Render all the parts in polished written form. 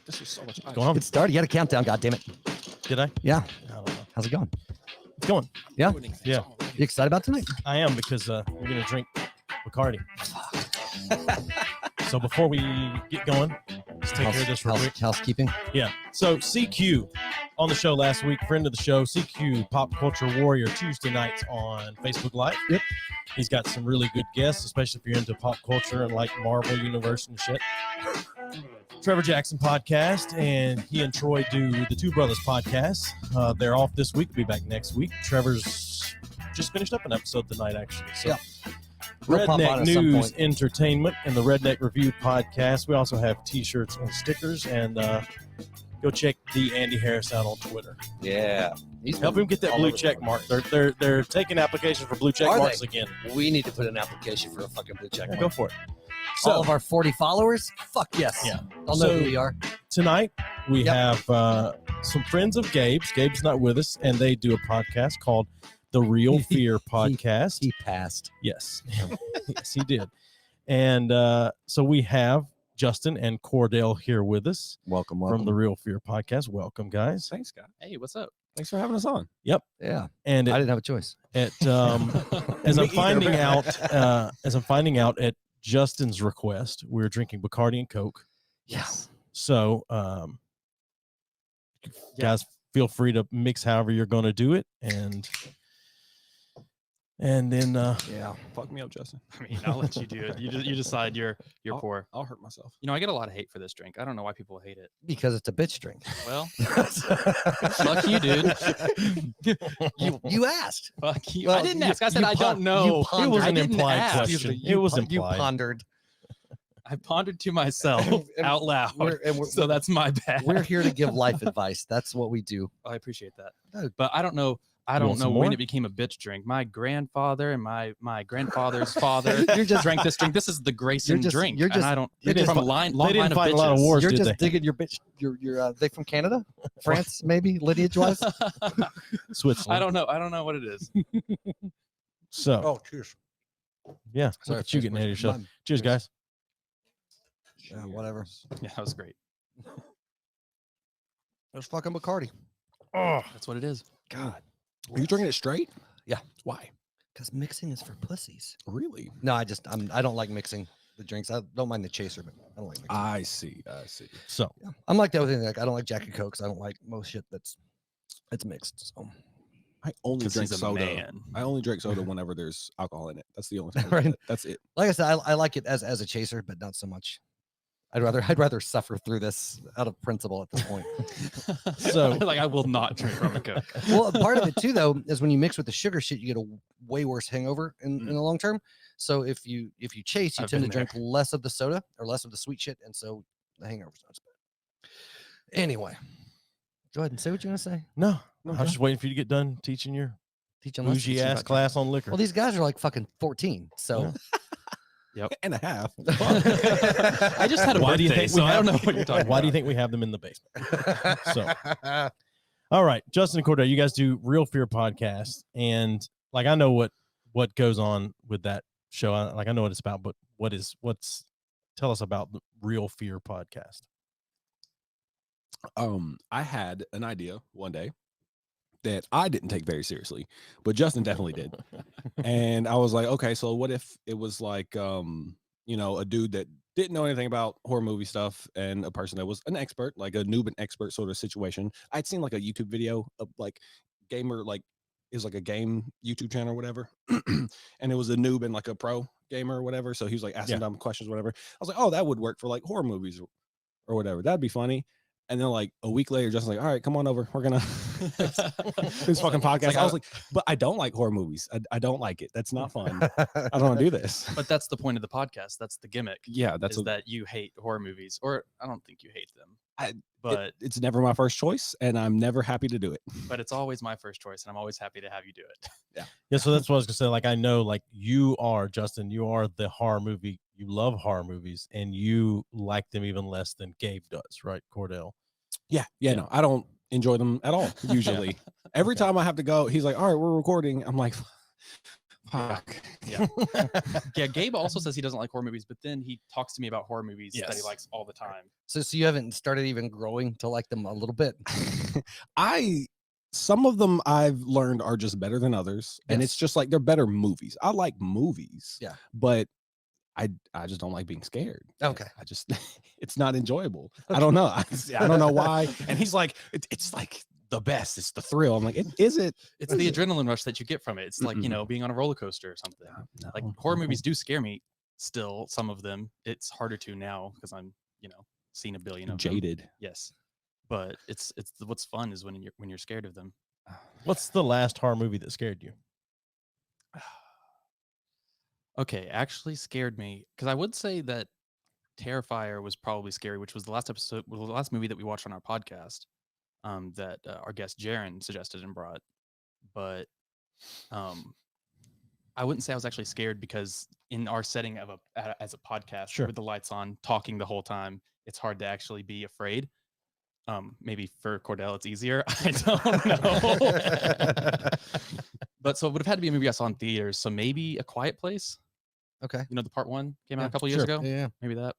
This is so much ice. Going on? It started. You had a countdown. God damn it. Did I? Yeah. I don't know. How's it going? It's going. Yeah. Yeah. You excited about tonight? I am because we're gonna drink Bacardi. So before we get going, let's take care of this real quick. Housekeeping. Yeah. So CQ on the show last week, friend of the show, CQ Pop Culture Warrior, Tuesday nights on Facebook Live. Yep. He's got some really good guests, especially if you're into pop culture and like Marvel Universe and shit. Trevor Jackson podcast, and he and Troy do the Two Brothers podcast. They're off this week. Be back next week. Trevor's just finished up an episode tonight, actually. So. Yeah. We'll pop on Redneck at some News point. Entertainment and the Redneck Review podcast. We also have t-shirts and stickers, and go check the Andy Harris out on Twitter. Yeah. Help him get that blue check mark. They're taking applications for blue check Are marks they? again. We need to put an application for a fucking blue check. Yeah, go for it. All So of our 40 followers? Fuck yes. Yeah. I'll know So- who we are. tonight we Yep. have some friends of Gabe's. Gabe's not with us, and they do a podcast called The Real Fear Podcast. He passed. Yes. Yes, he did. And so we have Justin and Kordell here with us Welcome. from the Real Fear Podcast. Welcome, guys. Thanks, Scott. Hey, what's up? Thanks for having us on. Yeah. And I didn't have a choice. as I'm finding out at Justin's request, we're drinking Bacardi and Coke. Yes. So guys, feel free to mix however you're going to do it, and then Yeah. Fuck me up, Justin. I mean, I'll let you do it. You decide you're poor. I'll hurt myself. You know, I get a lot of hate for this drink. I don't know why people hate it. Because it's a bitch drink. Well, fuck you, dude. You asked. Fuck you. Well, I didn't you- ask. I said you I don't pon- know. you pondered. it was I an didn't implied ask. question. You It was pon- implied. You pondered. I pondered to myself And out loud. we're- So that's my bad. We're here to give life advice. That's what we do. I appreciate that. Oh. But I don't know. I You don't want know some when more? it became a bitch drink. My grandfather and my grandfather's father You're just drank this drink. This is the Grayson drink. you're just- and I don't. you're just- from a long they line didn't of fight a lot of bitches. wars, You're did just they? digging your bitch. You're they from Canada, France, maybe lineage wise. Switzerland. I don't know. I don't know what it is. So cheers. yeah, Sorry, look at you getting ahead of yourself. Cheers, guys. Yeah, whatever. Yeah, that was great. It's fucking Bacardi. Oh, That's what it is. God, Are you drinking it straight? Yeah. Why? because mixing is for pussies. Really? No, I don't like mixing the drinks. I don't mind the chaser, but I don't like mixing. I see. so Yeah. I'm like that with anything. Like I don't like Jack and Coke. 'Cause I don't like most shit that's mixed. So I only 'Cause drink he's a soda. man. I only drink soda whenever there's alcohol in it. That's the only time. Right. That's it. like I said, I like it as a chaser, but not so much. I'd rather suffer through this out of principle at this point. So- like I will not drink rum and coke. Well, part of it too, though, is when you mix with the sugar shit, you get a way worse hangover in the long term. So if you chase, you I've tend to been drink less of the soda or less of the sweet shit, and so the hangover's not as bad. Anyway, go ahead and say what you want to say. no, Okay. I'm just waiting for you to get done teaching your Teach them lessons bougie ass about class on liquor. Well, these guys are like fucking 14, so And a half. I just had a Why do you birthday, think so we I don't have- know what you're talking Why about. do you think we have them in the basement? So, all right, Justin and Kordell, you guys do Real Fear podcast, and like I know what goes on with that show. I know what it's about, but tell us about the Real Fear podcast. I had an idea one day that I didn't take very seriously, but Justin definitely did. And I was like, okay, so what if it was like, a dude that didn't know anything about horror movie stuff and a person that was an expert, like a noob and expert sort of situation. I'd seen like a YouTube video of like gamer, like it was like a game YouTube channel or whatever. And it was a noob and like a pro gamer or whatever. So he was like asking dumb questions, whatever. I was like, oh, that would work for like horror movies or whatever. That'd be funny. And then like a week later, Justin's like, all right, come on over. We're gonna this fucking podcast. I was like, but I don't like horror movies. I don't like it. That's not fun. I don't want to do this. But that's the point of the podcast. That's the gimmick. Yeah, that's Is that you hate horror movies, or I don't think you hate them. but it's never my first choice, and I'm never happy to do it. But it's always my first choice, and I'm always happy to have you do it. Yeah, so that's what I was gonna say. Like I know, like you are Justin, you are the horror movie. You love horror movies, and you like them even less than Gabe does, right, Kordell? Yeah. No, I don't enjoy them at all. Usually, every time I have to go, he's like, all right, we're recording. I'm like, fuck. Yeah. Yeah. Gabe also says he doesn't like horror movies, but then he talks to me about horror movies that he Yes. likes all the time. So you haven't started even growing to like them a little bit. Some of them I've learned are just better than others, and it's Yes. just like they're better movies. I like movies, Yeah. but I just don't like being scared. Okay. I just it's not enjoyable. I don't know. I don't know why. And he's like, it's like the best. It's the thrill. I'm like, is it? It's the adrenaline rush that you get from it. It's like, Mm-mm. being on a roller coaster or something. Like No, horror no. movies do scare me still, some of them. It's harder to now because I'm, seen a billion of them. Jaded. Yes. But it's what's fun is when you're scared of them. What's the last horror movie that scared you? Okay, actually scared me because I would say that Terrifier was probably scary, which was the last movie that we watched on our podcast, that our guest Jaren suggested and brought. But I wouldn't say I was actually scared because in our setting of as a podcast Sure. with the lights on, talking the whole time, it's hard to actually be afraid. Maybe for Kordell it's easier. I don't know. But so it would have had to be a movie I saw in theaters. So maybe A Quiet Place. Okay. The part one came out Yeah, a couple years sure. ago. Yeah. Maybe that.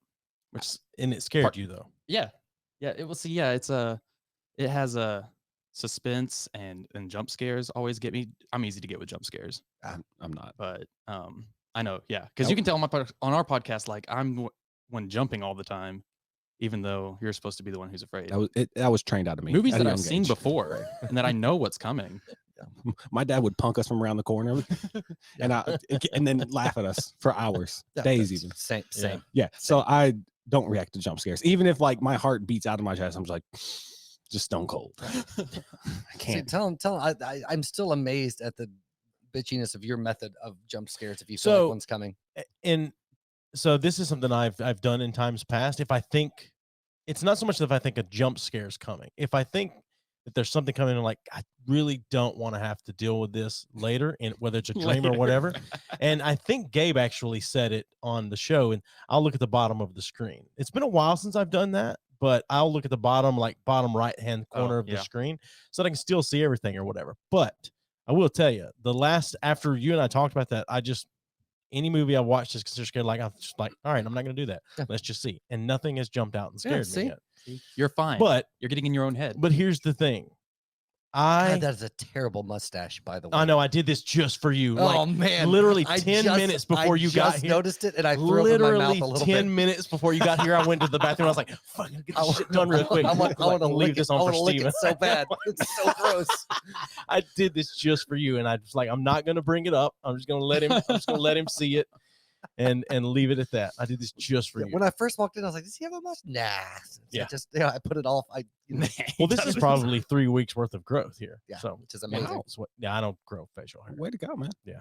Which And it scared Part- you though. yeah. It will see. Yeah, it has a suspense and jump scares always get me. I'm easy to get with jump scares. I'm not. But I know, yeah, because you can tell on our podcast, like when jumping all the time, even though you're supposed to be the one who's afraid. That was trained out of me. Movies at a that I've young seen age. before and that I know what's coming. My dad would punk us from around the corner, and then laugh at us for hours, Yeah, days that's even. Same. Yeah. So I don't react to jump scares, even if like my heart beats out of my chest. I'm just like, just stone cold. I See, can't. tell him. I'm still amazed at the bitchiness of your method of jump scares. If you feel So- like one's coming, And so this is something I've done in times past. If I think it's not so much that if I think a jump scare is coming, if I think that there's something coming and like I really don't want to have to deal with this later, and whether it's a dream or whatever. And I think Gabe actually said it on the show, and I'll look at the bottom of the screen. It's been a while since I've done that, but I'll look at the bottom right hand corner of the yeah. screen so that I can still see everything or whatever. But I will tell you, after you and I talked about that, any movie I watched is considered scared. Like I'm just like, all right, I'm not going to do that. Yeah. Let's just see. And nothing has jumped out and Yeah, scared me yet. You're fine. But you're getting in your own head. here's the thing. God, that is a terrible mustache, by the way. I know I did this just for you. Oh like man, literally I 10 minutes before you got just here. noticed it, and I threw up in my Literally mouth a little 10 bit. minutes before you got here, I went to the bathroom. I was like, fuck, get this shit done real quick. I want to leave this on for Steven. so bad. It's so gross. I did this just for you, and I was like, I'm not gonna bring it up. I'm just gonna let him see it and leave it at that. I did this just for you. When I first walked in, I was like, "Does he have a mustache?" Nah. Yeah. I put it off. Well, this is probably 3 weeks worth of growth here. Yeah, So which is amazing. I don't grow facial hair. Way to go, man. Yeah.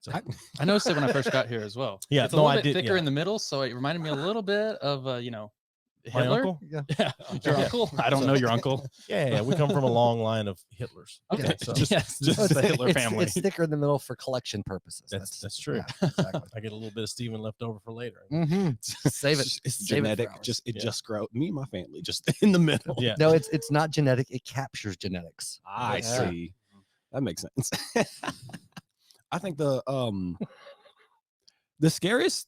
So, I noticed it when I first got here as well. Yeah, it's a no, little I bit did, thicker yeah. in the middle, so it reminded me a little bit of My Hitler. uncle? Yeah. Yeah, your uncle. I don't know your uncle. Yeah, we come from a long line of Hitlers. Okay, So yes, just just the Hitler family. It's thicker in the middle for collection purposes. that's true. Yeah, exactly. I get a little bit of Steven left over for later. Mm-hmm. Save it. It's Save it for genetic. hours. Just grow. Me and my family just in the middle. Yeah. No, it's not genetic. It captures genetics. I Yeah. see. That makes sense. I think the scariest,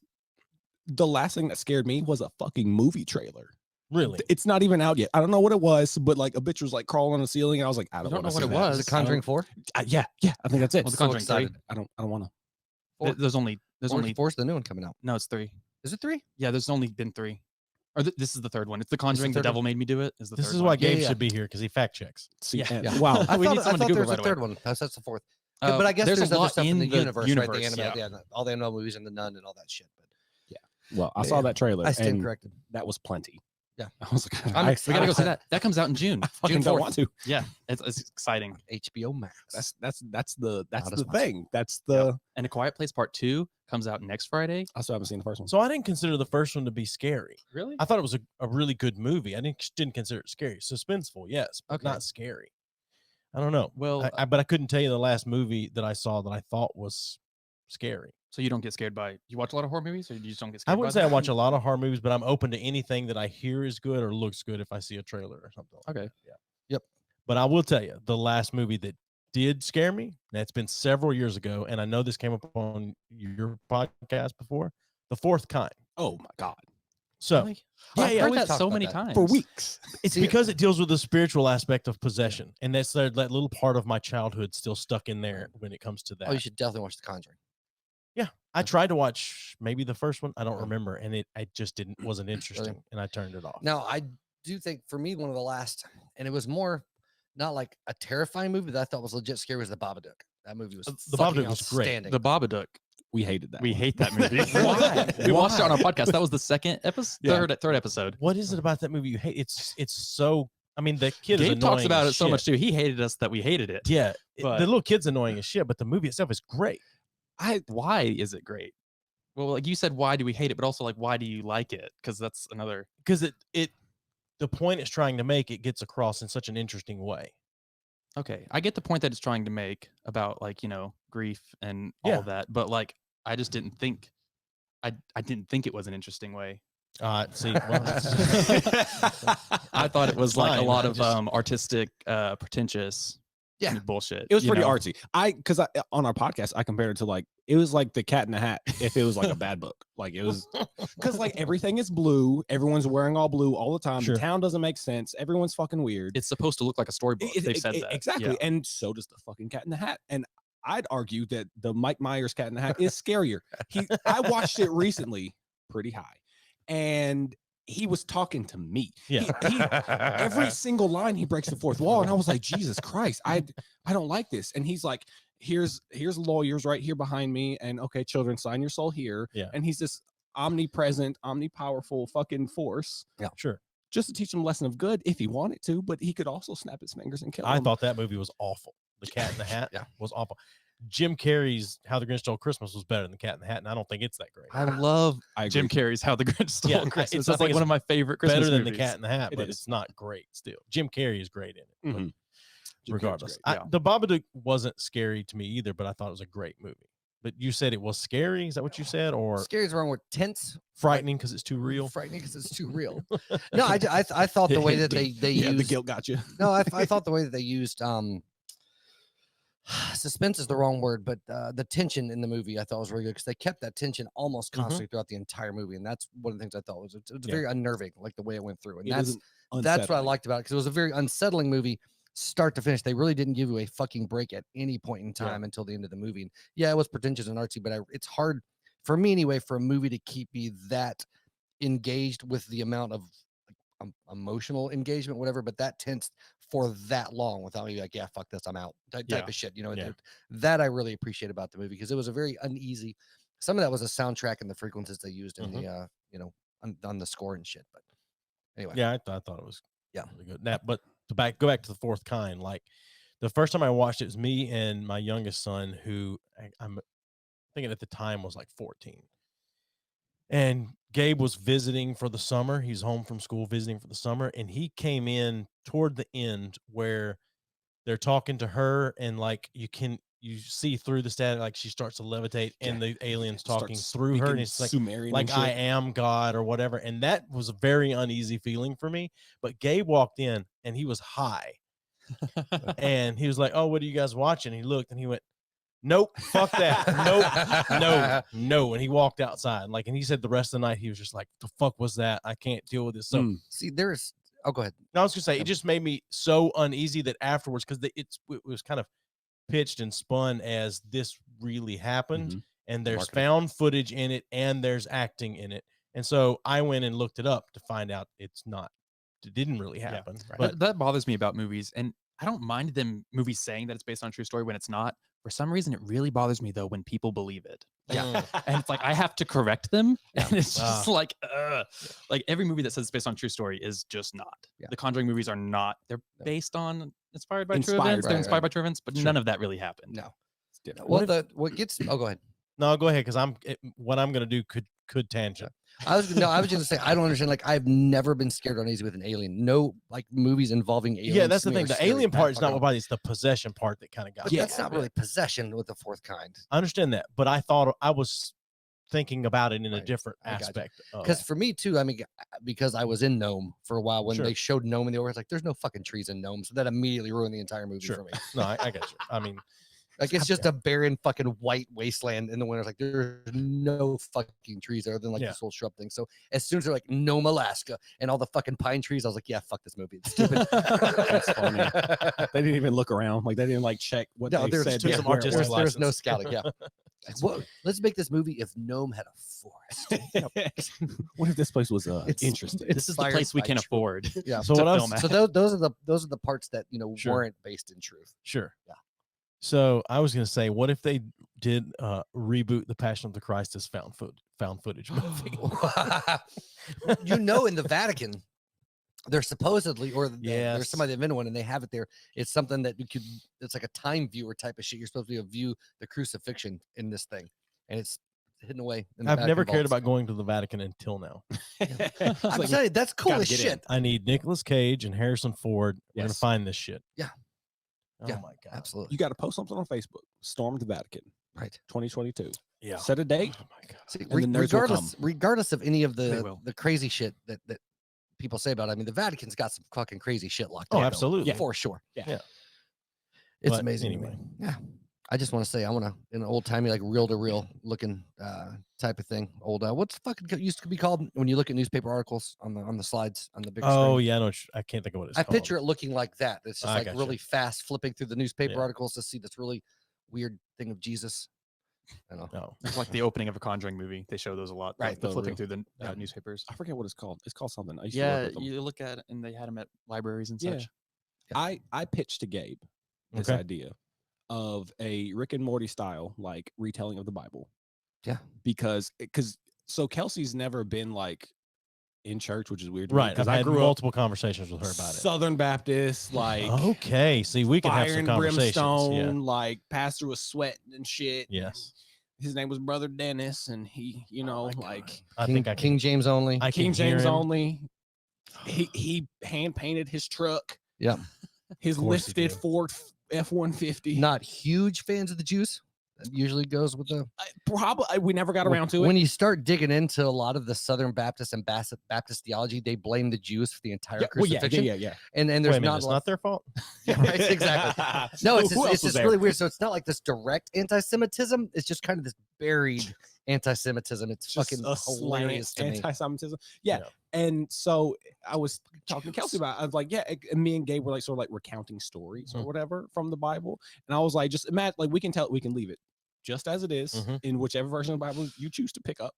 the last thing that scared me was a fucking movie trailer. Really? It's not even out yet. I don't know what it was, but like a bitch was like crawling on the ceiling, and I was like, I don't don't want know to what see it that. was. Is it Conjuring 4? Yeah, I think that's it. Well, The So Conjuring 3. excited. I don't want to. There's only Four's the new one coming out. no, it's 3. Is it 3? Yeah, there's only been 3. Or this is the third one. It's The Conjuring. The third Devil Made Me Do It. Is the This third is one. why Gabe yeah. should be here because he fact checks. See, Yeah. Yeah. wow. I We thought, need someone to Google there was right a away. third one. That's the fourth. Yeah, but I guess there's there's a other lot stuff in the universe, right? The yeah. all the animal movies and the Nun and all that shit. But Well, I saw Yeah. that trailer, I stand and corrected. that was plenty. Yeah. I was like, I'm I, We gotta go see I- that. That comes out in June. I fucking June don't 4th. want to. Yeah, it's exciting. HBO Max. That's the Not as the much. thing. That's the. And A Quiet Place Part 2 comes out next Friday. I still haven't seen the first one. So I didn't consider the first one to be scary. Really? I thought it was a really good movie. I didn't consider it scary. Suspenseful, yes, but Okay. not scary. I don't know. Well, But I couldn't tell you the last movie that I saw that I thought was scary. so you don't get scared by? You watch a lot of horror movies, or you just don't get I scared? wouldn't by say I them? watch a lot of horror movies, but I'm open to anything that I hear is good or looks good if I see a trailer or something. Like Okay. that. Yeah. Yep. But I will tell you, the last movie that did scare me. That's been several years ago, and I know this came up on your podcast before. The Fourth Kind. Oh my God. So Really? yeah, I've yeah, heard we've that talked so about many that. times For weeks. it's See, because it deals with the spiritual aspect of possession, and that's that little part of my childhood still stuck in there when it comes to that. Oh, you should definitely watch The Conjuring. Yeah, I tried to watch maybe the first one. I don't Oh. remember, and I just wasn't interesting, and I turned it off. Now, I do think for me, one of the last, and it was more not like a terrifying movie that I thought was legit scary, was the Babadook. That movie was The fucking Babadook was great. outstanding. the Babadook. We hated that. We hate that movie. Why? We watched it on our podcast. That was the second episode, Yeah. third episode. What is it about that movie you hate? It's so. I mean, the kid is Gabe talks annoying about as it so shit. much too. He hated us that we hated it. Yeah, But- the little kid's annoying as shit, but the movie itself is great. Why is it great? Well, like you said, why do we hate it? But also, like, why do you like it? Because that's another. Because the point it's trying to make, it gets across in such an interesting way. Okay, I get the point that it's trying to make about, like, grief and Yeah. all that, but like I just didn't think I didn't think it was an interesting way. See, well, I thought it was like a Fine, lot I of just- artistic, pretentious Yeah. bullshit. It was you pretty know? artsy. Because on our podcast, I compared it to like, it was like the Cat in the Hat if it was like a bad book. Like it was, because like everything is blue. Everyone's wearing all blue all the time. Sure. The town doesn't make sense. Everyone's fucking weird. It's supposed to look like a storybook. They've said that. Exactly. Yeah. And so does the fucking Cat in the Hat. And I'd argue that the Mike Myers Cat in the Hat is scarier. I watched it recently, pretty high, and he was talking to me. yeah. Every single line he breaks the fourth wall, and I was like, Jesus Christ, I don't like this. And he's like, here's lawyers right here behind me, and okay, children, sign your soul here. Yeah. And he's this omnipresent, omnipowerful fucking force, Sure. just to teach him a lesson of good if he wanted to, but he could also snap his fingers and kill him. I thought that movie was awful. The Cat in the Hat Yeah. was awful. Jim Carrey's How the Grinch Stole Christmas was better than the Cat in the Hat, and I don't think it's that great. I love I Jim agree. Carrey's How the Grinch Stole Yeah, Christmas. it's- I That's think like one it's of my favorite Christmas Better than movies. the Cat in the Hat, It but is. it's not great still. Jim Carrey is great in it. but Mhm. Jim Carrey's regardless, great. yeah. the Babadook wasn't scary to me either, but I thought it was a great movie. But you said it was scary. Is that what you said? Or Scary is the wrong word. Tense, frightening because it's too real? frightening because it's too real. No, I thought the way that they Yeah, the used guilt got you. no, I thought the way that they used suspense is the wrong word, but the tension in the movie I thought was really good because they kept that tension almost Mhm. constantly throughout the entire movie, and that's one of the things I thought was it was Yeah. very unnerving, like the way it went through, and It that's was what I unsettling. liked about it because it was a very unsettling movie, start to finish. They really didn't give you a fucking break at any point in time until the end of the movie. And yeah, it was pretentious and artsy, but it's hard for me anyway for a movie to keep me that engaged with the amount of emotional engagement, whatever, but that tense for that long without me like, yeah, fuck this, I'm out type Yeah. of shit. Yeah. That I really appreciate about the movie because it was a very uneasy. Some of that was a soundtrack and the frequencies they used in the on the score and shit. But anyway, Yeah, I thought it was Yeah. really good. That, but to go back to the Fourth Kind, like the first time I watched it was me and my youngest son, who I'm thinking at the time was like 14. And Gabe was visiting for the summer. He's home from school visiting for the summer, and he came in toward the end where they're talking to her, and like you see through the static, like she starts to levitate, and the aliens talking Starts through her, and speaking it's like Sumerian like and I shit. am God or whatever. And that was a very uneasy feeling for me. But Gabe walked in and he was high, and he was like, "Oh, what are you guys watching?" He looked and he went, "Nope, fuck that, nope, no." And he walked outside, like, and he said the rest of the night he was just like, "The fuck was that? I can't deal with this." So Mm. see, there's go ahead. no, I was gonna say it just made me so uneasy that afterwards, because it was kind of pitched and spun as this really happened, Mhm. and there's Marketing. found footage in it, and there's acting in it, and so I went and looked it up to find out it didn't really happen. But That bothers me about movies, and I don't mind movies saying that it's based on a true story when it's not. For some reason, it really bothers me though when people believe it. Yeah. And it's like I have to correct them, and it's just Ah. like every movie that says it's based on a true story is just not. Yeah. The Conjuring movies are not. They're No. based on inspired by true Inspired, events. They're right, inspired right. by true events, but Sure. none of that really happened. No. It's different. Well, what gets go ahead. no, go ahead, because what I'm gonna do could tangent. I was just gonna say I don't understand. Like I've never been scared uneasy with an alien. No, like movies involving aliens. Yeah, that's to the me thing. are The scary alien as part is not fucking- what bothers. It's the possession part that kind of got But me. that's not really possession with the fourth kind. I understand that, but I thought I was thinking about it in a Right. different I gotcha. aspect. Because for me too, I mean, because I was in Nome for a while when Sure. they showed Nome in the over, it's like there's no fucking trees in Nome, so that immediately ruined the entire movie Sure. for me. No, I get you. I mean, Like it's just a barren fucking white wasteland in the winter. Like there's no fucking trees other than like this whole shrub thing. So as soon as they're like Nome, Alaska, and all the fucking pine trees, I was like, yeah, fuck this movie. It's stupid. That's funny. They didn't even look around. Like they didn't like check what No, they there's said. just some where it artistic was. there's no license. scouting. Yeah. Well, let's make this movie if Nome had a forest. What if this place was It's- interesting? it's This is the inspired place we by can truth. afford. Yeah. So to what I was film at. So those are the parts that Sure. weren't based in truth. Sure. Yeah. So I was going to say, what if they did reboot The Passion of the Christ as found footage movie? In the Vatican, they're supposedly, or there's Yes. somebody that invented one and they have it there. It's something that it's like a time viewer type of shit. You're supposed to view the crucifixion in this thing, and it's hidden away. In the I've never Vatican cared vaults. about going to the Vatican until now. I'm telling you, that's cool gotta as get in. shit. I need Nicolas Cage and Harrison Ford. We're going to Yes. find this shit. Yeah. Oh Yeah, my God. Absolutely. You got to post something on Facebook. Storm the Vatican, Right. 2022. Yeah. Set a date. Oh my God. See, And the nerds will regardless of any of They will. the crazy shit that people say about it, I mean, the Vatican's got some fucking crazy shit locked Oh, up. absolutely. For sure. Yeah. It's But amazing. to me. anyway. Yeah. I just want to say I want to in an old timey like reel to reel looking type of thing. Old what's fucking used to be called when you look at newspaper articles on the slides on the big Oh, screen. yeah. I can't think of what it's I called. picture it looking like that. It's just I like gotcha. really fast flipping through the newspaper Yeah. articles to see this really weird thing of Jesus. I don't know. No. It's like the opening of a Conjuring movie. They show those a lot. Right, The the flipping real- through the yeah. newspapers. I forget what it's called. It's called something. I used to work Yeah, with them. you look at it, and they had them at libraries and Yeah. such. I pitched to Gabe this Okay. idea of a Rick and Morty style like retelling of the Bible. Yeah. Because so Kelsey's never been like in church, which is weird to me, Right. I've because I had grew up multiple conversations with her about it. Southern Baptist, like Okay. See, we can have fire some and conversations. brimstone, like pastor was sweating and shit. Yeah. Yes. His name was Brother Dennis, and he, like I think I King can. James only. I King can hear James him. only. He hand painted his truck. Yeah. His Of course he lifted did. Ford F-150. Not huge fans of the Jews. That usually goes with the Probably we never got around to when it. you start digging into a lot of the Southern Baptist and Baptist theology, they blame the Jews for the entire crucifixion. yeah. And Wait there's a minute, not it's a lot. not their fault. Yeah, right, exactly. No, it's Who else just was there? really weird. So it's not like this direct anti-Semitism. It's just kind of this buried anti-Semitism. It's Just fucking a hilarious to me. anti-Semitism. Yeah. Yeah. And so I was talking to Kelsey about it. I was like, yeah, and me and Gabe were like sort of like recounting stories or Mhm. whatever from the Bible. And I was like, just imagine, like we can leave it just as it is Mhm. in whichever version of the Bible you choose to pick up.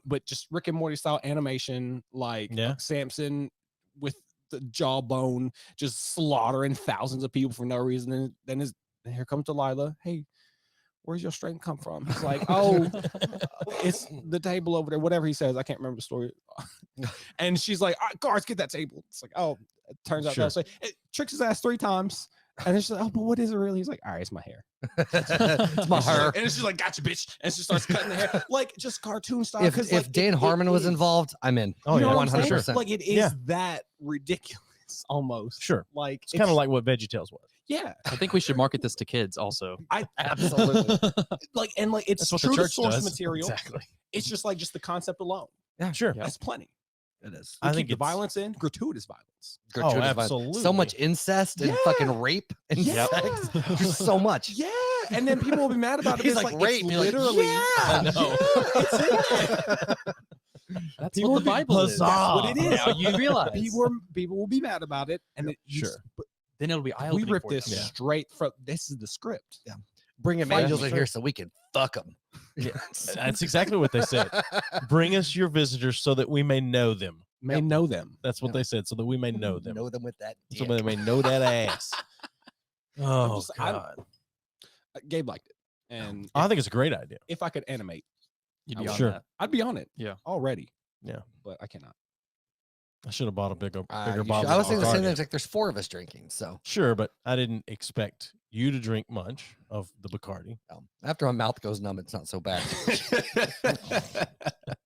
But just Rick and Morty style animation, like Yeah. Samson with the jawbone just slaughtering thousands of people for no reason. And then here comes Delilah. Hey, where's your strength come from? He's like, oh, it's the table over there, whatever he says. I can't remember the story. And she's like, all right, guards, get that table. It's like, oh, it turns out Sure. that's it tricks his ass 3 times. And then she's like, oh, but what is it really? He's like, all right, it's my hair. It's my And she's hair. like- and she's like, gotcha, bitch. And she starts cutting the hair, like just cartoon style. If 'cause, like, Dan it Harmon was is- involved, I'm in. Oh, you know yeah, what I'm saying? 100%. Like it is Yeah. that ridiculous almost. Sure. Like It's kind of like what VeggieTales was. yeah, I think we should market this to kids also. Absolutely. like it's That's what the true to church source does. material. Exactly. It's just like the concept alone. Sure. Yeah. That's plenty. It is. We I keep think the it's- violence in, gratuitous violence. Gratuitous violence. absolutely. So much incest and Yeah. fucking rape and Yeah. sex. Just so much. Yeah, and then people will be mad about it. He's but like, it's rape. You're like, literally. yeah, I know. yeah, it's in there. That's People what the would be Bible is. bizarre. That's what it is. Now you realize. People will be mad about it, and it, you Sure. just- but Then it'll be we eye-opening ripped for you. this Yeah. straight from. This is the script. Bring him Fight angels me. in here so we can fuck them. That's exactly what they said. Bring us your visitors so that we may know them. May know them. That's what Yep. they said, so that we may know them. Know them with that. So dick. they may know that ass. Oh, just- I- God. Gabe liked it, and I think it's a great idea. if I could animate, You'd I be would. on Sure. that. I'd be on it. Yeah. already. Yeah. but I cannot. I should have bought a bigger You bottle. should- I was thinking the same thing. It's like there's 4 of us drinking. So Sure, but I didn't expect you to drink much of the Bacardi. after my mouth goes numb, it's not so bad.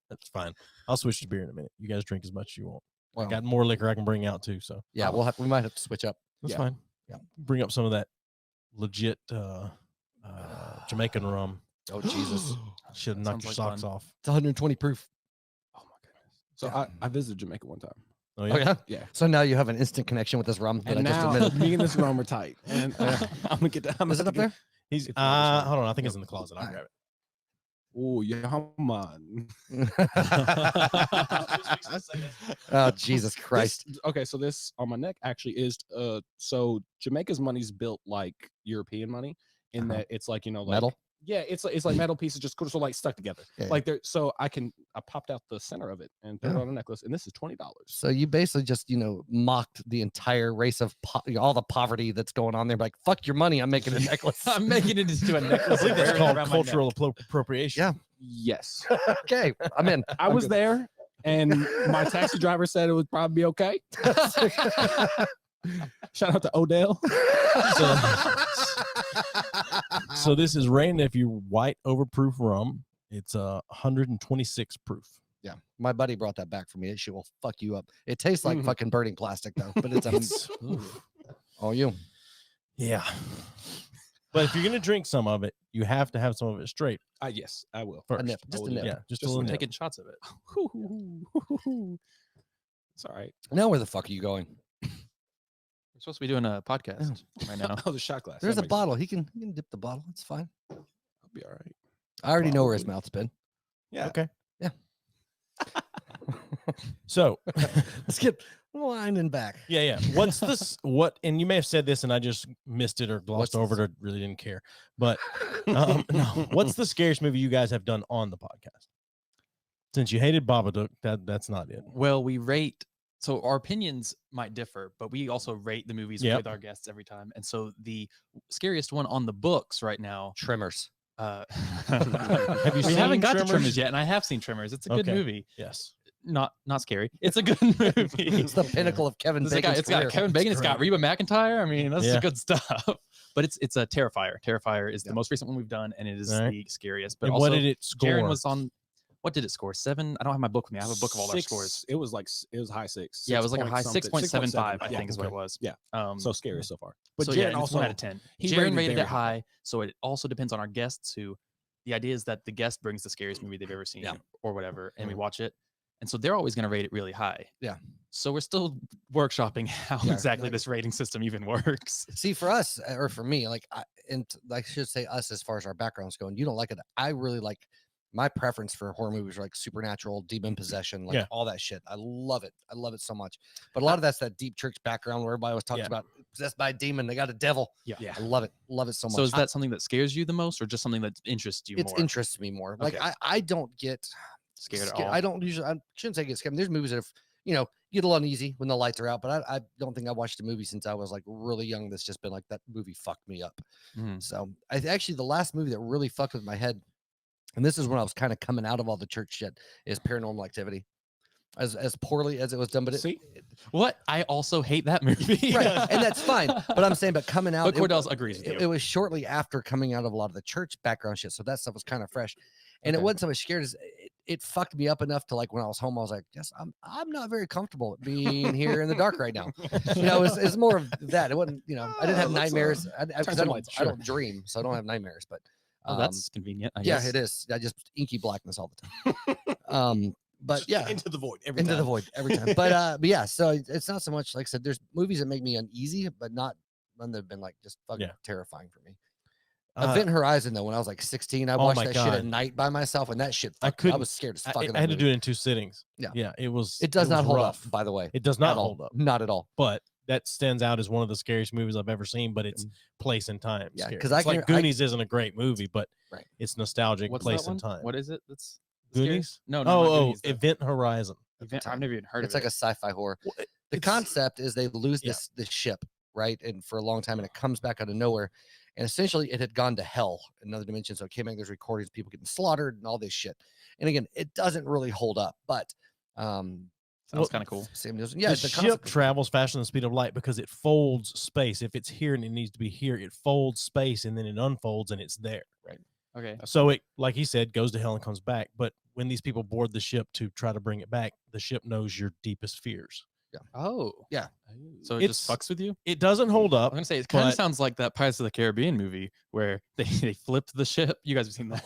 That's fine. I'll switch to beer in a minute. You guys drink as much as you want. Well, I got more liquor I can bring out too, so yeah, we might have to switch up. that's Yeah. fine. Yeah. Bring up some of that legit Jamaican rum. Oh Jesus! Should have knocked your Sounds like socks fun. off. It's 120 proof. Oh my goodness. So I visited Jamaica one time. Oh Oh yeah. yeah. Yeah. So now you have an instant connection with this rum that And I just now admitted. me and this rum are tight. And Yeah. I'm gonna get that. Is it up there? He's It's not this one. hold on. I think Yep. it's in the closet. I'll All grab it. Oh yeah, man. Oh Jesus Christ! Okay, so this on my neck actually is so Jamaica's money's built like European money in Uh-huh. that it's like, like Metal. Yeah, it's like metal pieces just sort of like stuck together. Yeah. Like there, so I popped out the center of it and put it Yeah. on a necklace, and this is $20. So you basically just mocked the entire race of all the poverty that's going on there. Like fuck your money, I'm making a necklace. I'm making it into a I necklace. believe and that's wearing it called around my neck. cultural appropriation. Yeah. Yes, Okay, I'm in. I was there, and my taxi driver said it would probably be okay. Shout out to Odell. So this is Ray Nephew White Overproof Rum. It's 126 proof. Yeah, my buddy brought that back for me. It shit will fuck you up. It tastes like Mhm. fucking burning plastic though, but it's oh you. Yeah. But if you're gonna drink some of it, you have to have some of it straight Yes, I will. first. A nip, just a will do nip. Yeah, just a Just little a nip. Taking shots of it. It's all right. Now where the fuck are you going? We're supposed to be doing a podcast right now. Oh, the shot glass. There's That a makes bottle. He can dip the bottle. It's fine. sense. I'll be all right. I already know where his Probably. mouth's been. Yeah. Okay. Yeah. So Let's get winding back. yeah. What's this? What? And you may have said this, and I just missed it or glossed What's over it, or really didn't care. But no. What's the scariest movie you guys have done on the podcast? Since you hated Babadook, that's not it. Well, we rate. So our opinions might differ, but we also rate the movies Yep. with our guests every time. And so the scariest one on the books right now. Tremors. Have Have you we haven't seen got to Tremors? Tremors yet, and I have seen Tremors. It's a good Okay. movie. Yes. Not scary. It's a good movie. It's the pinnacle of Kevin It's Bacon's got career. Kevin Bacon. It's got Reba McEntire. I mean, that's Yeah. good stuff. But it's a Terrifier. Terrifier is Yeah. the most recent one we've done, and it is All right. the scariest. But And also, what did it score? Jaren was on. What did it score? 7. I don't have my book with me. I have a book of all our Six- scores. It was high 6. Yeah, it was like a high 6.75. 6.75. I Yeah, think is what okay. it was. Yeah. Um, So scary so far. but But so yeah, Jared and it's also 1 out of 10. he Jaren rated very it high, so it also depends on our guests. Who the idea is that the guest brings the scariest movie they've ever seen, Yeah. or whatever, and we Mhm. watch it, and so they're always going to rate it really high. Yeah. So we're still workshopping how Yeah, exactly like- this rating system even works. See, for us, or for me, I should say us as far as our backgrounds go, and you don't like it. I really like my preference for horror movies are like supernatural, demon possession, like Yeah. all that shit. I love it. I love it so much. But a lot of that's that deep church background where everybody always talks Yeah. about possessed by a demon. They got a devil. Yeah. I love it. Love it so much. So is that something that scares you the most, or just something that interests you It more? interests me more. Like Okay. I don't get Scared at scared. all? I don't usually. I shouldn't say get scared. There's movies that have, get a little uneasy when the lights are out. But I don't think I watched a movie since I was like really young that's just been like that movie fucked me up. Mhm. So actually the last movie that really fucked with my head, and this is when I was kind of coming out of all the church shit, is Paranormal Activity. As poorly as it was done, but See? What? I also hate that movie. right, and that's fine. But I'm saying, but coming out, But Cordell agrees with it you. was shortly after coming out of a lot of the church background shit, so that stuff was kind of fresh, and it Okay. wasn't so much scared as it fucked me up enough to like when I was home, I was like, yes, I'm not very comfortable being here in the dark right now. It's more of that. It wasn't, I didn't have Let's, nightmares. turn I some lights, I don't dream, so I don't have nightmares. But Oh, that's convenient. I yeah, guess. it is. I just inky blackness all the time. But Just yeah, into the void every into time. the void every time. But yeah, so it's not so much like I said. There's movies that make me uneasy, but not none that have been like just fucking Yeah. terrifying for me. Uh, Event Horizon though, when I was like 16, I Oh watched my that shit at God. night by myself, and that shit. I I couldn't- was scared as I, fuck. of I that had to movie. do it in 2 sittings. Yeah. Yeah. It was. It does was not hold rough. up, by the way. It does At not all. hold up. Not at all. But that stands out as one of the scariest movies I've ever seen. But it's place and time. Yeah, scary. 'cause I It's like can- I- Goonies isn't a great movie, but Right. it's nostalgic. What's place that one? and time. What is it? That's Goonies? No, no. not Oh, Goonies, the Event Horizon. event. I've never even heard It's of like it. a sci-fi horror. Well, The it's- concept is they lose Yeah. this ship, right? And for a long time, and it comes back out of nowhere. And essentially, it had gone to hell, another dimension. So it came back. There's recordings, of people getting slaughtered, and all this shit. And again, it doesn't really hold up, but Sounds well, kind of cool. same deal. Yeah, the the ship concept is- travels faster than the speed of light because it folds space. If it's here and it needs to be here, it folds space and then it unfolds and it's there. Okay. So it, like he said, goes to hell and comes back. But when these people board the ship to try to bring it back, the ship knows your deepest fears. Oh. Yeah. So it just It's- fucks with you? It doesn't hold I'm up. gonna say it kind of but- sounds like that Pirates of the Caribbean movie where they flipped the ship. You guys have seen that,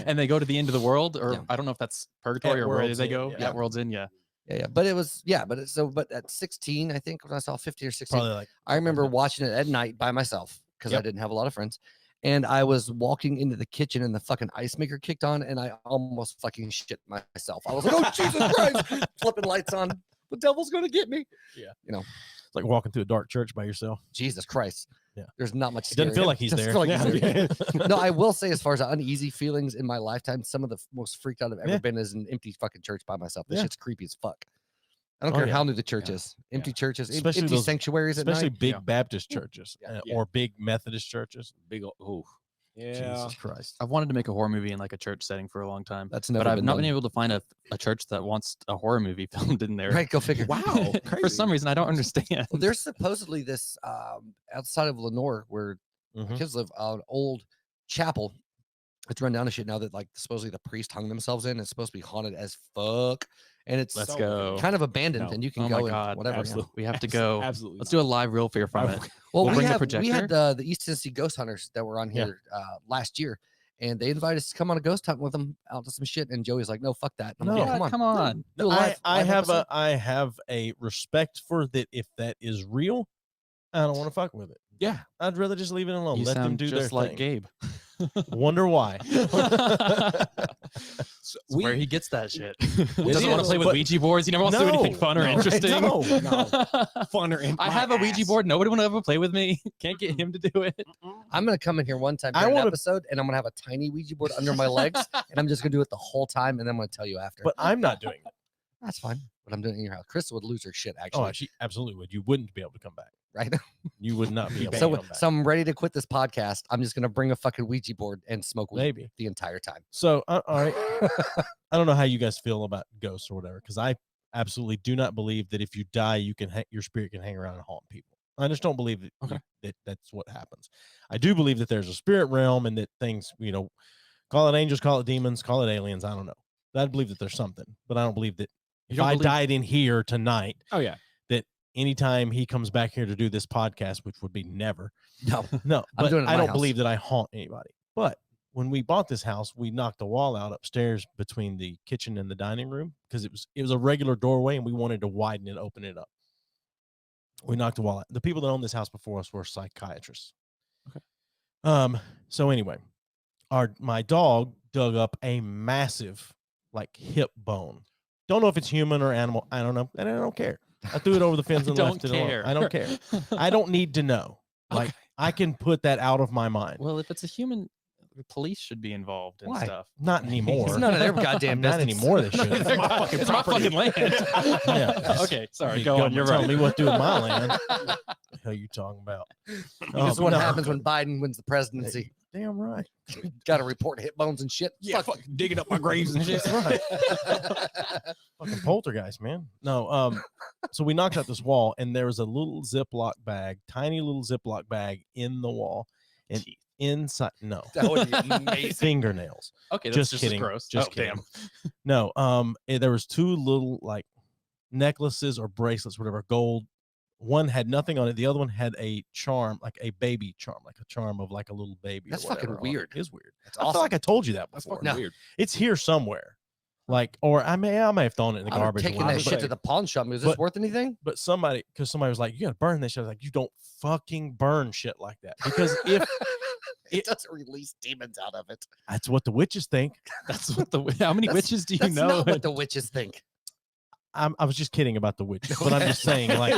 and they go to the end of the world, or Yeah. I don't know if that's purgatory or where World's they End, go. yeah. At World's End, yeah. Yeah. But it was, but at 16, I think when I saw 15 or 16, Probably like I remember watching it at night by myself because I Yep. didn't have a lot of friends. And I was walking into the kitchen and the fucking ice maker kicked on and I almost fucking shit myself. I was like, oh, Jesus Christ, flipping lights on. The devil's going to get me. Yeah. You know, it's like walking through a dark church by yourself. Jesus Christ. Yeah. There's not much. It doesn't scary. feel like he's Doesn't there. feel like he's Yeah. there. No, I will say, as far as uneasy feelings in my lifetime, some of the most freaked out I've ever Yeah. been is an empty fucking church by myself. This Yeah. shit's creepy as fuck. I don't Oh, care yeah. how new the church Yeah. is. Empty churches, Especially empty those- sanctuaries at Especially night. big Yeah. Baptist churches Yeah. or big Methodist churches. Big old, yeah. Jesus Christ. I've wanted to make a horror movie in like a church setting for a long time, That's never but I've been not done. been able to find a church that wants a horror movie filmed in there. Right, go figure. Wow, For crazy. some reason, I don't understand. Well, there's supposedly this outside of Lenore where Mhm. kids live, an old chapel. It's run down to shit now that like supposedly the priest hung themselves in. It's supposed to be haunted as fuck, and it's Let's So go. kind of abandoned, No. and you can Oh go my and God, whatever. yeah. absolutely. We have to go. Absolutely. Let's do a live reel for your from it. Well, We'll we bring the had projector. the East Tennessee Ghost Hunters that were on Yeah. here last year, and they invited us to come on a ghost hunt with them out to some shit. And Joey's like, "No, fuck that." I'm like, No. "Yeah, Yeah, come on. do a live- I live have episode." I have a respect for that. If that is real, I don't want to fuck with it. Yeah. I'd rather just leave it alone. You Let them sound do just their like thing. Gabe. Wonder why. So That's where he gets that shit. It Doesn't want to is, play with but- Ouija boards. He never wants to do anything No, fun or no, interesting. no, fun or in I my have a Ouija ass. board. Nobody want to ever play with me. Can't get him to do it. I'm gonna come in here one time I during an wanna- episode, and I'm gonna have a tiny Ouija board under my legs, and I'm just gonna do it the whole time, and then I'm gonna tell you after. But I'm not doing it. That's fine. But I'm doing it in your house. Chris would lose her shit actually, Oh, she absolutely would. You wouldn't be able to come back. right? You would not be able to So, come back. so I'm ready to quit this podcast. I'm just gonna bring a fucking Ouija board and smoke weed Maybe. the entire time. So, all right. I don't know how you guys feel about ghosts or whatever, because I absolutely do not believe that if you die, you can your spirit can hang around and haunt people. I just don't believe that, Okay. that's what happens. I do believe that there's a spirit realm and that things, call it angels, call it demons, call it aliens. I don't know. I believe that there's something, but I don't believe that if don't I believe- died in here tonight, Oh yeah. anytime he comes back here to do this podcast, which would be never, No, no, I'm but doing it at I my don't house. believe that I haunt anybody. But when we bought this house, we knocked the wall out upstairs between the kitchen and the dining room because it was a regular doorway and we wanted to widen it, open it up. We knocked the wall out. The people that owned this house before us were psychiatrists. Okay. So anyway, my dog dug up a massive hip bone. Don't know if it's human or animal. I don't know, and I don't care. I threw it over the fence and left it alone. I don't care. I don't need to know. Like I can put that out of my mind. Well, if it's a human, the police should be involved and Why? stuff. Not anymore. it's none of their goddamn Not business. anymore. They should. It's my fucking It's my fucking land. Yeah. Okay, sorry. You Go on. You're tell right. me what to do with my land. What the hell you talking about? This Oh, is what no. happens when Biden wins the presidency. Damn right. Got to report hit bones and shit. Yeah. Fuck. Digging up my graves and shit. That's right. Fucking poltergeist, man. No, so we knocked out this wall and there was a little Ziploc bag, tiny little Ziploc bag in the wall. And inside, no, That would be amazing. fingernails. Okay, that's Just just kidding. as gross. Just oh, kidding. damn. No, there was two little necklaces or bracelets, whatever, gold. One had nothing on it. The other one had a charm, like a baby charm, like a charm of like a little baby. or That's whatever fucking on it. weird. It is weird. That's I feel awesome. like I told you that That's before. fucking No. weird. It's here somewhere. Or I may have thrown it in the I'm garbage. or taking whatever, that but- shit to the pawn shop. Is this but- worth anything? But somebody was like, you gotta burn this shit. I was like, you don't fucking burn shit like that. Because if It doesn't release demons out of it. that's what the witches think. That's what the. How many That's- witches do you That's know? not what the witches think. I was just kidding about the witches, but I'm just saying, like,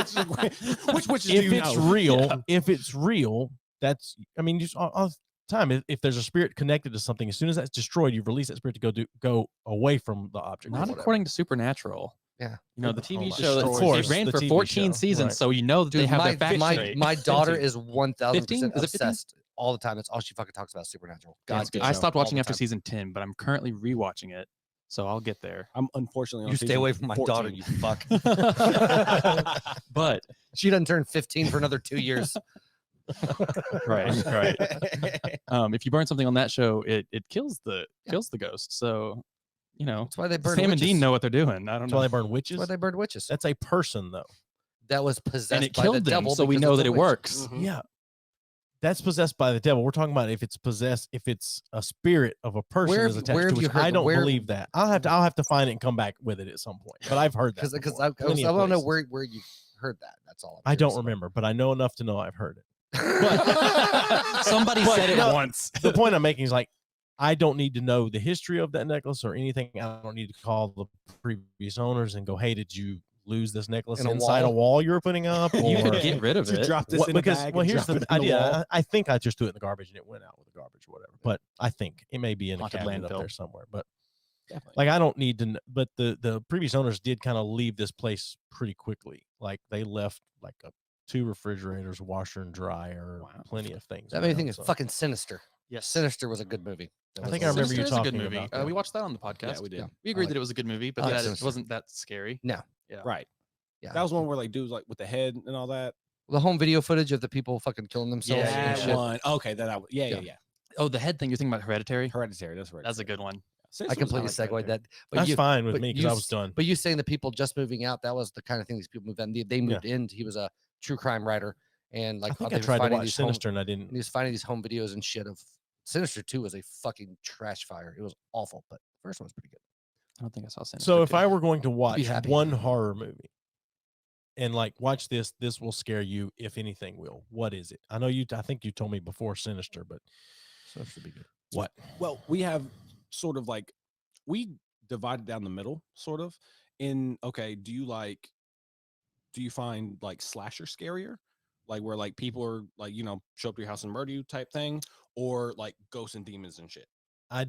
Which witches if do you it's know? real, if it's real, that's just all the time. If there's a spirit connected to something, as soon as that's destroyed, you release that spirit to go away from the object. or Not whatever. according to Supernatural. Yeah. You know, the Oh TV my show, God. Of it course, ran the for TV 14 show, seasons, right. so you know that they Dude, have my, their facts my, straight. my daughter 15? is 1,000% 15? Is it 15? obsessed all the time. It's all she fucking talks about, Supernatural. Yeah, God's good I show stopped all watching the after time. season 10, but I'm currently rewatching it, so I'll get there. I'm unfortunately on You stay season away from my daughter, 14. you fuck. But She doesn't turn 15 for another 2 years. right. If you burn something on that show, it kills the ghost. So you know, That's why they burn Sam witches. and Dean know what they're doing. I don't That's know. why they burn witches. That's why they burned witches. That's a person, though. That was possessed And it by killed the them, devil. so we because know it's that a it witch. works. Mhm. Yeah. That's possessed by the devil. We're talking about if it's possessed, if it's a spirit of a person Where is have- attached where to have it. you Which heard- I don't where- believe that. I'll have to find it and come back with it at some point. But I've heard that Because before. I Plenty of want to know places. where you heard that. That's all. I don't remember, but I know enough to know I've heard it. Somebody But said it no, once. The point I'm making is like, I don't need to know the history of that necklace or anything. I don't need to call the previous owners and go, hey, did you lose this necklace In a inside a wall you were putting up? You Or could get rid of To it. drop this what, in a because bag well, and here's drop the it in the wall. idea. I think I just threw it in the garbage and it went out with the garbage or whatever. But I think it may be in a Haunted cabinet up landfill. there somewhere. But Definitely. like I don't need to. But the previous owners did kind of leave this place pretty quickly. Like they left like 2 refrigerators, washer and dryer, Wow. plenty of things. That made me around, think of so. fucking Sinister. Yes. Sinister was a good movie. That I was think a- I remember you Sinister is a good talking movie. about that. We watched that on the podcast. Yeah, we did. Yeah. We agreed like- that it was a good movie, but I like that it Sinister. wasn't that scary. No. Yeah. Right. Yeah. That was one where like dudes like with the head and all that. The home video footage of the people fucking killing themselves. Yeah, and That shit. one. Okay, yeah. Yeah. Oh, the head thing. You're thinking about Hereditary? Hereditary. That's right. That's a good one. I completely segued that. But That's you, fine with but me because you I was s- done. But you saying the people just moving out, that was the kind of thing these people moved in. They moved in. He was a true crime writer. And like I think they I were tried to finding watch these home- Sinister and I and didn't. he was finding these home videos and shit of Sinister 2 was a fucking trash fire. It was awful, but the first one was pretty good. I don't think I saw Sinister. So if 2. I were going to watch happy. one horror movie and like watch this will scare you, if anything will. What is it? I think you told me before Sinister, but Sinister would be good. what? Well, we have sort of like we divided down the middle, sort of. In okay, do you find like slasher scarier, like where like people are like show up to your house and murder you type thing, or like ghosts and demons and shit? I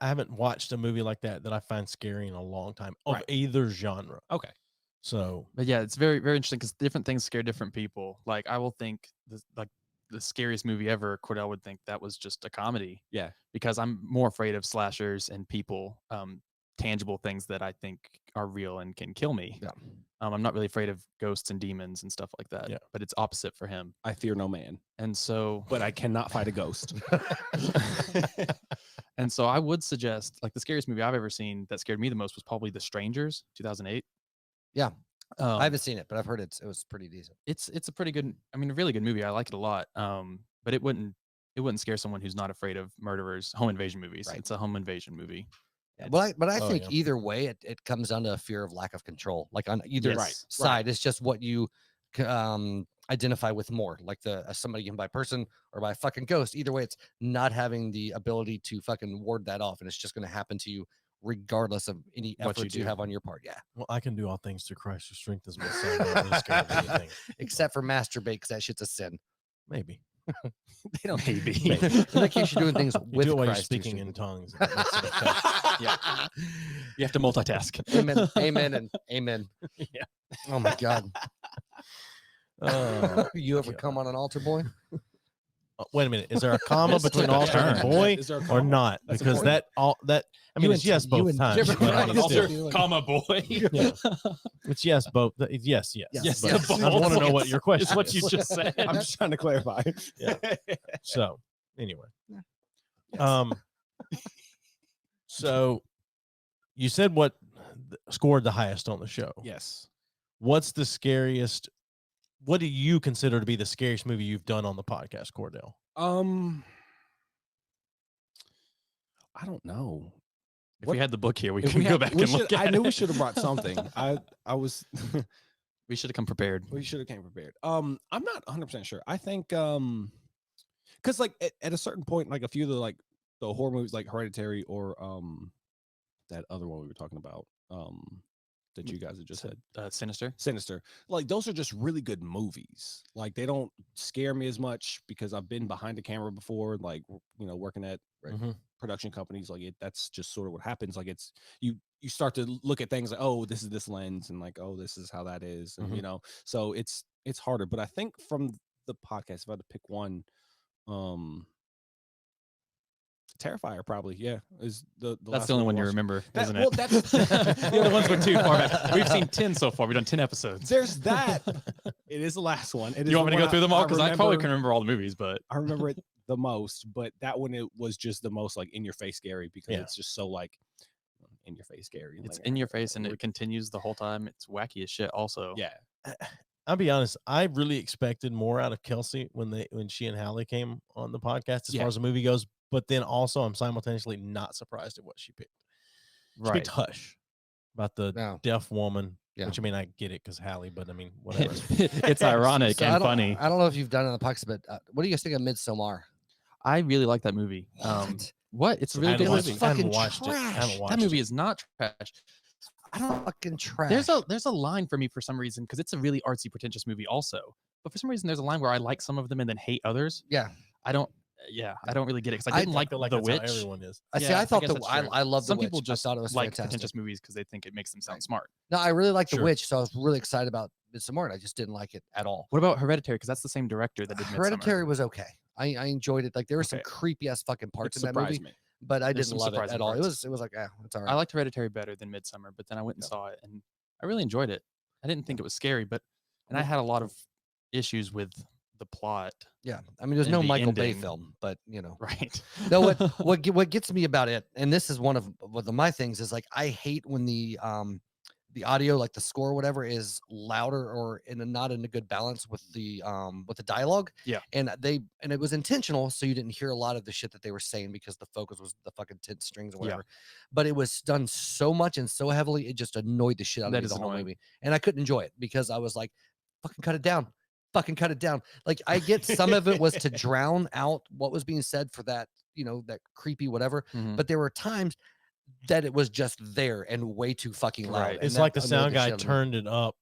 haven't watched a movie like that I find scary in a long time of Right. either genre. Okay, So But yeah, it's very, very interesting because different things scare different people. Like I will think the scariest movie ever, Cordell would think that was just a comedy. Yeah. Because I'm more afraid of slashers and people, tangible things that I think are real and can kill me. Yeah. I'm not really afraid of ghosts and demons and stuff like that. Yeah. But it's opposite for him. I fear no man, And so but I cannot fight a ghost. and so I would suggest like the scariest movie I've ever seen that scared me the most was probably The Strangers, 2008. Yeah. Um, I haven't seen it, but I've heard it was pretty decent. it's a pretty good, I mean, a really good movie. I like it a lot. But it wouldn't scare someone who's not afraid of murderers. Home invasion movies. Right. It's a home invasion movie. Yeah, but I Oh, think yeah. either way, it comes down to a fear of lack of control. Like on either Yes. side, it's just what you identify with more. Like somebody can by person or by fucking ghost. Either way, it's not having the ability to fucking ward that off, and it's just going to happen to you regardless of any What you efforts you do. have on your part. Yeah, well, I can do all things through Christ who strengthens me. So I'm not really scared of anything. except for masturbate, because that shit's a sin. Maybe. They don't hate me. In that case, you're doing things You with do it while you're Christ. speaking in tongues. and it makes it okay. Yeah. You have to multitask. Amen. Amen. And amen. Yeah. Oh my God. Oh, You ever God. come on an altar, boy? Wait a minute. Is there a comma This between took a altar and turn. boy Is there a or comma? not? That's Because important. I mean, it's yes you both and- times. you but I ever- mean, still. altar, comma boy. Yeah. It's yes both. Yes. Yes, But yes. I want to know what your question Is what is. you just said. I'm just trying to clarify. Yeah. So anyway, Yeah. so you said what scored the highest on the show. Yes. What's the scariest? What do you consider to be the scariest movie you've done on the podcast, Cordell? I don't know. If we had the book here, we If could we go had- back we and should- look at I knew we it. should have brought something. I was We should have come prepared. we should have came prepared. I'm not 100% sure. I think because like at a certain point, like a few of the horror movies like Hereditary or that other one we were talking about that you guys had just said, Sinister. like those are just really good movies. Like they don't scare me as much because I've been behind the camera before, like working at production companies. Like that's just sort of what happens. Like it's you start to look at things like, oh, this is this lens, and like, oh, this is how that is, and so it's harder. But I think from the podcast, if I had to pick one, Terrifier probably, yeah, is the That's last the only we one you watched. remember, That- isn't well, it? that's- the other ones were too far back. We've seen 10 so far. We've done 10 episodes. There's that. It is the last one. It is You want me the to go one through them all? Because I probably remember- can remember all the movies, but I remember it the most, but that one it was just the most like in your face scary because Yeah. it's just so like in your face scary. It's Like, in your face and it continues the whole time. It's wacky as shit. Also, yeah. I'll be honest. I really expected more out of Kelsey when she and Hallie came on the podcast as Yeah. far as the movie goes. But then also, I'm simultaneously not surprised at what she picked. She picked Hush about the deaf woman. Yeah. Which I mean, I get it because Hallie, but I mean, whatever. It's ironic and funny. I don't know if you've done it on the podcast, but what do you guys think of Midsommar? I really like that movie. What? It's a really good movie. I haven't watched it. I haven't watched That movie it. is not trash. I don't fucking trash. There's a line for me for some reason because it's a really artsy, pretentious movie also. But for some reason, there's a line where I like some of them and then hate others. Yeah. I don't really get it because I didn't like feel like The that's Witch. how everyone is. I see. I thought guess that's true. I love Some The Witch. people just I thought it was like fantastic. pretentious movies because they think it makes them sound smart. No, I really like The Sure. Witch, so I was really excited about Midsommar, and I just didn't like it at all. What about Hereditary? Because that's the same director that did Hereditary Midsommar. was okay. I enjoyed it. Like there were some Okay. creepy ass fucking It parts in that movie, surprised me. but I There's didn't some love it surprising at all. parts. It was like, it's all right. I liked Hereditary better than Midsommar, but then I went and saw it and I really enjoyed it. I didn't think it was scary, and I had a lot of issues with the plot. Yeah, I mean, there's and no the Michael Bay ending. film, but you know, Right. no. What gets me about it, and this is one of my things, is like I hate when the audio, like the score or whatever, is louder or not in a good balance with the dialogue. Yeah. And it was intentional, so you didn't hear a lot of the shit that they were saying because the focus was the fucking tit strings or whatever. But it was done so much and so heavily, it just annoyed the shit out of me the whole movie, and I couldn't enjoy it because I was like, fucking cut it down. Fucking cut it down. Like I get some of it was to drown out what was being said for that, that creepy whatever. Mhm. But there were times that it was just there and way too fucking loud. Right. and It's that like the annoyed sound shit guy out of me. turned it up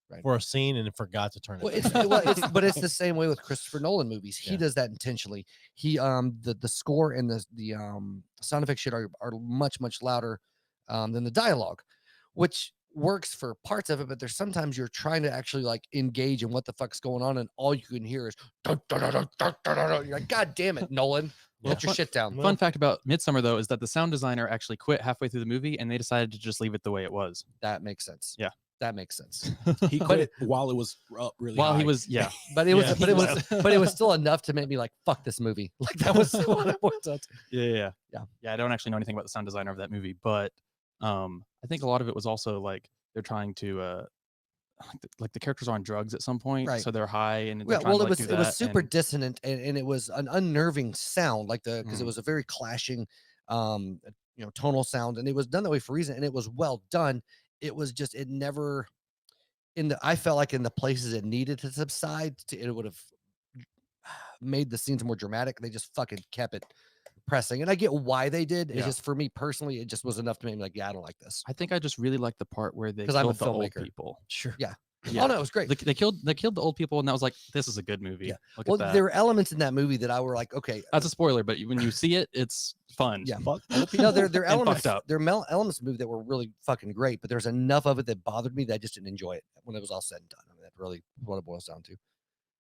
Right. for a scene and forgot to turn it Well, down. but it's the same way with Christopher Nolan movies. He Yeah. does that intentionally. He the score and the sound effect shit are much louder than the dialogue, which works for parts of it, but there's sometimes you're trying to actually like engage in what the fuck's going on, and all you can hear is dun, dun, dun, dun, dun, dun, dun. You're like, God damn it, Nolan, put your shit down. Fun fact about Midsommar though is that the sound designer actually quit halfway through the movie and they decided to just leave it the way it was. That makes sense. Yeah. That makes sense. He quit while it was up really While high. he was But it was, Yeah. but it was still enough to make me like, fuck this movie. Like that was what it was. Yeah. Yeah. I don't actually know anything about the sound designer of that movie, but I think a lot of it was also like they're trying to like the characters are on drugs at some point, Right. so they're high and they're Yeah, trying well, to, like, do it was that, super and- dissonant, and it was an unnerving sound, like because it Mm. was a very clashing, tonal sound, and it was done that way for a reason, and it was well done. It was just it never I felt like in the places it needed to subside, it would have made the scenes more dramatic. They just fucking kept it pressing, and I get why they did. It's Yeah. just for me personally, it just was enough to make me like, yeah, I don't like this. I think I just really like the part where they 'Cause I'm a killed the old filmmaker. people. Sure. Yeah. Yeah. Oh no, it was great. They killed the old people, and that was like, this is a good movie. Yeah. Look Well, at that. there were elements in that movie that I were like, okay, That's a spoiler, but when you see it, it's fun. Yeah. Fuck old people. no, there are And elements. fucked up. There are elements of the movie that were really fucking great, but there's enough of it that bothered me that I just didn't enjoy it when it was all said and done. I mean, that's really what it boils down to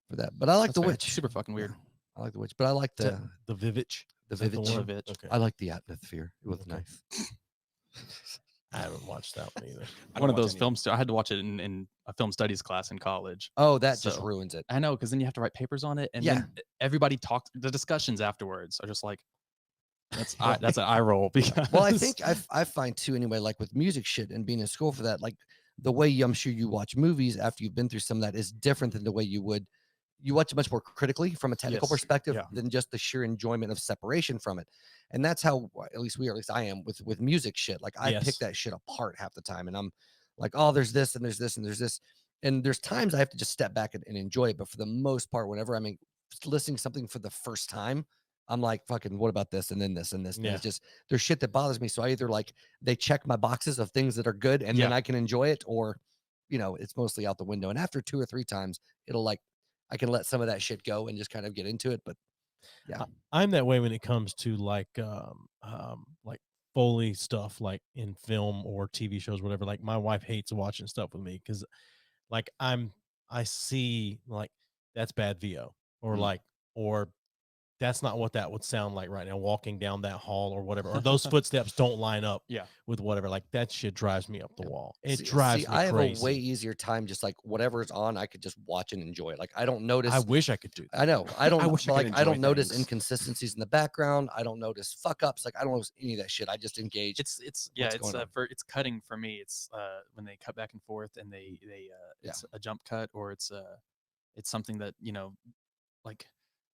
for that. But I like That's The fair. Witch. Super fucking weird. I like The Witch, but I like the The Vivitch. vivid. the one? Vivitch. Okay. I like the atmosphere. It was Okay. nice. I haven't watched that one either. I One don't of watch those any films. I had to watch it in a film studies class in college. Oh, that just So, ruins it. I know, because then you have to write papers on it, and Yeah. then everybody talks. The discussions afterwards are just like, that's an eye roll. Because Well, I think I find too anyway, like with music shit and being in school for that, like the way I'm sure you watch movies after you've been through some of that is different than the way you watch it much more critically from a technical Yes. perspective Yeah. than just the sheer enjoyment of separation from it. And that's how at least I am with music shit. Like I pick Yes. that shit apart half the time, and I'm like, oh, there's this and there's this and there's this. And there's times I have to just step back and enjoy it. But for the most part, whenever I'm listening to something for the first time, I'm like, fucking, what about this? And then this and this. And Yeah. it's just, there's shit that bothers me. So I either like, they check my boxes of things that are good and then Yeah. I can enjoy it, or, it's mostly out the window. And after 2 or 3 times, it'll like, I can let some of that shit go and just kind of get into it. But I'm that way when it comes to like Foley stuff, like in film or TV shows, whatever. Like my wife hates watching stuff with me because like I see like that's bad VO or Mm. like, or that's not what that would sound like right now, walking down that hall or whatever, or those footsteps don't line up Yeah. with whatever. Like that shit drives me up the wall. It See, drives me I have crazy. a way easier time just like whatever's on, I could just watch and enjoy it. Like I don't notice. I wish I could do that. I know. I don't. wish I but, could like I don't enjoy notice things. inconsistencies in the background. I don't notice fuck ups. Like I don't notice any of that shit. I just engage. It's what's it's going on. it's cutting for me. It's when they cut back and forth and they it's a jump cut, or it's something that, you know, like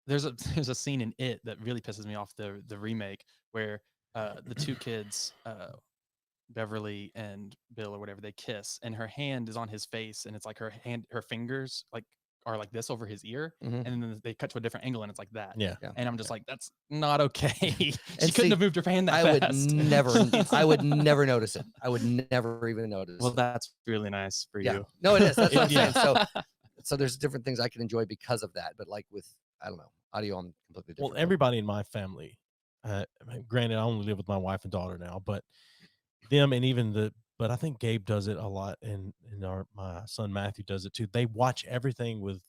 there's a scene in It that really pisses me off, the remake, where the two kids, Beverly and Bill or whatever, they kiss and her hand is on his face and it's like her fingers like are like this over his ear, Mhm. and then they cut to a different angle and it's like that. Yeah. And I'm just like, that's not okay. She And couldn't see, have moved her hand that I would fast. never. I would never notice it. I would never even notice. Well, it. that's really nice for Yeah. you. No, it is. That's what I'm Yeah. saying. So there's different things I can enjoy because of that. But like with, I don't know, audio, I'm completely different. Well, everybody in my family, granted, I only live with my wife and daughter now, but them and even but I think Gabe does it a lot, and my son Matthew does it too. They watch everything with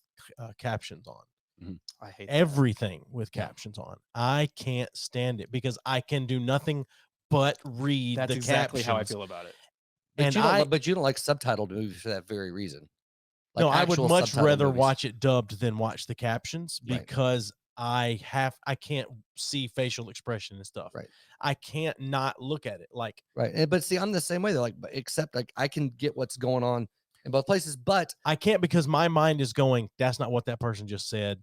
captions on. I hate Everything with captions on. I can't stand it because I can do nothing but read That's the exactly captions. how I feel about it. But And you don't like subtitled movies for that very reason. Like no, I would actual much subtitled rather movies. watch it dubbed than watch the captions Right. because I can't see facial expression and stuff. Right. I can't not look at it. Like, Right. But see, I'm the same way. Though, like, except like I can get what's going on in both places, but I can't because my mind is going, that's not what that person just said.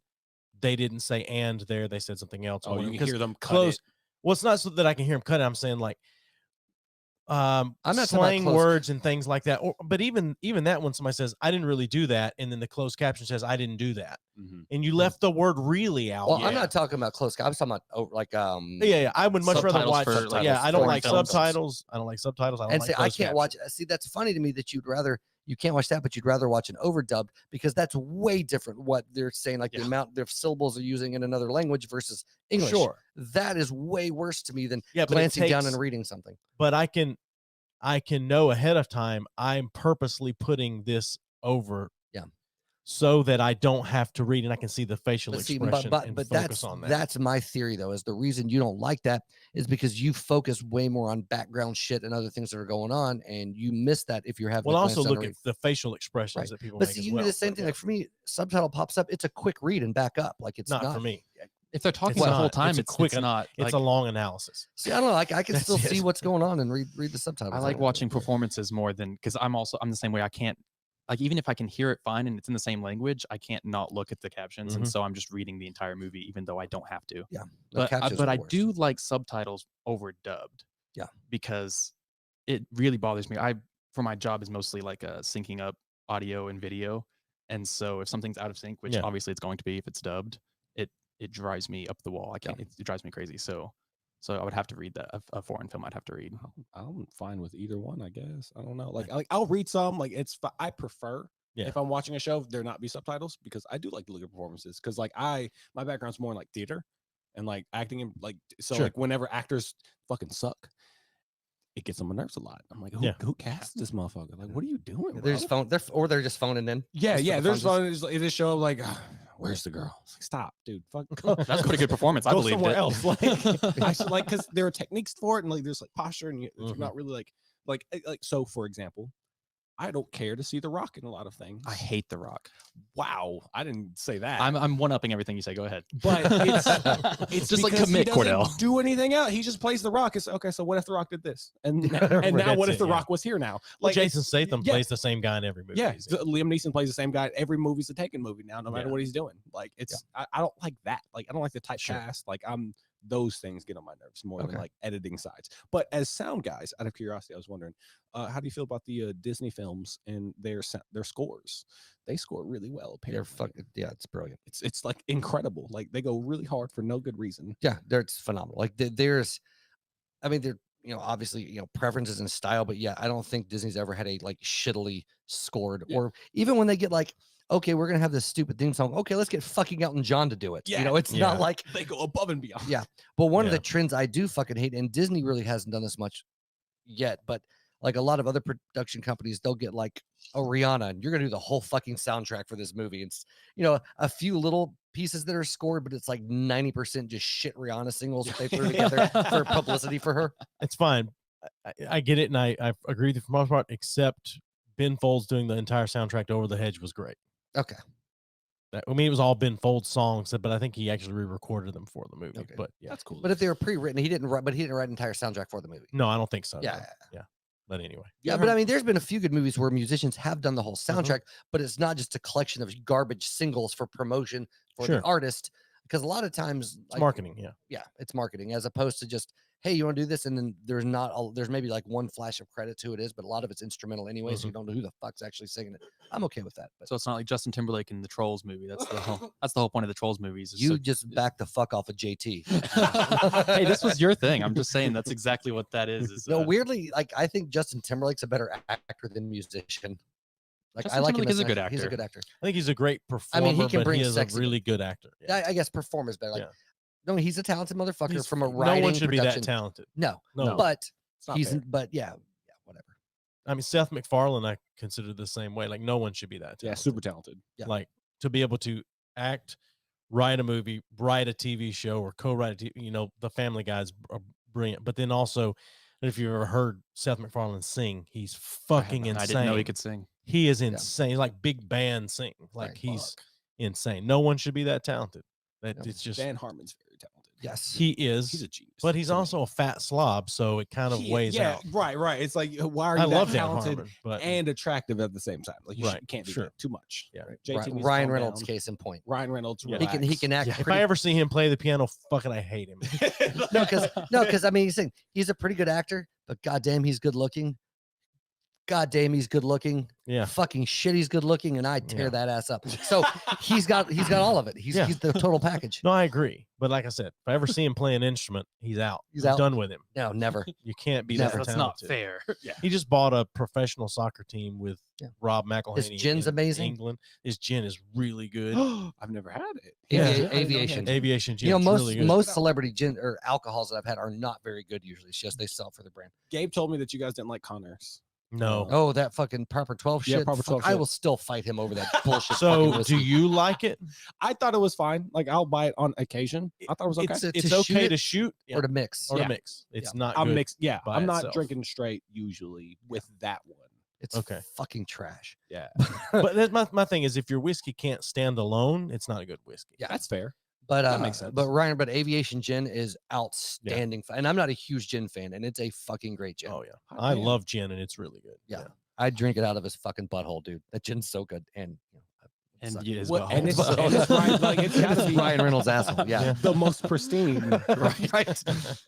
They didn't say and there. They said something else. Oh, you can hear them cut close. it. Well, it's not so that I can hear them cut it. I'm saying like I'm not talking about slang close- words and things like that. But even that when somebody says, I didn't really do that, and then the closed caption says, I didn't do that. Mhm. And you left the word really out. well, Yeah. I'm not talking about close. I was talking about like Yeah, I would much rather Subtitles watch. for, like, I don't foreign like films. subtitles. I don't like subtitles. I don't and like say I closed can't captions. watch. See, that's funny to me that you can't watch that, but you'd rather watch an overdubbed because that's way different. What they're saying, like the amount their syllables are using in another language versus English. Sure. That is way worse to me than Yeah, but it glancing down takes- and reading something. But I can know ahead of time. I'm purposely putting this over. Yeah. So that I don't have to read and I can see the facial But see, expression and focus on that. that's my theory though. Is the reason you don't like that is because you focus way more on background shit and other things that are going on, and you miss that if you're having. Well, to also glance down look and at the facial expressions Right. that people But make see, as you well. do the same But thing. yeah, Like for me, subtitle pops up. It's a quick read and back up. Like it's not for me. If they're talking It's the whole not. time, It's a it's quick- not. It's Like, a long analysis. See, I don't know. Like I can That's still see it. what's going on and read the subtitles. I like watching performances more than, because I'm the same way. I can't, like, even if I can hear it fine and it's in the same language, I can't not look at the captions, and Mhm. so I'm just reading the entire movie, even though I don't have to. Yeah, But I do like subtitles over dubbed. Yeah. Because it really bothers me. For my job is mostly like syncing up audio and video, and so if something's out of sync, which Yeah. obviously it's going to be if it's dubbed, it drives me up the wall. I can't. It drives me crazy. So I would have to read that a foreign film. I'd have to read. I'm fine with either one, I guess. I don't know. Like I'll read some. Like I prefer if I'm watching a show there not be subtitles, because I do like to look at performances. Because like my background's more in like theater and like acting, and like so Sure. like whenever actors fucking suck, it gets on my nerves a lot. I'm like, who cast this motherfucker? Like, what are you doing? They're just they're just phoning in. Yeah, just for yeah. the There's funsies. fun. It just show like, where's the girl? It's like, stop, dude. Fuck. That's a pretty good performance. I Go believed somewhere it. else. Like, I should, like, because there are techniques for it, and like there's like posture, and it's Mhm. not really like so. For example, I don't care to see The Rock in a lot of things. I hate The Rock. Wow, I didn't say that. I'm one upping everything you say. Go ahead. But it's just like because commit, he doesn't Kordell. do anything else. He just plays The Rock. It's okay. So what if The Rock did this? And now Right, what that's if The it, yeah. Rock was here now? Well, Like Jason Statham yeah. plays the same guy in every movie. Yeah, he's in. Liam Neeson plays the same guy. Every movie's a Taken movie now, no matter Yeah. what he's doing. Like it's, I don't like that. Like I don't like the typecast. Sure. Like those things get on my nerves more than Okay. like editing sides. But as sound guys, out of curiosity, I was wondering, how do you feel about the Disney films and their scores? They score really well. They're Apparently, it's brilliant. it's like incredible. Like they go really hard for no good reason. Yeah, it's phenomenal. Like there's, I mean, they're obviously preferences and style, but yeah, I don't think Disney's ever had a like shittily scored, or even when they get like, okay, we're gonna have this stupid theme song. Okay, let's get fucking Elton John to do it. Yeah. It's not like. They go above and beyond. Yeah. But one of Yeah. the trends I do fucking hate, and Disney really hasn't done this much yet, but like a lot of other production companies, they'll get like a Rihanna, and you're gonna do the whole fucking soundtrack for this movie. It's a few little pieces that are scored, but it's like 90% just shit Rihanna singles that they threw together for publicity for her. It's fine. I get it, and I agree with you for the most part, except Ben Folds doing the entire soundtrack to Over the Hedge was great. Okay. I mean, it was all Ben Folds songs, but I think he actually re-recorded them for the movie. Okay. But yeah, That's cool. But if they were pre-written, he didn't write an entire soundtrack for the movie. no, I don't think so. Yeah. no. Yeah. But anyway, Yeah, but I mean, there's been a few good movies where musicians have done the whole soundtrack, but it's not just a collection of garbage singles for promotion for the artist. Because a lot of times, it's marketing. Yeah, it's marketing as opposed to just, hey, you want to do this, and then there's maybe like one flash of credit to it is, but a lot of it's instrumental anyway, so you don't know who the fuck's actually singing it. I'm okay with that. But So it's not like Justin Timberlake in the Trolls movie. That's the whole point of the Trolls movies. is you so- just back the fuck off of JT. Hey, this was your thing. I'm just saying that's exactly what that is. No, weirdly, like I think Justin Timberlake's a better actor than musician. Like Justin I like him Timberlake as is a an good actor. He's a actor. good actor. I think he's a great performer. I mean, he can but bring he is a sexy, really good actor. Yeah. I guess perform is better. Like, no, he's a talented motherfucker He's- from a no writing one should production. be that talented. No, No. but It's not he's fair. but yeah, whatever. I mean, Seth MacFarlane, I consider the same way. Like, no one should be that talented. Yeah, super talented. Yeah. Like, to be able to act, write a movie, write a TV show, or co-write the Family Guy's are brilliant. But then also, if you ever heard Seth MacFarlane sing, he's fucking insane. I didn't know he could sing. He is insane. He's like big band sing. Like, Right. he's insane. No one should be that talented. Yep. It's just Dan Harmon's very talented. Yes. he is. He's a genius. But he's to me. also a fat slob, so it kind of weighs out. Right. It's like, why are you I that love Dan talented Harmon, but and attractive at the same time? Like, you Right, can't do sure. that too much. Yeah. Right? JT needs to Ryan calm Reynolds, down. case in point. Ryan Reynolds. Yeah. He can act. if pretty, I ever see him play the piano, fucking I hate him. no, because I mean, he's a pretty good actor, but goddamn, he's good looking. Goddamn, he's good looking. Yeah. Fucking shit, he's good looking, and I tear Yeah. that ass up. So he's got all of it. He's the total package. No, I agree. But like I said, if I ever see him play an instrument, he's out. He's I'm out. done with him. No, never. You can't be Never. that That's not talented. fair. Yeah. He just bought a professional soccer team with Yeah. Rob McElhenney. His gin's in amazing. England. His gin is really good. I've never had it. Yeah. Aviation. Aviation gin You know, is most really good. most celebrity gin or alcohols that I've had are not very good. Usually, it's just they sell for the brand. Gabe told me that you guys didn't like Connors. No. Oh, that fucking proper 12 Yeah, shit. proper Fuck, 12 I shit. will still fight him over that bullshit. So fucking do whiskey. you like it? I thought it was fine. Like, I'll buy it on occasion. I thought it was okay. To It's shoot okay it to shoot or to mix? or Yeah. to mix. It's Yeah. not I'm good. mixed. Yeah, by I'm not itself. drinking straight usually with that one. It's Okay. fucking trash. Yeah, But that's my thing is if your whiskey can't stand alone, it's not a good whiskey. Yeah. that's fair. But That makes sense. But Ryan, Aviation Gin is outstanding, and I'm not a huge gin fan, and it's a fucking great gin. Oh yeah. Oh, I man. love gin and it's really good. Yeah. I drink it out of his fucking butthole, dude. That gin's so good, and And suck. yeah, as What- well. and it's- and it's right, like, it's This gotta is be- Ryan Reynolds' asshole. Yeah. Yeah. The most pristine. Right.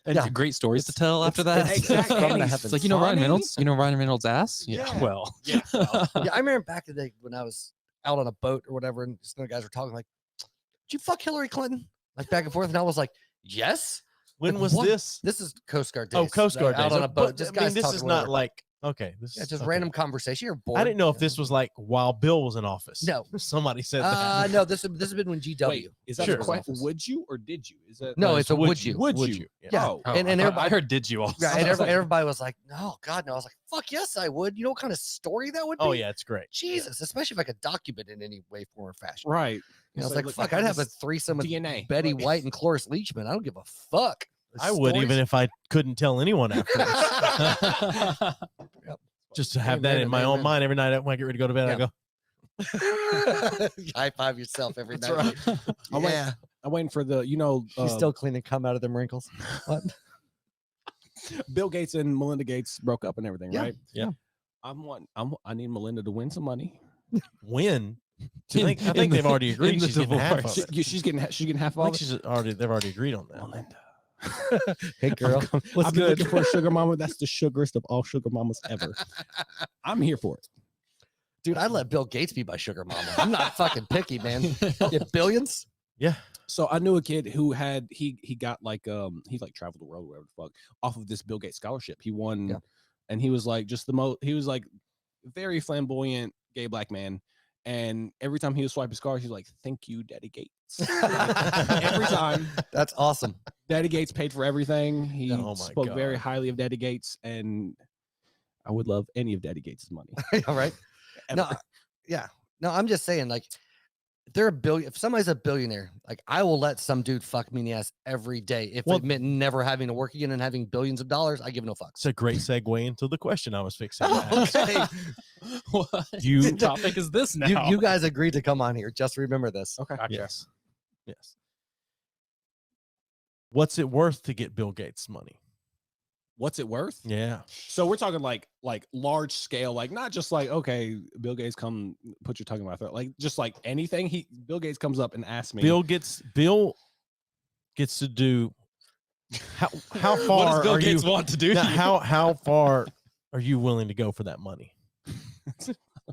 And Yeah. great stories to tell after that. exactly. From And the he's heavens. It's like, you know, Ryan funny. Reynolds. You know Ryan Reynolds' ass. Yeah. Well. Yeah, well, Yeah, I remember back in the day when I was out on a boat or whatever, and some of the guys were talking like, "Did you fuck Hillary Clinton?" Like back and forth, and I was like, "Yes." When Like, was what? this? This is Coast Guard days. Oh, Coast Guard out days. on a boat. Just I mean, guys this talking is not whatever. like okay. This Yeah, is just okay. random conversation. You're bored. I didn't know if Yeah. this was like while Bill was in office. No. Somebody said that. No, this has been when GW. wait, is that Sure. a question? Would you or did you? Is that No, it's a would you. Would Would you? you? Yeah. Yeah. Oh, And I everybody- heard did you also? Yeah, and everybody was like, "No, God, no." I was like, "Fuck yes, I would." You know what kind of story that would be? Oh yeah, it's great. Jesus, especially if I could document it in any way, form, or fashion. right. You know, I was So, like, look, "Fuck, I I'd have a this threesome with DNA. Betty Like- White and Cloris Leachman. I don't give a fuck." I would even if I couldn't tell anyone afterwards. Just to have that Amen in my and own amen. mind every night when I get ready to go to bed. I Yeah. go, High five yourself every That's night. right. I'm waiting- Yeah, I'm waiting for the, he's still cleaning cum out of them wrinkles. What? Bill Gates and Melinda Gates broke up and everything, Yeah. right? Yeah. I need Melinda to win some money. win. I In- think in they've the- already agreed. in the She's getting half of divorce. it. She's getting half I of think it. they've already agreed on that. Melinda. Hey, girl, what's I've been good? looking for a sugar mama. That's the sugarest of all sugar mamas ever. I'm here for it. Dude, I'd let Bill Gates be my sugar mama. I'm not fucking picky, man. Get billions? Yeah. So I knew a kid who had he got like he like traveled the world, whatever the fuck, off of this Bill Gates scholarship. He won, Yeah. and he was like just the most. He was like very flamboyant gay black man, and every time he would swipe his card, he was like, "Thank you, Daddy Gates." Every time, That's awesome. Daddy Gates paid for everything. He Oh my spoke very God. highly of Daddy Gates, and I would love any of Daddy Gates' money. All right. No, yeah. No, I'm just saying, like, if somebody's a billionaire, like I will let some dude fuck me in the ass every day if it meant never having to work again and having billions of dollars. I give no fucks. It's a great segue into the question I was fixing to ask. Okay. What You- topic is this now? You guys agreed to come on here. Just remember this. Okay. Yes. Yes. What's it worth to get Bill Gates' money? What's it worth? Yeah. So we're talking like large scale, like not just like, okay, Bill Gates come put your tongue in my throat, like just like anything. Bill Gates comes up and asks me. Bill gets to do how far what does Bill are Gates you want to do? now, how far are you willing to go for that money?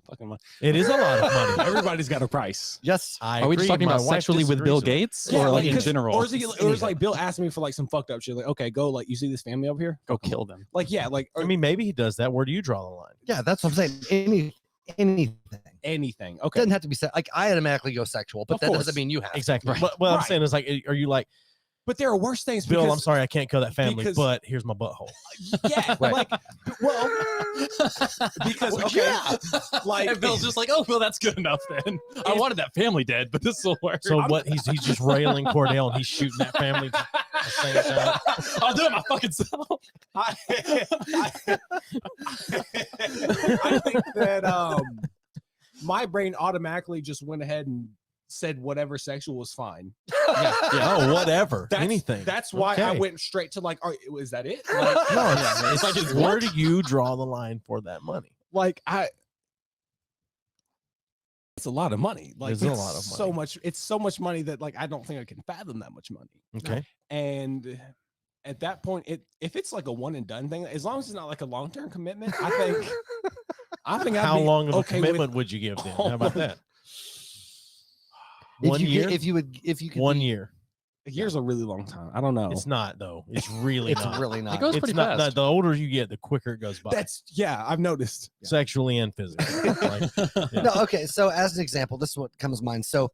Fucking money. It is a lot of money. Everybody's got a price. Yes. I Are we just agree. talking My about wife sexually with Bill disagrees Gates, Yeah, or like in 'cause- general? Or is like Bill asked me for like some fucked up shit, like, okay, go, like, you see this family over here? Go kill them. Like, yeah, like, I mean, maybe he does that. Where do you draw the line? Yeah, that's what I'm saying. Anything. anything. Okay. Doesn't have to be like I automatically go sexual, but Of that course. doesn't mean you have. Exactly. Right. What I'm Right. saying is like, are you like, But there are worse things. Bill, because, I'm sorry, I can't kill that family, because- but here's my butthole. Yeah, Right. like, well, because okay, like And Bill's just like, oh, well, that's good enough then. I wanted that family dead, but this will work. So what? He's just railing Kordell and he's shooting that family at the same time. I'll do it my fucking self. I think that my brain automatically just went ahead and said whatever sexual was fine. Yeah. Oh, whatever. That's, Anything. That's why I Okay. went straight to like, is that it? Like, No, it's like, like, where do you draw the line for that money? like it's a lot of money. Like It's a lot of so money. much. It's so much money that like I don't think I can fathom that much money. Okay. And at that point, if it's like a one and done thing, as long as it's not like a long term commitment, I think I'd How be long of a okay with- commitment would you give them? How about that? If 1 you year? could- if you could 1 be- year. A year's a really long time. I don't know. It's not though. It's really it's not. really not. It goes It's pretty not. fast. The older you get, the quicker it goes by. That's I've noticed. Sexually and physically. Like, yeah. No, okay. So as an example, this is what comes to mind. So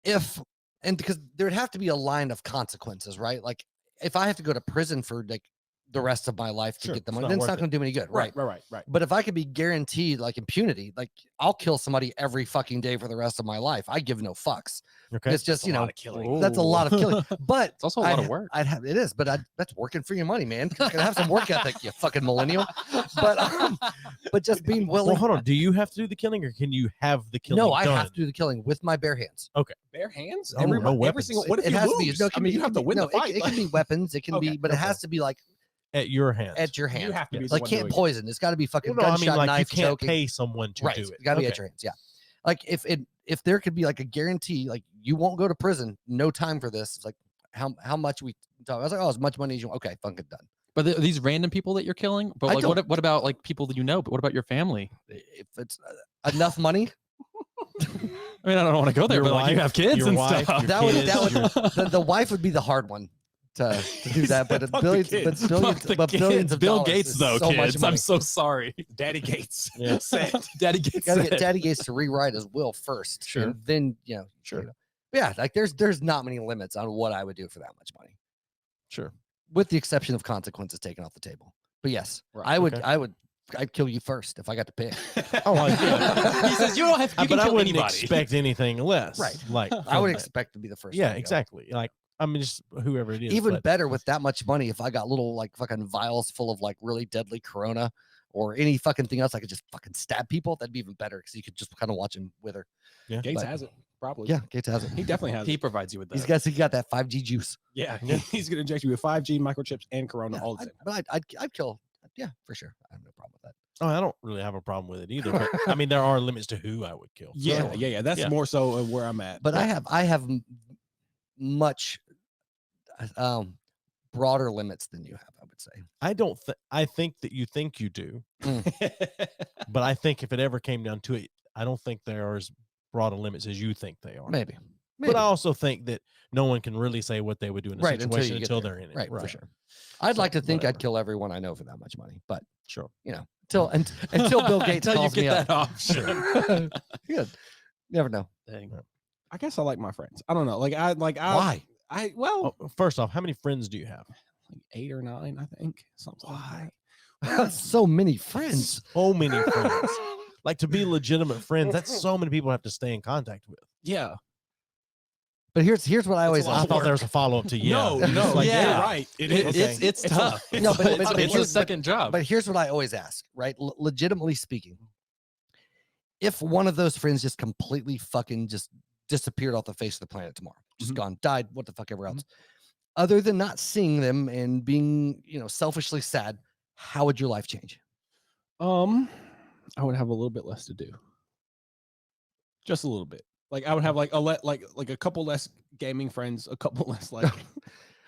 because there'd have to be a line of consequences, right? Like if I have to go to prison for like the rest of my life to Sure, get the it's money, not then it's worth not it. going to do me any good, right? Right. But if I could be guaranteed like impunity, like I'll kill somebody every fucking day for the rest of my life. I give no fucks. Okay. It's just, That's a lot know, of killing. that's a lot of killing. But It's also a lot of work. It is, but that's working for your money, man. You can have some work ethic, you fucking millennial. But just being Well, willing. hold on. Do you have to do the killing, or can you have the killing? No, I done? have to do the killing with my bare hands. Bare hands. No, no Every weapons. single. What if it you has lose? to be. No, I mean, you have to win the fight. It can be weapons. It can Okay, be, but it okay. has to be like at your hands. at your hand. You have to be the like one can't doing it. poison. It's got to be fucking Well, no, I gunshot, mean, like knife, you can't choking. pay someone to Right, do it's it. got to be Okay. at your hands. Yeah, like if there could be like a guarantee, like you won't go to prison, no time for this. It's like how much we talk. I was like, oh, as much money as you. Okay, fucking done. But these random people that you're killing, but I like, don't- what about like people that you know? But what about your family? If it's enough money, I mean, I don't want to go there, Your but like you wife- have kids your and wife, stuff. your that would kids, the wife would be the hard one to do that. But Fuck the billions, kids. but billions of Bill dollars Gates is though, so much kids. money. I'm so sorry. Daddy Gates. Yeah. Said. Daddy Gates. Gotta said. get Daddy Gates to rewrite his will first. Sure. And then Sure. Yeah, like there's not many limits on what I would do for that much money, Sure. with the exception of consequences taken off the table. But yes, Right, okay. I'd kill you first if I got to pick. Oh, yeah. He says you don't have. You But can I kill wouldn't anybody. expect anything less. Right. Like I would from that. expect to be the first. Yeah, one to go. exactly. Like I mean, just whoever it is. Even but better with that much money, if I got little like fucking vials full of like really deadly Corona or any fucking thing else, I could just fucking stab people. That'd be even better because you could just kind of watch him wither. yeah. Gates But- has it. Probably. Yeah, Gates has it. He definitely has He it. provides you with that. He got that 5G juice. Yeah. He's gonna inject you with 5G microchips and Corona Yeah, all the same. but I'd kill. Yeah, for sure. I have no problem with that. Oh, I don't really have a problem with it either. But I mean, there are limits to who I would kill. Yeah, So, yeah. That's Yeah. more so of where I'm at. But I have much broader limits than you have, I would say. I don't. I think that you think you do, I but I think if it ever came down to it, I don't think they are as broad a limits as you think they are. Maybe. But I also think that no one can really say what they would do in a Right, until you situation get until there. they're in it. Right, for sure. I'd So, like to think whatever. I'd kill everyone I know for that much money, but Sure. until Bill Gates Until you calls get me that up. option. Good. Never know. Dang. guess I like my friends. I don't know. Why? Oh, first off, how many friends do you have? like 8 or 9, I think. Something like that. That's so many friends. So many friends. Like to be legitimate friends, that's so many people have to stay in contact with. Yeah. But here's what I always I ask. thought there was a follow up to No, like, yeah. you're right. It's tough. No, but it's here's- a second job. But here's what I always ask, right? Legitimately speaking, if one of those friends just completely fucking just disappeared off the face of the planet tomorrow, just gone, died, what the fuck ever else, other than not seeing them and being, selfishly sad, how would your life change? I would have a little bit less to do. Just a little bit. Like I would have like a couple less gaming friends, a couple less like.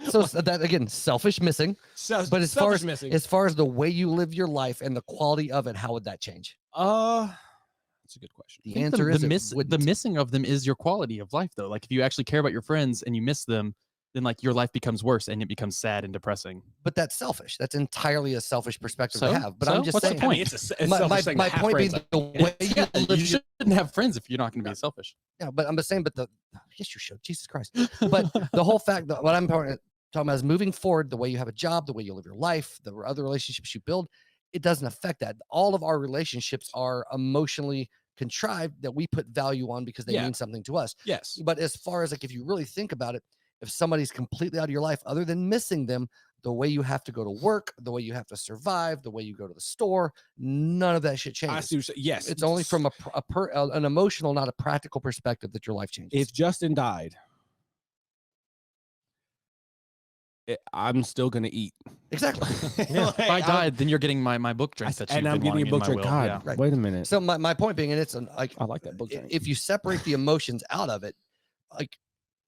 So that again, selfish missing. But as far as the way you live your life and the quality of it, how would that change? That's a good question. The answer is the missing of them is your quality of life, though. Like if you actually care about your friends and you miss them, then like your life becomes worse and it becomes sad and depressing. But that's selfish. That's entirely a selfish perspective So? to have. But So? I'm just What's the saying. point? I mean, it's a My selfish thing to have point being friends. the way you live You shouldn't have friends if you're not going to be selfish. Yeah, but I'm just saying. But yes, you should. Jesus Christ. But the whole fact that what I'm talking about is moving forward. The way you have a job, the way you live your life, the other relationships you build, it doesn't affect that. All of our relationships are emotionally contrived that we put value on because they mean something to us. Yes. But as far as like, if you really think about it, if somebody's completely out of your life, other than missing them, the way you have to go to work, the way you have to survive, the way you go to the store, none of that shit changes. I see what you're saying. Yes. It's only from an emotional, not a practical perspective that your life changes. If Justin died, I'm still gonna eat. Exactly. If I died, then you're getting my book drink that you've and been I'm getting wanting a book in my drink. will. God, Yeah. Right. wait a minute. So my point being, and it's like I like that book drink. if you separate the emotions out of it, like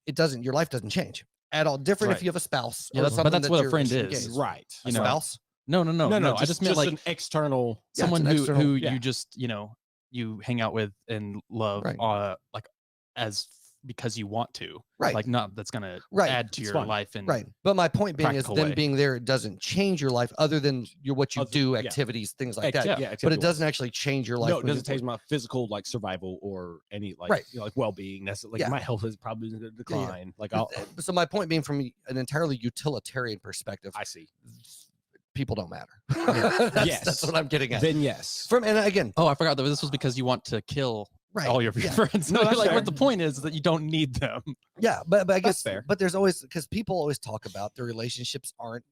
your life doesn't change at all. Different if Right. you have a spouse. Yeah, or but something that's that what a you're friend is. engaged. Right. A You know, spouse. No. I just meant like an external. Yeah, someone it's an external- who yeah. you just you hang out with and love Right. like as because you want to, Right. like not that's gonna Right. add to It's your fun. life and Right. But my point being is practical them way. being there, it doesn't change your life other than what you Other- do, yeah. activities, things like that. Yeah, But it activity-wise. doesn't actually change your life. No, it doesn't moving change my physical like survival or any like Right. like well-being. That's like Yeah. my health is probably going to decline. Like I'll, forward. So my point being, from an entirely utilitarian perspective, I see. people don't matter. Yes. Yes, that's what I'm getting at. Then yes. And again, oh, I forgot that this was because you want to kill right. all your yeah. friends. No, No, that's like fair. what the point is that you don't need them. Yeah, but I guess fair. But there's always, because people always talk about their relationships aren't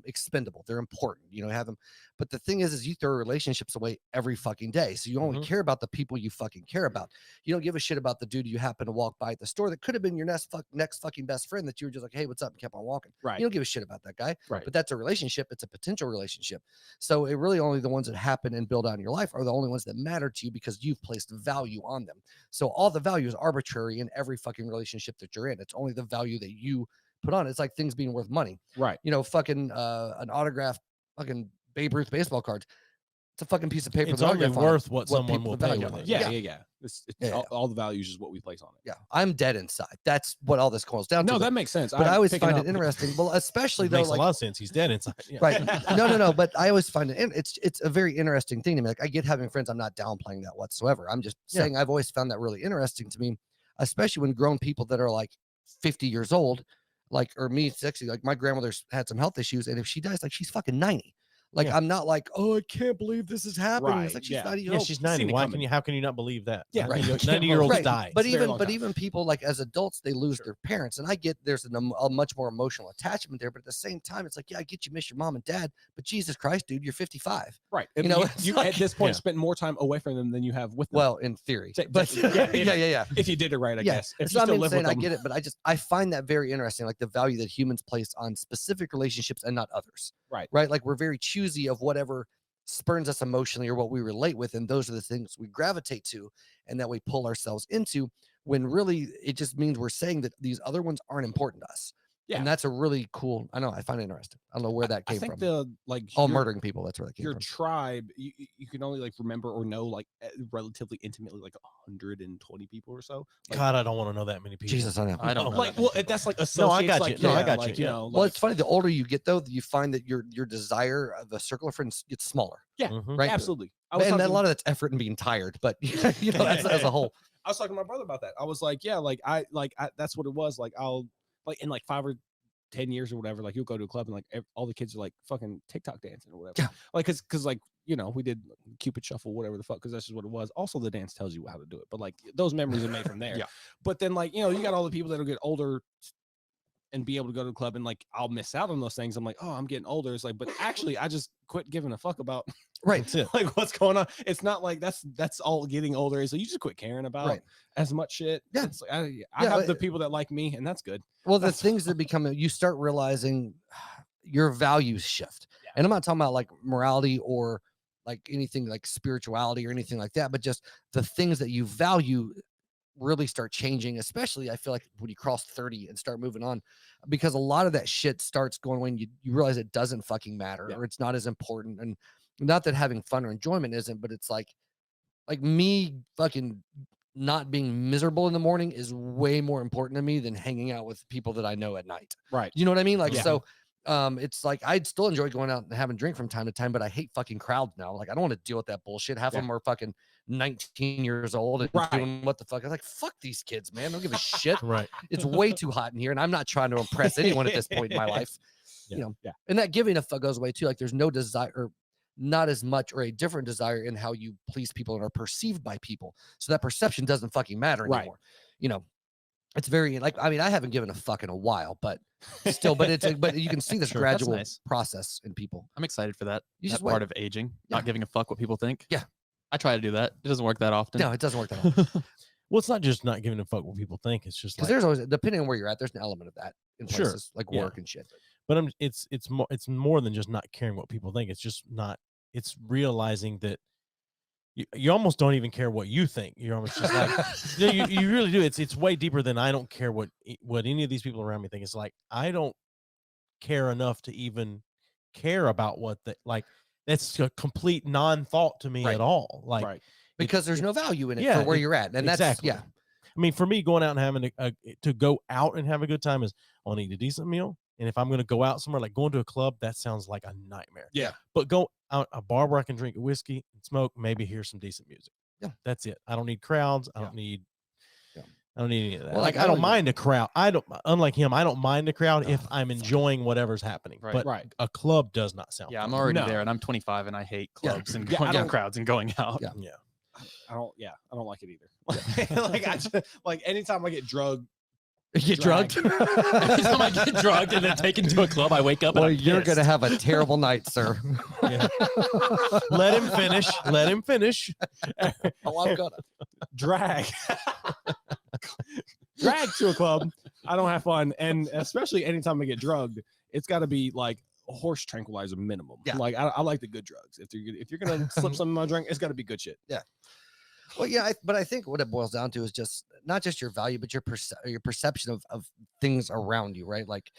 expendable. They're important. Have them. But the thing is you throw relationships away every fucking day. So you only care about the people you fucking care about. You don't give a shit about the dude you happen to walk by at the store that could have been your next fucking best friend that you were just like, hey, what's up? And kept on walking. Right. You don't give a shit about that guy. Right. But that's a relationship. It's a potential relationship. So it really only the ones that happen and build out in your life are the only ones that matter to you because you've placed value on them. So all the value is arbitrary in every fucking relationship that you're in. It's only the value that you put on it. It's like things being worth money. Right. Fucking an autographed fucking Babe Ruth baseball cards. It's a fucking piece of paper. It's with only autograph on it. worth what someone people will value pay on with it. it. Yeah. It's Yeah. all the values is what we place on it. Yeah. I'm dead inside. That's what all this coils down to. No, but- that makes sense. But I I'm always picking find up. it interesting. Well, especially It though, makes a like, lot of sense. He's dead inside. Yeah. right. No. But I always find it's a very interesting thing to me. Like I get having friends. I'm not downplaying that whatsoever. I'm just saying I've always found that really interesting to me, especially when grown people that are like 50 years old, like, or me 60, like my grandmother's had some health issues. And if she dies, like she's fucking 90. Like I'm not like, oh, I can't believe this is happening. Right, It's like she's yeah. 90 years Yeah, old. she's 90. Seen it Why coming. can you? How can you not believe that? Yeah, right. 90-year-olds Right. die. But It's a very even long time. people like as adults, they lose their parents, and I get there's a much more emotional attachment there. But at the same time, it's like, yeah, I get you miss your mom and dad, but Jesus Christ, dude, you're 55. Right. You And know, you, it's you like- at this point Yeah. spend more time away from them than you have with them. Well, in theory, Say- but yeah, yeah. if you did it right, I Yeah. guess. If So you I still mean, live saying with I them, get it, but I find that very interesting, like the value that humans place on specific relationships and not others. Right. Right. Like we're very choosy of whatever spurns us emotionally or what we relate with, and those are the things we gravitate to and that we pull ourselves into, when really it just means we're saying that these other ones aren't important to us. Yeah. And that's a really cool, I know, I find it interesting. I don't know where that I came think from. the like All your- murdering people, that's where that came your from. tribe, you can only like remember or know like relatively intimately like 120 people or so. Like, God, I don't want to know that many people. Jesus, I know. I don't know. like that well, many that's like No, I associates. got like, you. No, I yeah, got like, you. know, Well, like, it's funny. The older you get, though, you find that your desire of the circle of friends gets smaller, Mhm. right? absolutely. And a lot of that's effort and being tired, but that's as a whole. I was talking to my brother about that. I was like, yeah, I that's what it was. Like I'll like in like 5 or 10 years or whatever, like you'll go to a club and like all the kids are like fucking TikTok dancing or whatever. Yeah. Like cause like we did Cupid Shuffle, whatever the fuck, because that's just what it was. Also, the dance tells you how to do it, but like those memories are made from there. Yeah. But then, like, you got all the people that'll get older and be able to go to the club, and like I'll miss out on those things. I'm like, oh, I'm getting older. It's like, but actually, I just quit giving a fuck about Right. like what's going on. It's not like that's all getting older. So you just quit caring about as much shit. Yeah. It's like, I have the people that like me, and that's good. Well, the things that become, you start realizing your values shift. Yeah. And I'm not talking about like morality or like anything like spirituality or anything like that, but just the things that you value really start changing, especially I feel like when you cross 30 and start moving on, because a lot of that shit starts going when you realize it doesn't fucking matter or it's not as important. And not that having fun or enjoyment isn't, but it's like me fucking not being miserable in the morning is way more important to me than hanging out with people that I know at night. Right. You know what I mean? Like, so it's like, I'd still enjoy going out and having a drink from time to time, but I hate fucking crowds now. Like, I don't want to deal with that bullshit. Half of them are fucking 19 years old and doing what the fuck. I was like, fuck these kids, man. I don't give a shit. Right. It's way too hot in here. And I'm not trying to impress anyone at this point in my life. And that giving a fuck goes away too. Like, there's no desire, or not as much, or a different desire in how you please people and are perceived by people. So that perception doesn't fucking matter anymore. It's very like, I mean, I haven't given a fuck in a while, but still, but you can see this gradual process in people. I'm excited for that. You just part of aging, not giving a fuck what people think. Yeah. I try to do that. It doesn't work that often. No, it doesn't work that often. Well, it's not just not giving a fuck what people think. It's just because there's always, depending on where you're at, there's an element of that in places like work and shit. But it's more than just not caring what people think. It's just not. It's realizing that you almost don't even care what you think. You're almost just like you really do. It's way deeper than I don't care what any of these people around me think. It's like I don't care enough to even care about what that's a complete non-thought to me at all. Like because there's no value in it for where you're at, and that's I mean, for me, going out and having to go out and have a good time is I want to eat a decent meal. And if I'm going to go out somewhere, like going to a club, that sounds like a nightmare. Yeah. But go out a bar where I can drink whiskey and smoke, maybe hear some decent music. Yeah. That's it. I don't need crowds. I don't need any of that. Well, like I don't mind a crowd. Unlike him, I don't mind a crowd if I'm enjoying whatever's happening. But a club does not sound I'm already there, and I'm 25 and I hate clubs and going down crowds and going out. Yeah. I don't like it either. Like anytime I get drugged. You get drugged? Every time I get drugged and then taken to a club, I wake up and I'm you're going to have a terrible night, sir. Let him finish. Let him finish. Oh, I'm gonna. Drag to a club. I don't have fun. And especially anytime I get drugged, it's got to be like a horse tranquilizer minimum. Yeah. Like I like the good drugs. If you're going to slip some in my drink, it's got to be good shit. Yeah. Well, yeah, but I think what it boils down to is just not just your value, but your perception of things around you, right? Like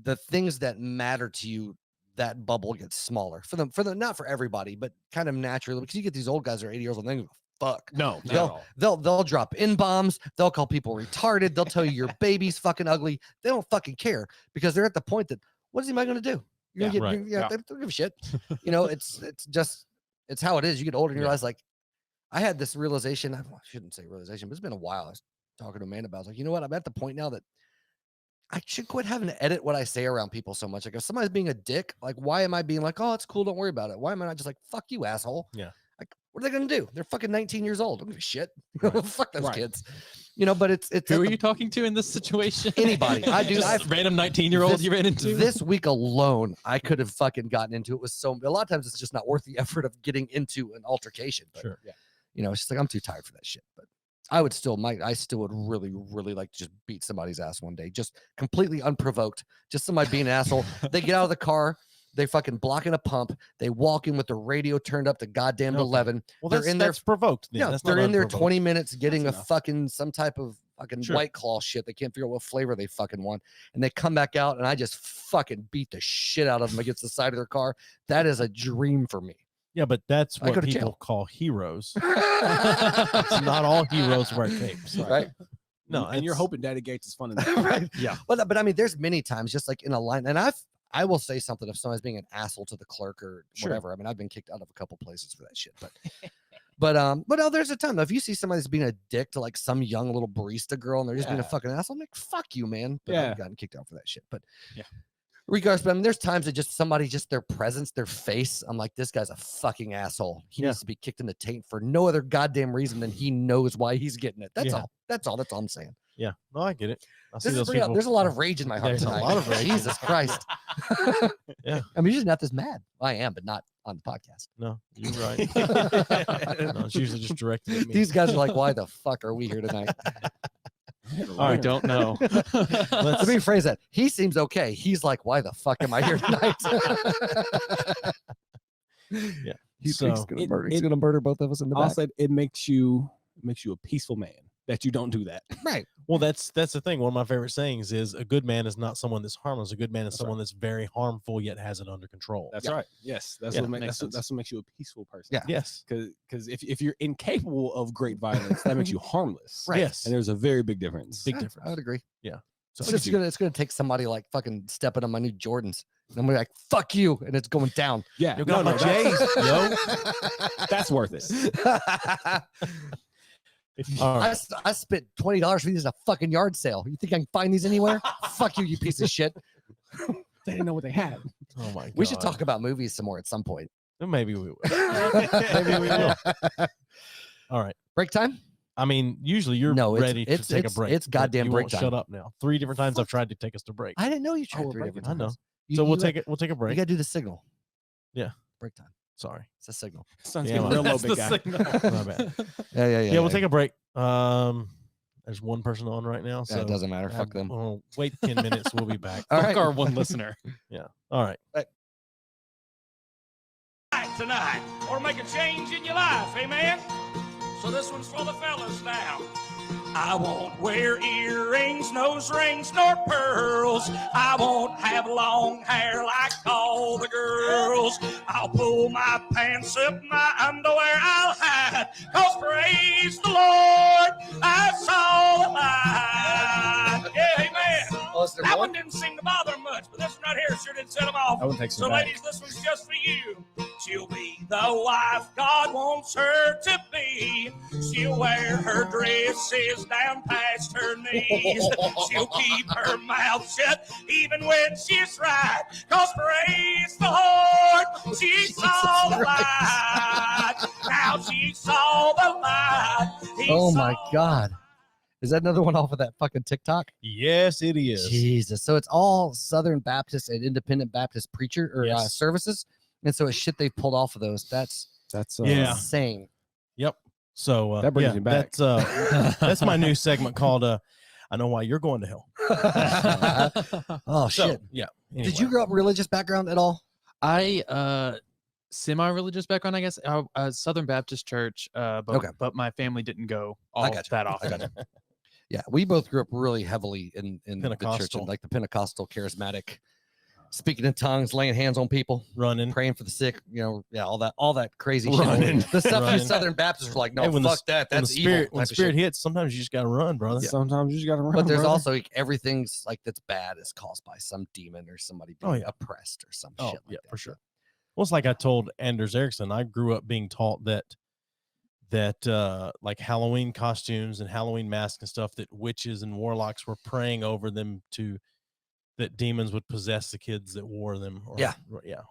the things that matter to you, that bubble gets smaller for them, not for everybody, but kind of naturally, because you get these old guys that are 80 years old, and they go, fuck. No, they'll drop N-bombs, they'll call people retarded, they'll tell you your baby's fucking ugly. They don't fucking care because they're at the point that what is he going to do? They don't give a shit. It's how it is. You get older and you realize, like, I had this realization. I shouldn't say realization, but it's been a while. I was talking to a man about it. I was like, you know what? I'm at the point now that I should quit having to edit what I say around people so much. Like, if somebody's being a dick, like, why am I being like, oh, it's cool, don't worry about it? Why am I not just like, fuck you, asshole? Yeah. Like, what are they gonna do? They're fucking 19 years old. Don't give a shit. Fuck those kids. But it's who are you talking to in this situation? Anybody. I do. Random 19-year-old you ran into this week alone. I could have fucking gotten into it. Was so a lot of times it's just not worth the effort of getting into an altercation. But, it's just like I'm too tired for that shit. But I still would really, really like to just beat somebody's ass one day, just completely unprovoked. Just somebody being an asshole. They get out of the car. They fucking blocking a pump. They walk in with the radio turned up to goddamn 11. Well, they're in there. That's provoked. Yeah, they're in there 20 minutes getting a fucking some type of fucking White Claw shit. They can't figure out what flavor they fucking want. And they come back out and I just fucking beat the shit out of them against the side of their car. That is a dream for me. Yeah, but that's what people call heroes. It's not all heroes wear capes. Right. No, and you're hoping Daddy Gates is fun in that. Right. Yeah. But I mean, there's many times just like in a line, and I will say something if somebody's being an asshole to the clerk or whatever. I mean, I've been kicked out of a couple places for that shit. But no, there's a time if you see somebody that's being a dick to like some young little barista girl and they're just being a fucking asshole, I'm like, fuck you, man. But I've gotten kicked out for that shit. But Regardless, but I mean, there's times that just somebody, just their presence, their face, I'm like, this guy's a fucking asshole. He needs to be kicked in the taint for no other goddamn reason than he knows why he's getting it. That's all. That's all I'm saying. Yeah, no, I get it. There's a lot of rage in my heart. There's tonight. a lot of rage. Jesus Christ. Yeah. I'm usually not this mad. I am, but not on the podcast. No, you're right. No, it's usually just directed at me. These guys are like, why the fuck are we here tonight? I don't know. Let me phrase that. He seems okay. He's like, why the fuck am I here tonight? Yeah. He's gonna murder both of us in the back. Also, it makes you a peaceful man that you don't do that. Right. Well, that's the thing. One of my favorite sayings is a good man is not someone that's harmless. A good man is someone that's very harmful yet has it under control. That's right. Yes, that's what makes that's what makes you a peaceful person. Yeah. Yes. Because if you're incapable of great violence, that makes you harmless. Right. Yes. And there's a very big difference. Big difference. I would agree. Yeah. So it's gonna take somebody like fucking stepping on my new Jordans. And I'm gonna be like, fuck you, and it's going down. Yeah. You got my J's, yo. That's worth it. I spent $20 for these at a fucking yard sale. You think I can find these anywhere? Fuck you, you piece of shit. They didn't know what they had. Oh my god. We should talk about movies some more at some point. Maybe we will. Maybe we will. All right. Break time? I mean, usually you're ready to take a break. It's goddamn you break won't time. Shut up now. 3 different times I've tried to take us to break. I didn't know you tried 3 different I times. know. You, So you we'll got- take a break. You gotta do the signal. Yeah. Break time. Sorry. It's a signal. Sun's Yeah, getting well, real low, That's big the guy. signal. My bad. Yeah. Yeah, we'll take a break. There's one person on right now, so Yeah, it doesn't matter. Fuck them. Well, wait 10 minutes. We'll be back. All Fuck right. our one listener. Yeah. All right. Tonight, or make a change in your life, amen? So this one's for the fellas now. I won't wear earrings, nose rings, nor pearls. I won't have long hair like all the girls. I'll pull my pants up, my underwear I'll hide. 'Cause praise the Lord, I saw the light. Yeah, amen. That one didn't seem to bother him much, but this one right here sure did set him off. That one takes So me back. ladies, this one's just for you. She'll be the wife God wants her to be. She'll wear her dresses down past her knees. She'll keep her mouth shut even when she's right. 'Cause praise the Lord, she saw the light. Now she saw the light. Oh my God. Is that another one off of that fucking TikTok? Yes, it is. Jesus. So it's all Southern Baptist and Independent Baptist preacher or Yes. services. And so it's shit they've pulled off of those. That's Yeah. insane. Yep. So That brings me back. That's my new segment called I Know Why You're Going to Hell. Oh, So, shit. yeah. Did you grow up religious background at all? I semi-religious background, I guess. Southern Baptist church, but my family didn't go all gotcha. that I often. gotcha. Yeah, we both grew up really heavily in the church, Pentecostal. and like the Pentecostal charismatic, speaking in tongues, laying hands on people, running? praying for the sick, all that crazy Running. shit. The stuff you Running. Southern Baptists were like, no, Hey, when the- fuck that. When That's the spirit, evil. when type of spirit shit. hits, sometimes you just got to run, brother. Sometimes you just gotta run. But there's brother. also like everything's like that's bad is caused by some demon or somebody being Oh, yeah. oppressed or some Oh, shit. Like yeah, that. for sure. Well, it's like I told Anders Ericsson, I grew up being taught that like Halloween costumes and Halloween masks and stuff, that witches and warlocks were praying over them that demons would possess the kids that wore them. Yeah.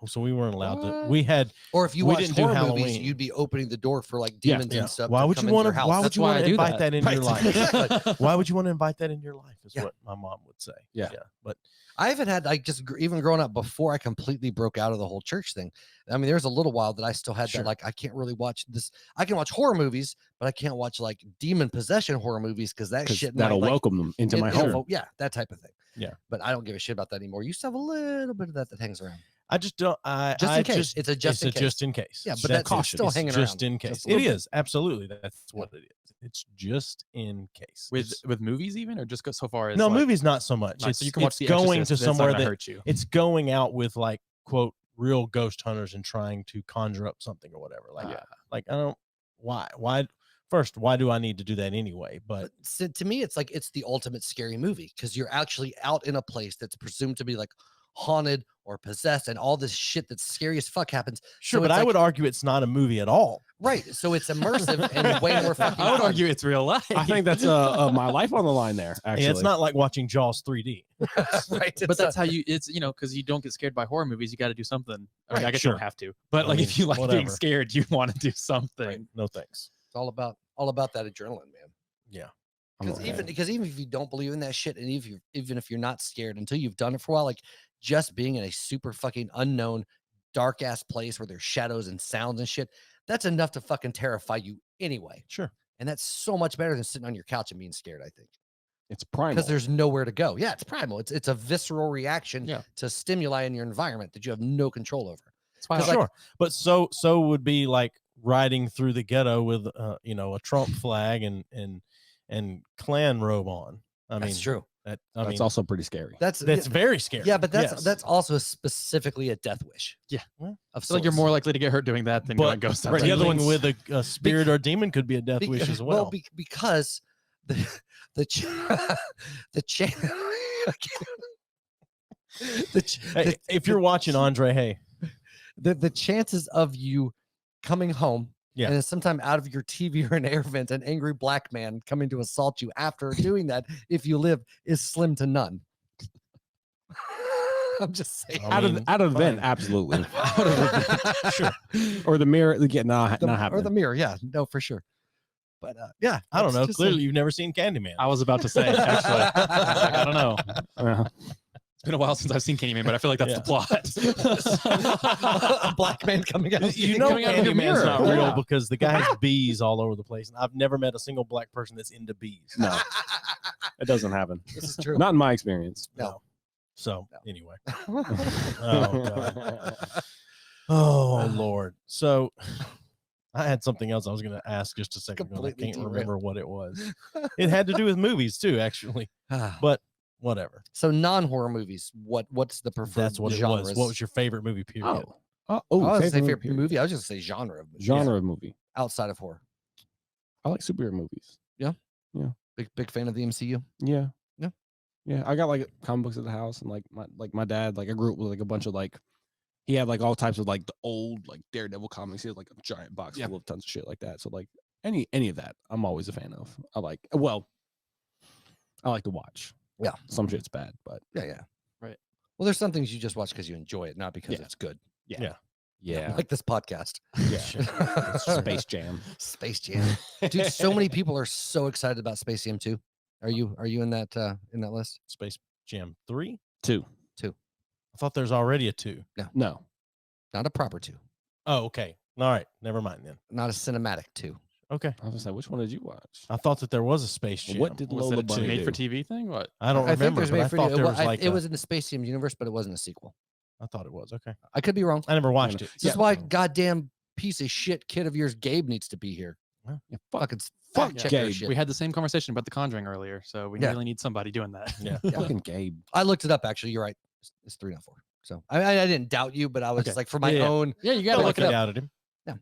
So we weren't allowed to. What? We had. Or if you We watched didn't do horror Halloween. movies, you'd be opening the door for like Yeah, demons Yeah. and stuff. Why to would come you into want your to? house. Why would That's you why want I to do invite that. that into your life? Why would you want to invite that into your life? Is Yeah. what my mom would say. Yeah. But I haven't had like just even growing up before I completely broke out of the whole church thing. I mean, there's a little while that I still had Sure. that like I can't really watch this. I can watch horror movies, but I can't watch like demon possession horror movies because that 'Cause shit that'll might, like, welcome them into my it'll home. yeah, that type of thing. Yeah. But I don't give a shit about that anymore. You still have a little bit of that hangs around. I just don't. Just in case. It's a just in case. just in case. Yeah, but that's it. still It's hanging just around. in case. Just a It little bit. is absolutely. That's what it is. It's just in case. With movies even, or just go so far as no, like, movies not so much. like, It's so you can watch it's The going Exorcist, to but it's not somewhere gonna that hurt you. it's going out with like quote real ghost hunters and trying to conjure up something or whatever. Like like I don't why first why do I need to do that anyway? But So to me, it's like it's the ultimate scary movie because you're actually out in a place that's presumed to be like haunted or possessed, and all this shit that's scary as fuck happens. sure, So but it's I like- would argue it's not a movie at all. Right. So it's immersive and way more fucking I would fun. argue it's real life. I think that's my life on the line there. Actually, And it's not like watching Jaws 3D. Right. but that's how you. It's because you don't get scared by horror movies. You got to do something. I mean, Right, I guess sure. you don't have to, but I like mean, if you like being whatever. scared, you want to do something. Right. No thanks. It's all about that adrenaline, man. Yeah. Because even if you don't believe in that shit, and even if you're not scared until you've done it for a while, like just being in a super fucking unknown, dark ass place where there's shadows and sounds and shit, that's enough to fucking terrify you anyway. Sure. And that's so much better than sitting on your couch and being scared, I think. it's primal. Because there's nowhere to go. Yeah, it's primal. It's a visceral reaction Yeah. to stimuli in your environment that you have no control over. That's why I Sure. like But so would be like riding through the ghetto with a Trump flag and Klan robe on. I mean, That's true. That's also pretty scary. That's yeah, very scary. yeah, but Yes. that's also specifically a death wish. Yeah. Of I feel like you're sorts. more likely to get hurt doing that than But going ghost the hunting. other one with a spirit or demon could be a death wish as well. Because the ch- the cha- the ch- Hey, if you're watching Andre, hey, the chances of you coming home Yeah. and then sometime out of your TV or an air vent, an angry black man coming to assault you after doing that, if you live, is slim to none. I'm just saying. I mean, out of the vent, fine. absolutely. Sure. Or the mirror. Yeah, not Or happening. the mirror, yeah, no, for sure. But yeah, I don't that's know. just Clearly, you've never seen Candyman. I was about to say, actually, I don't know. Uh, It's been a while since I've seen Candyman, but I feel like that's Yeah. the plot. a black man coming out. You know coming out of your Candyman's mirror. not real Yeah. because the guy has bees all over the place, and I've never met a single black person that's into bees. no, it doesn't happen. This is true. Not in my experience. No. So No. anyway, oh god, oh lord. So I had something else I was going to ask just a second ago. and I Completely can't derailed. remember what it was. It had to do with movies too, actually. But whatever. So non-horror movies, what's the preferred That's what genres? it was. What was your favorite movie? Period. I was gonna say favorite period. movie. I was just gonna say genre of movie. Genre of movie. outside of horror. I like superhero movies. Big fan of the MCU. Yeah. Yeah. Yeah. I got like comic books at the house, and like my dad, like I grew up with like a bunch of like he had like all types of like the old like Daredevil comics. He had like a giant box full of tons of shit like that. So like any of that, I'm always a fan of. I like to watch. Yeah. Some shit's bad, but Yeah. Right. Well, there's some things you just watch because you enjoy it, not because Yeah. it's good. yeah. Like this podcast. Yeah. Space Jam. Space Jam. Dude, so many people are so excited about Space Jam 2. Are you in that list? Space Jam 3? 2. I thought there's already a 2. No. Not a proper 2. Oh, okay. All right. Never mind then. Not a cinematic 2. Okay. I was gonna say, which one did you watch? I thought that there was a Space Jam. What did Was Lola it a Bunny made do? for TV thing? What? I don't I think remember, there's but I made for thought there was like it was in the Space Jam universe, but it wasn't a sequel. I thought it was. Okay. I could be wrong. I never watched it. This is why goddamn piece of shit kid of yours, Gabe, needs to be here. Yeah, Fucking fuck check Gabe. your shit. We had the same conversation about The Conjuring earlier, so we Yeah. really need somebody doing that. Yeah. Fucking Gabe. I looked it up. Actually, you're right. It's 3 not 4. So I didn't doubt you, but I was Okay. just like for my Yeah. own. Yeah, you I got to like look it up. doubted him.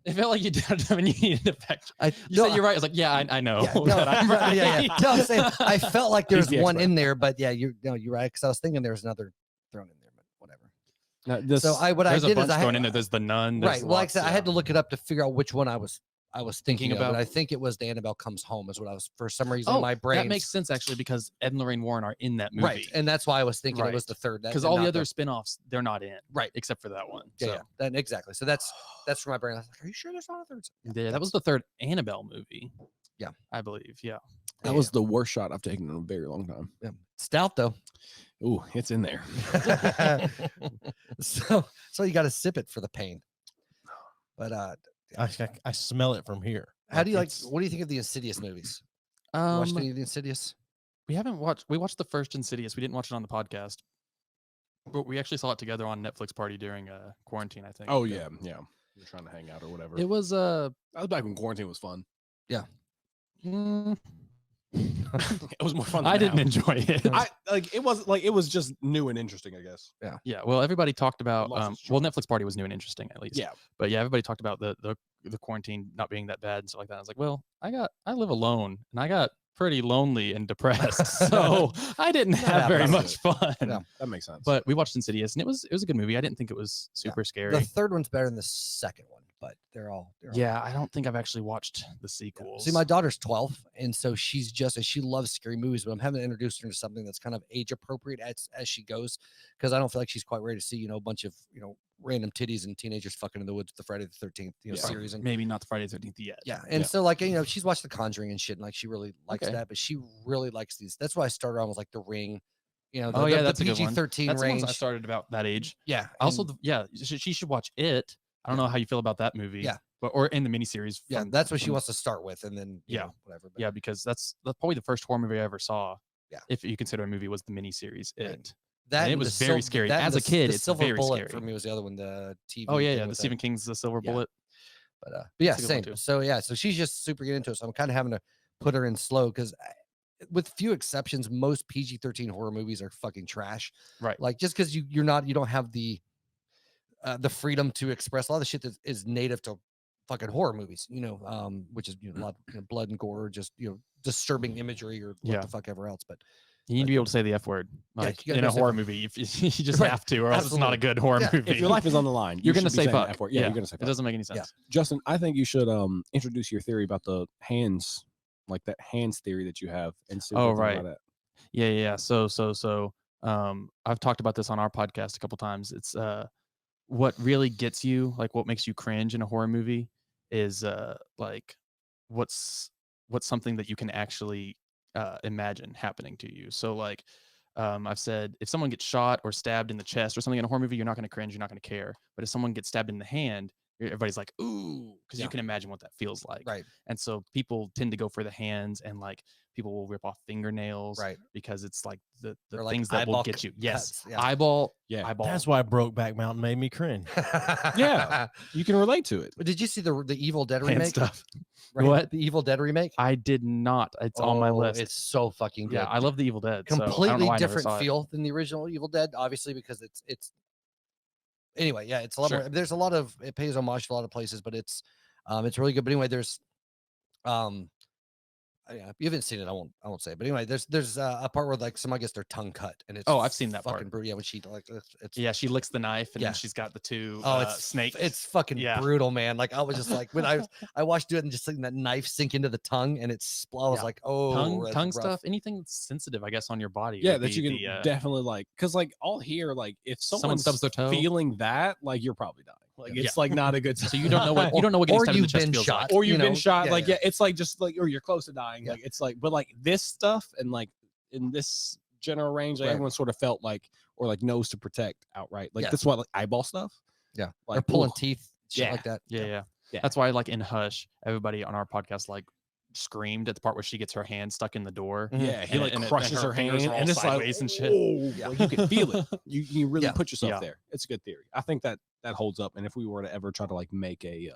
It felt like you doubted him and you needed to fact. I You no, said you're right. It's like, yeah, I know. Yeah, no, that I'm right. yeah. No, I'm saying I felt like there He's was the one expert. in there, but yeah, you're right because I was thinking there was another thrown in there, but whatever. Now, this, So what There's I a did bunch is I going had, in there. There's the Nun. right. there's Well, like I lots, said, I yeah. had to look it up to figure out which one I was thinking Thinking about. about? I think it was the Annabelle Comes Home is what I was for some reason Oh, in my brain. that makes sense actually because Ed and Lorraine Warren are in that movie. right, and that's why I was thinking it was Right. the third. Because all the other spin-offs, they're not in. Right. Except for that one. yeah, So, yeah, that exactly. So that's for my brain. I was like, are you sure there's not a third? yeah, that was the third Annabelle movie. Yeah. I believe. Yeah. that was the worst shot I've taken in a very long time. Yeah. Stout though. Ooh, it's in there. so you got to sip it for the pain. But I smell it from here. how do you like? It's- What do you think of the Insidious movies? Watched Um, any of the Insidious? we haven't watched. We watched the first Insidious. We didn't watch it on the podcast, but we actually saw it together on Netflix party during quarantine. I think. Oh yeah. We're trying to hang out or whatever. It was that was back when quarantine was fun. mm, It was more fun. I than didn't now. enjoy it. It was just new and interesting, I guess. Yeah. Well, everybody talked about. lost its Well, charm. Netflix party was new and interesting at least. Yeah. But yeah, everybody talked about the quarantine not being that bad and stuff like that. I was like, well, I live alone and I got pretty lonely and depressed, so I didn't have very much fun. Yeah. That makes sense. But we watched Insidious and it was a good movie. I didn't think it was super scary. The third one's better than the second one. but they're all Yeah, I don't think I've actually watched the sequels. See, my daughter's 12, and so she loves scary movies, but I'm having to introduce her to something that's kind of age appropriate as she goes, because I don't feel like she's quite ready to see, a bunch of, random titties and teenagers fucking in the woods with the Friday the 13th, series. And maybe not the Friday the 13th yet. yeah. And so like, she's watched The Conjuring and shit, and like she really likes that, but she really likes these. That's why I started on with like The Ring, that's the a good one. PG-13 That's the range. ones I started about that age. Yeah. Also, she should watch It. I don't know how you feel about that movie. Yeah. Or in the miniseries. Yeah, that's what she wants to start with, and then whatever. But yeah, because that's probably the first horror movie I ever saw. Yeah. If you consider a movie was the miniseries It. That and it was very scary. As a kid, it's Silver very Bullet scary. for me was the other one, the TV. Oh yeah, the Stephen King's The Silver Bullet. But yeah, That's a good one, same. too. So she's just super getting into it. So I'm kind of having to put her in slow because, with few exceptions, most PG-13 horror movies are fucking trash. Right. Like just because you don't have the freedom to express a lot of the shit that is native to fucking horror movies, which is a lot of blood and gore, just disturbing imagery or what the fuck ever else. But you need to be able to say the F word, like you gotta in a say horror fuck. movie. If you just have to, or else it's not a good horror movie. If your life is on the line, you're going gonna to say the fuck. F word. Yeah, you're going to say fuck. It doesn't make any sense. Yeah. Justin, I think you should introduce your theory about the hands, like that hands theory that you have. And see Oh, what you think right. about that. Yeah. So I've talked about this on our podcast a couple times. It's what really gets you, like what makes you cringe in a horror movie is like what's something that you can actually imagine happening to you. So like I've said, if someone gets shot or stabbed in the chest or something in a horror movie, you're not going to cringe, you're not going to care. But if someone gets stabbed in the hand, everybody's like, ooh, because you can imagine what that feels like. Right. And so people tend to go for the hands, and like people will rip off fingernails, Right. because it's like the Or, things like, that will eyeball get you. cuts, Yes. yeah. Eyeball. Yeah. Eyeball. That's why Brokeback Mountain made me cringe. Yeah. You can relate to it. But did you see the Evil Dead Hand remake? stuff. Right? What? The Evil Dead remake? I did not. It's on my list. It's so fucking good. Yeah, I love the Evil Dead. so I don't know Completely why I never different saw it. feel than the original Evil Dead, obviously, because it's anyway, yeah, it's a lot Sure. more. There's a lot of, it pays homage to a lot of places, but it's really good. But anyway, there's yeah, you haven't seen it, I won't say it. But anyway, there's a part where like somebody gets their tongue cut, and it's I've seen that fucking part. brutal. Yeah, when she like it's Yeah, she licks the knife, and Yeah. then she's got the two it's snakes. It's fucking Yeah. brutal, man. Like I was just like when I watched it and just letting that knife sink into the tongue, and it's I was Yeah. like, oh, that's tongue rough. stuff, anything that's sensitive, I guess, on your body. Yeah, would that you be can the, definitely like, because like all here, like if Someone someone's stubs their toe. feeling that, like you're probably dying. Like Yeah. it's like not a good. So you don't know what getting or stabbed in the you've chest been feels shot. like. or you've you been know? shot. Yeah, like yeah. it's like just like, or you're close to dying. Yeah. Like it's like, but like this stuff and like in this general range, like Right. everyone sort of felt like or like knows to protect outright. Like Yeah. that's what like eyeball stuff. Yeah, Like or pulling ooh. teeth, shit Yeah. like that. Yeah. Yeah. That's why, like in Hush, everybody on our podcast like screamed at the part where she gets her hand stuck in the door. Mhm. Yeah, he And like it- and crushes her fingers hand are all and it's like sideways and shit. "Whoa," Yeah. like, you can feel it. You really Yeah. put yourself Yeah. there. It's a good theory. I think that holds up. And if we were to ever try to like make a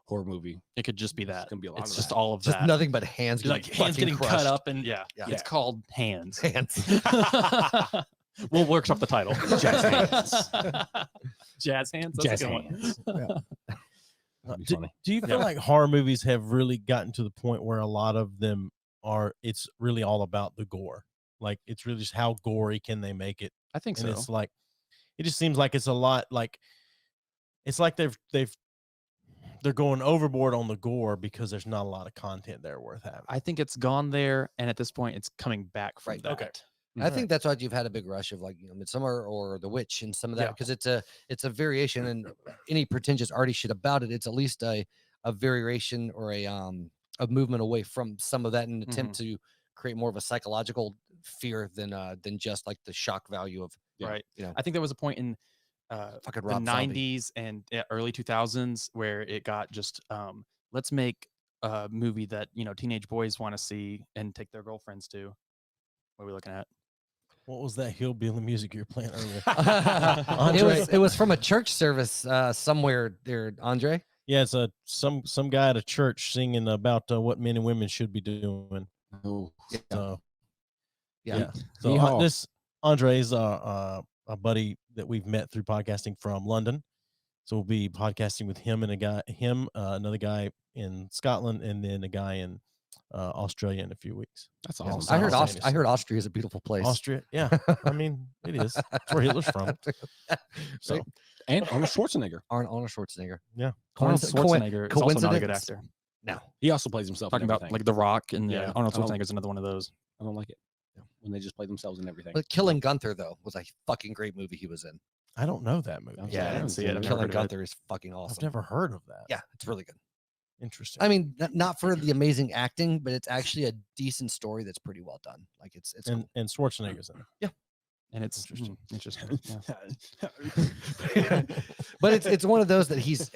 horror movie, It could just be it's that. gonna be a lot It's of just that. all of Just that. nothing but hands, Like getting hands fucking getting cut crushed. up, and yeah, Yeah. it's called hands. Hands. We'll workshop the title. Jazz hands. Jazz hands. That's Jazz a good one. hands. That'd be Do, funny. do you feel Yeah. like horror movies have really gotten to the point where a lot of them it's really all about the gore? Like it's really just how gory can they make it? I think And so. it's like, it just seems like it's a lot like, it's like they're going overboard on the gore because there's not a lot of content there worth having. I think it's gone there, and at this point, it's coming back from Right. that. Okay. I think that's why you've had a big rush of like Midsummer or The Witch and some of that, Yeah. because it's a variation, and any pretentious arty shit about it, it's at least a variation or a movement away from some of that, in an attempt to create more of a psychological fear than just like the shock value of Right. you know I think there was a point in fucking the Rob Zombie. 90s and early 2000s where it got just let's make a movie that teenage boys want to see and take their girlfriends to. What are we looking at? What was that hillbilly music you were playing earlier? it Andre? was from a church service somewhere there, Andre. Yeah, it's some guy at a church singing about what men and women should be doing. Oh, So Yeah. So Yeehaw. this Andre is a buddy that we've met through podcasting from London. So we'll be podcasting with him and another guy in Scotland, and then a guy in Australia in a few weeks. that's Yeah, awesome. I heard Simultaneously. I heard Austria is a beautiful place. Austria, yeah. I mean, it is. That's where Hitler's from. So And Arnold Schwarzenegger. Arnold Schwarzenegger. Yeah. Arnold Coinci- Schwarzenegger is also not a good coincidence? actor. No. He also plays himself. Talking in about everything. like The Rock and Yeah. Arnold I don't- Schwarzenegger is another one of those. I don't like it when they just play themselves in everything. But Killing Gunther though was a fucking great movie he was in. I don't know that movie. Okay. Yeah, I haven't didn't see seen it. it. I've never Killing heard of it. Gunther is fucking awesome. I've never heard of that. Yeah, it's really good. Interesting. I mean, not for the amazing acting, but it's actually a decent story that's pretty well done. Like it's and Schwarzenegger's in it. And it's Interesting. interesting. cool. But it's one of those that he's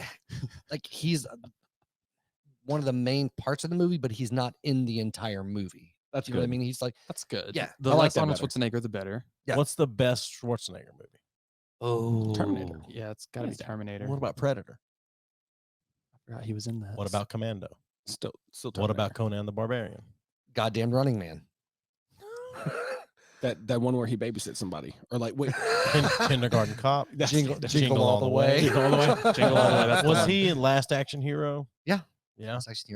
one of the main parts of the movie, but he's not in the entire movie. That's Do you know what I mean? He's like, That's good. Yeah, The I like less that Arnold better. Schwarzenegger, the better. Yeah. What's the best Schwarzenegger movie? oh, Terminator. Yeah, it's got to be Terminator. What about Predator? I forgot he was in that. What about Commando? Still. What about Conan the Barbarian? Goddamn Running Man. that one where he babysits somebody? Or like, wait, Kindergarten Cop. that's- Jingle, that's- jingle all the way. Jingle All the Way. Jingle All the Way, that's the Was one. he in Last Action Hero? Yeah. Yeah. That's actually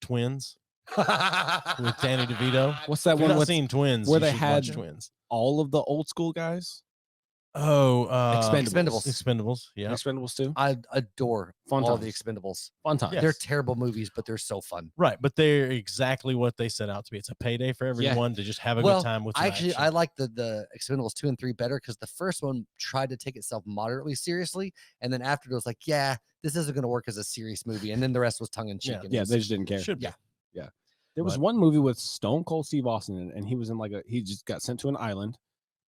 Twins with Danny DeVito. What's that If you've one not with seen Twins, where you they should had- watch Twins. all of the old school guys? Expendables. Expendables. Yeah. Expendables too. I adore Fun all times. the Expendables. Fun times. Yes. They're terrible movies, but they're so fun. Right, but they're exactly what they set out to be. It's a payday for everyone to just have a Well, good time with. some Actually, action. I like the Expendables 2 and 3 better because the first one tried to take itself moderately seriously, and then after it was like, yeah, this isn't going to work as a serious movie, and then the rest was tongue in cheek. Yeah. Yeah, they just didn't care. Should be. Yeah. There was But- one movie with Stone Cold Steve Austin in it, and he was in he just got sent to an island,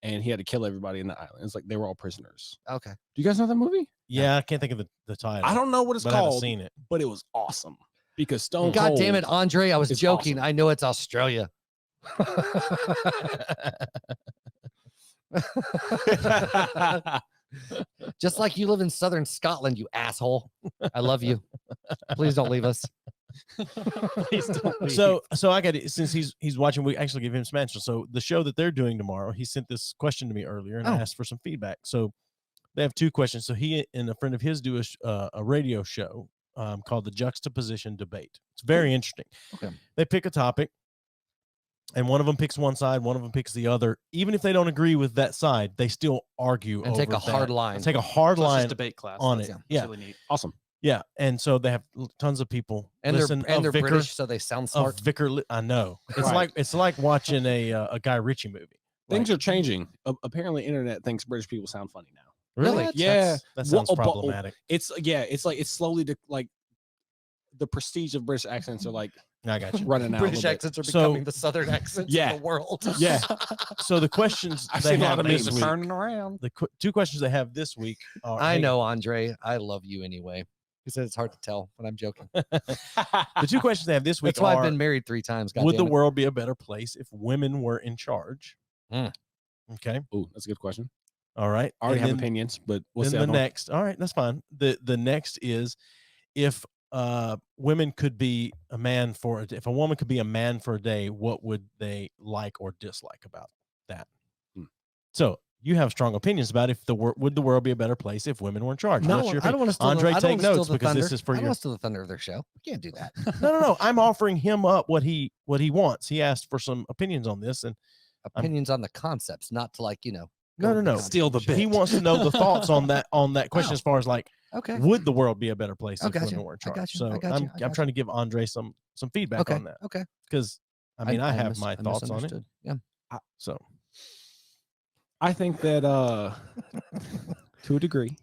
and he had to kill everybody in the island. It's like they were all prisoners. Okay. Do you guys know that movie? Yeah, I can't think of the title. I don't know what it's but I haven't called, seen it. but it was awesome because Stone God Cold. damn it, Andre! I was is joking. awesome. I know it's Australia. Just like you live in southern Scotland, you asshole. I love you. Please don't leave us. Please don't leave. So I got it since he's watching. We actually give him some answers. So the show that they're doing tomorrow, he sent this question to me earlier, and I Oh. asked for some feedback. So they have two questions. So he and a friend of his do a radio show called the Juxtaposition Debate. It's very interesting. Okay. They pick a topic, and one of them picks one side, one of them picks the other. Even if they don't agree with that side, they still argue And take over a hard that. line. Take a hard So it's just line debate class on That's- it. yeah. Yeah, That's really neat. Awesome. yeah. And so they have tons of people And listen. they're of Vicar, British, so they sound of smart. Vicar. I know. Right. It's like watching a Guy Ritchie movie. Things Like, are changing. Apparently, internet thinks British people sound funny now. really. What? Yeah. That sounds Well, but- problematic. It's like it's slowly like the prestige of British accents are like I got you. running out. British a little bit. accents are So- becoming the southern accents Yeah. of the world. Yeah. So the questions I've they seen a lot have of this memes. week. Turning around. The two questions they have this week are. I hey, know, Andre. I love you anyway. He said it's hard to tell when I'm joking. The two questions they have this week That's why are: I've been married 3 times. God would the damn it. world be a better place if women were in charge? Mm. Okay. Ooh, that's a good question. All right. I already And have then- opinions, but what's then the the other one? next, all right, that's fine. The next is if women could be a man for if a woman could be a man for a day, what would they like or dislike about that? Hmm. So you have strong opinions about if would the world be a better place if women were in charge? No, What's your I don't want to steal Andre, the, I don't take wanna steal notes the because thunder. this is for I don't your. want to steal the thunder of their show. You can't do that. No. I'm offering him up what he wants. He asked for some opinions on this, and Opinions on the concepts, not to no. Steal the He bit. wants to know the thoughts on that question Oh. as far as like Okay. would the world be a better place I if got women you. were in I charge? got you. So I got you. I I'm got trying to give Andre some feedback Okay. on that Okay. because I mean I have my I thoughts on it. misunderstood. Yeah. So I think that to a degree,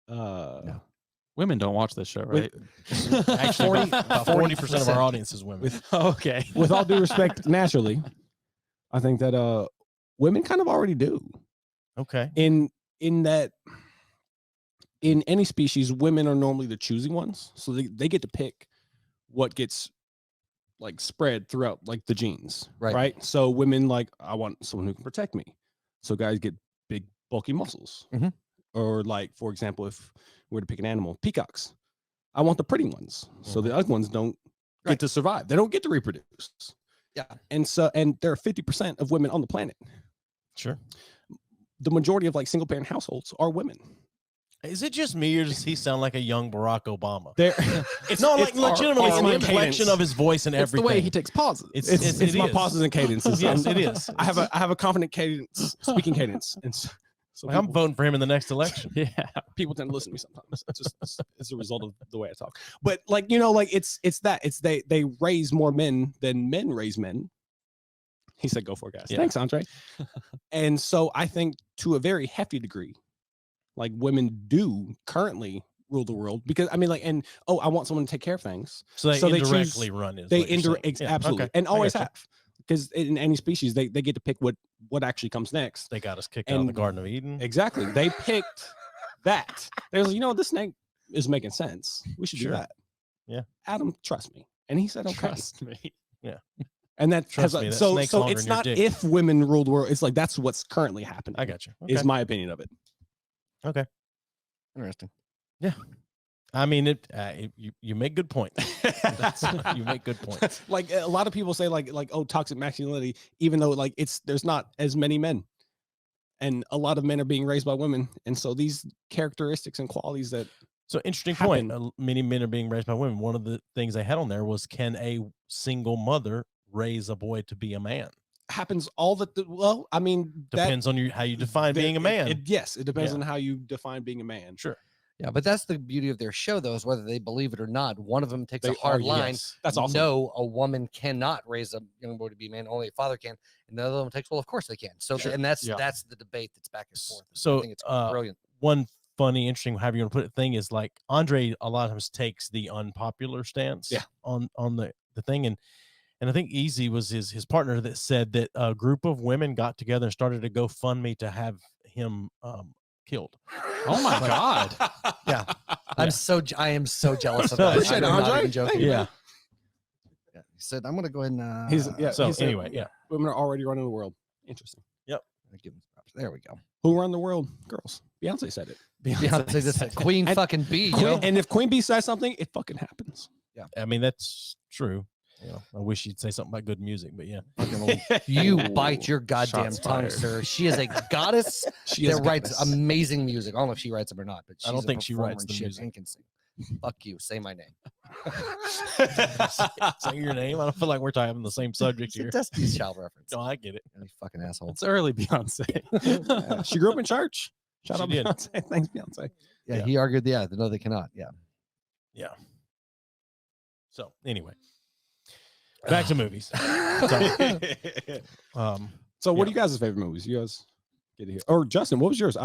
Women don't watch this show, With- right? actually about 40% of our audience is women. with Okay. with all due respect, naturally, I think that women kind of already do. Okay. In that, in any species, women are normally the choosing ones, so they get to pick what gets like spread throughout like the genes, Right. So women like, I want someone who can protect me, so guys get big bulky muscles. Mhm. Or like, for example, if we were to pick an animal, peacocks, I want the pretty ones, so the ugly ones don't get Right. to survive. They don't get to reproduce. Yeah. And there are 50% of women on the planet. Sure. The majority of like single parent households are women. Is it just me or does he sound like a young Barack Obama? There, it's No, like legitimately, our it's the cadence. inflection of his voice and It's everything. the way he takes pauses. It's It's my is. pauses and cadences. Yes, it is. I have a confident cadence, speaking cadence, and So I'm people, voting for him in the next election. Yeah. people tend to listen to me sometimes. It's just it's a result of the way I talk. But like, you know, like it's they raise more men than men raise men. He said, "Go for it, guys." Yeah. Thanks, Andre. And so I think to a very hefty degree, like women do currently rule the world because I mean, like, and I want someone to take care of things. So they So they indirectly choose- run is They what you're saying. Yeah, absolutely okay, and I always gotcha. have because in any species they get to pick what actually comes next. They got us kicked out of the And- Garden of Eden. Exactly, they picked that. They're like, you know, this snake is making sense. We should Sure. do that. Yeah. Adam, trust me, and he said, "Okay." Trust me. And that Trust has me, that so snake's so longer it's than your not dick. if women rule the world. It's like that's what's currently happening. I got you. Okay. Is my opinion of it. Okay. Interesting. I mean, you make good points. You make good points. Like a lot of people say, like toxic masculinity, even though like there's not as many men, and a lot of men are being raised by women, and so these characteristics and qualities that So interesting happen. point. Many men are being raised by women. One of the things they had on there was, can a single mother raise a boy to be a man? happens all well, I mean, Depends on how you define being a man. Yes, it depends Yeah. on how you define being a man. Sure. Yeah, but that's the beauty of their show, though, is whether they believe it or not. One of them takes a They hard are, line. yes. That's awesome. No, a woman cannot raise a young boy to be a man. Only a father can. And the other one takes, well, of course they can. So, Sure. and that's Yeah. that's the debate that's back and forth. So, I think it's brilliant. One funny, interesting, however you want to put it, thing is like Andre a lot of times takes the unpopular stance on the thing. And I think Easy was his partner that said that a group of women got together and started a GoFundMe to have him killed. Oh my God. Yeah. I am so jealous of No, that. appreciate I'm it, not Andre. even joking. Thank you. Yeah. Yeah. He said, I'm going to go ahead and. So he said, anyway, yeah. women are already running the world. Interesting. Give him props. There we go. Who run the world? Girls. Beyonce said it. Beyonce just said Queen And- fucking bee. Queen- Yo. and if Queen Bee says something, it fucking happens. I mean, that's true. You know, I wish you'd say something about good music, but yeah. You bite your goddamn Shots tongue, fired. sir. She is a goddess She is that a writes goddess. amazing music. I don't know if she writes them or not, but she's I don't a think she performer writes and the shit music. and can sing. Fuck you. Say my name. Say your name. I don't feel like we're having the same subject It's a here. Destiny's Child reference. No, I get it. You fucking asshole. It's early Beyonce. Yeah, she grew up in church. Shout She out did. Beyonce. Thanks, Beyonce. Yeah, Yeah. he argued. Yeah, no, they cannot. Yeah. So anyway, back to movies. So, what Yeah. are you guys' favorite movies? You guys get to hear. Or Justin, what was yours?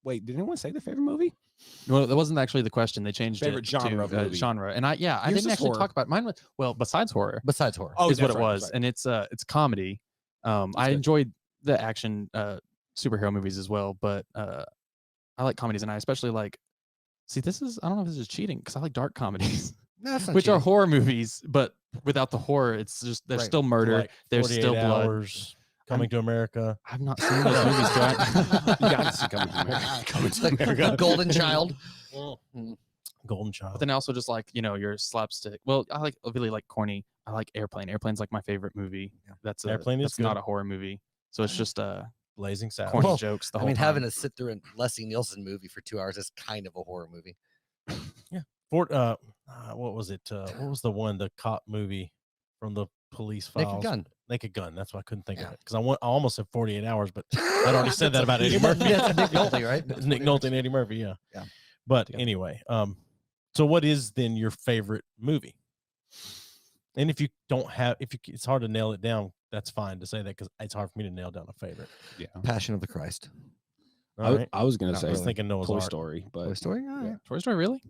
Wait. Did anyone say their favorite movie? Well, that wasn't actually the question. They changed Favorite it genre to of movie. genre. And I Yours didn't is actually horror. talk about mine. Well, besides horror, Besides horror. Oh, is what that's it right, was, that's right. and it's comedy. I good. enjoyed the action superhero movies as well, but I like comedies, and I especially like. See, I don't know if this is cheating because I like dark comedies, No, that's not which are cheating. horror movies, but without the horror, it's just there's Right. still murder, Like there's 48 still blood. Hours, Coming to America. I've not seen those movies. Do I? You gotta see Coming to America. Coming to The America. Golden Child. Golden Child. But then also just like your slapstick. Well, I really like corny. I like Airplane. Airplane's like my favorite movie. Yeah. That's Airplane is that's not good. a horror movie. So it's just Blazing Saddles. corny Well, jokes the I whole mean, time. having to sit through a Leslie Nielsen movie for 2 hours is kind of a horror movie. What was it? What was the one, the cop movie from the police files? Naked Gun. Naked Gun. That's why I couldn't think Yeah. of it because I almost said 48 Hours, but I'd already said that about Eddie Murphy. Yeah, it's Nick Nolte, right? It's Nick Nolte and Eddie Murphy. Yeah. Yeah. But Yeah. anyway, so what is then your favorite movie? And if you don't have, it's hard to nail it down. That's fine to say that because it's hard for me to nail down a favorite. Yeah. Passion of the Christ. All right. I was gonna Not say I was thinking Noah's Toy Ark. Story, Toy but Story? All right. Toy Story, really?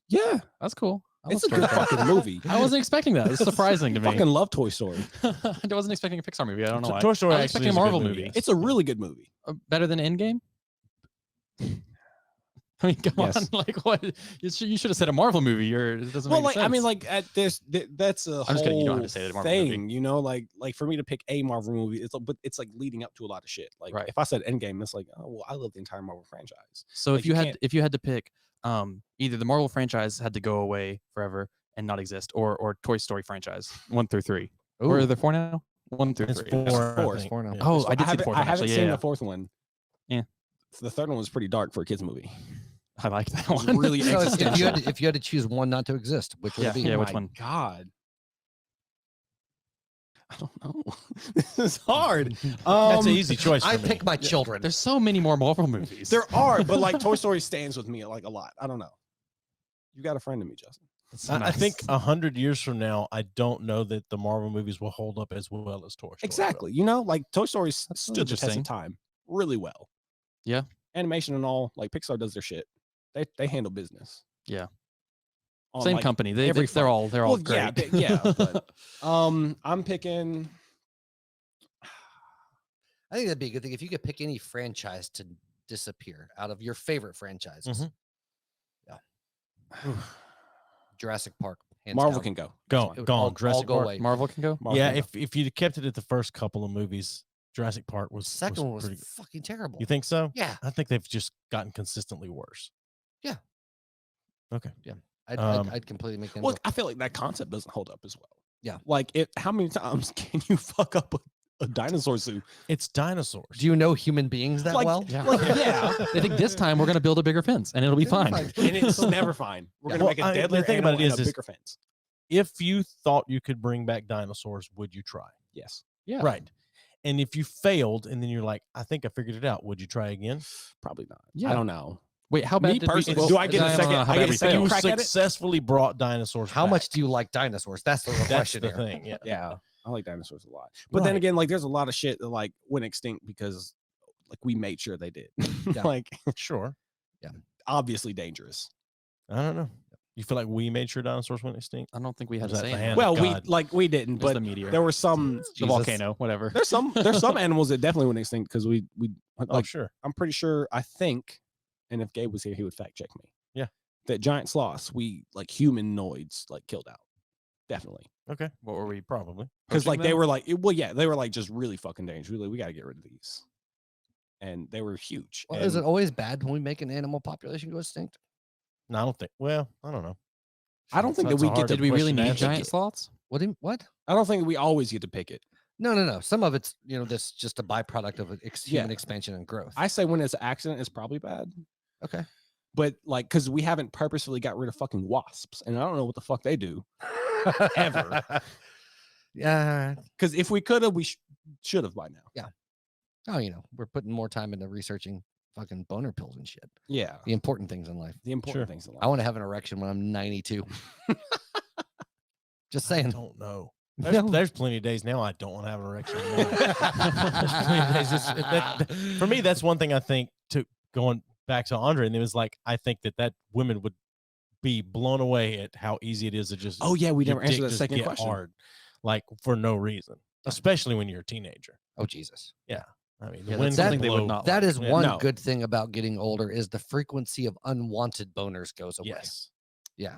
yeah, That's cool. I it's a love good Toy Story. fucking movie. I wasn't expecting that. It's surprising to me. Fucking love Toy Story. I wasn't expecting a Pixar movie. I don't know why. Toy Story I was actually expecting a is a good Marvel movie, movie. yes. It's a really good movie. Better than Endgame. I mean, come Yes. on, like what? You should have said a Marvel movie. It doesn't Well, make like I mean, sense. like that's a I'm just kidding, you don't have whole to say the Marvel movie. thing, you know. Like for me to pick a Marvel movie, but it's like leading up to a lot of shit. Like Right. if I said Endgame, it's like, oh well, I love the entire Marvel franchise. So like, if you you can't- had to pick, either the Marvel franchise had to go away forever and not exist, or Toy Story franchise 1 through 3. Or are there 4 now? 1 through It's 3. four. I four. think. Four now. Yeah. Oh, So I did see the fourth I one. haven't Actually, seen yeah, the fourth one. Yeah. The third one was pretty dark for a kids movie. I like that was one. really So if existential. if you had to choose one not to exist, which would Yeah, it be? yeah. Oh Which my one? God. I don't know. This is hard. That's an easy choice. For I me. pick my children. There's so many more Marvel movies. There are, but like Toy Story stands with me like a lot. I don't know. You got a friend in me, Justin. I think 100 years from now, I don't know that the Marvel movies will hold up as well as Toy Story. Exactly. You know, like Toy Story That's stood the test interesting. of time really well. Yeah. Animation and all, like Pixar does their shit. They handle business. Yeah. On, Same like, company. every They're front. all Well, great. yeah. But, I'm picking. I think that'd be a good thing if you could pick any franchise to disappear out of your favorite franchises. Mhm. Yeah. Jurassic Park. hands Marvel down. can go. Gone. It would Gone. all Jurassic go Park. away. Marvel can go. Marvel Yeah, can go. if you'd kept it at the first couple of movies, Jurassic Park was Second one was pretty good. fucking terrible. You think so? Yeah. I think they've just gotten consistently worse. Yeah. Okay. I'd completely make them Well, go. I feel like that concept doesn't hold up as well. Yeah. Like how many times can you fuck up a dinosaur zoo? It's dinosaurs. Do you know human beings that Like- well? Yeah. Like, yeah. They think this time we're going to build a bigger fence and it'll be It'll be fine. fine. And it's never fine. We're Yeah. gonna make Well, a deadlier the thing animal about it and is a bigger fence. If you thought you could bring back dinosaurs, would you try? Yes. Yeah. Right. And if you failed and then you're like, I think I figured it out, would you try again? Probably not. Yeah. I don't know. Wait, how bad Me did personally, we, do I get a no, no, second- no, how I bad get a we second failed? You crack at it? successfully brought dinosaurs How back. much do you like dinosaurs? That's the real That's question the here. thing. Yeah. Yeah. I like dinosaurs a lot. But then Right. again, like there's a lot of shit that like went extinct because like we made sure they did. Yeah. Like Sure. obviously dangerous. I don't know. You feel like we made sure dinosaurs went extinct? I don't think we had Was a that say the in hand? that. Well, God. we didn't, It was but the meteor. there were some the Jesus. volcano, whatever. there's some animals that definitely went extinct because we Oh, like sure. I'm pretty sure I think, and if Gabe was here, he would fact check me. Yeah. That giant sloths, we like humanoids like killed out. Definitely. Okay. What were we? Probably. Because like Poaching they them? were like they were like just really fucking dangerous. Really, we gotta get rid of these. And they were huge. Well, is it And always bad when we make an animal population go extinct? No, I don't think. Well, I don't know. I don't think That's that a we get hard to Did we really question to need answer. giant sloths? What? I don't think we always get to pick it. No. Some of it's this just a byproduct of human Yeah. expansion and growth. I say when it's an accident, it's probably bad. Okay. But like, because we haven't purposefully got rid of fucking wasps, and I don't know what the fuck they do. Ever. Yeah. Because if we could have, we should have by now. Oh, we're putting more time into researching fucking boner pills and shit. Yeah, The important things in life. the important Sure. things in life. I want to have an erection when I'm 92. Just I saying. don't know. No. There's plenty of days now I don't want to have an erection. There's plenty of days. For me, that's one thing I think to going back to Andre, and it was like, I think that women would be blown away at how easy it is to just, Oh yeah, we your never answered dick that just second get question. hard, like for no reason, especially when you're a teenager. Oh, Jesus. I mean, Yeah, the wind that's something can they would blow- not That is Yeah. one No. good thing about getting older is the frequency of unwanted boners goes away. Yes. Yeah.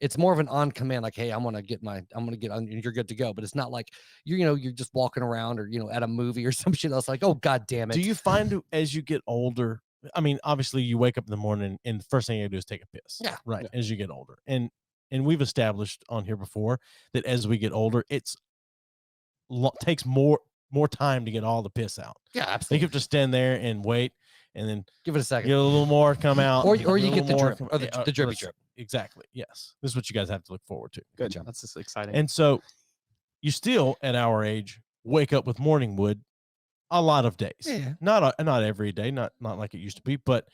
It's more of an on command, like, hey, I'm gonna get on, and you're good to go. But it's not like you're just walking around or at a movie or some shit else. Like, oh god damn it. Do you find as you get older? I mean, obviously, you wake up in the morning and the first thing you do is take a piss. Yeah. Right. Yeah. As you get older, and we've established on here before that as we get older, it's takes more time to get all the piss out. Yeah, So you absolutely. have to stand there and wait, and then Give it a get second. a little more come out, Or a you little get the more drip, come- or the yeah, drippy let's- drip. Exactly. Yes. This is what you guys have to look forward to. Good job. That's just exciting. And so, you still at our age wake up with morning wood a lot of days. Yeah. Not every day, not like it used to be, but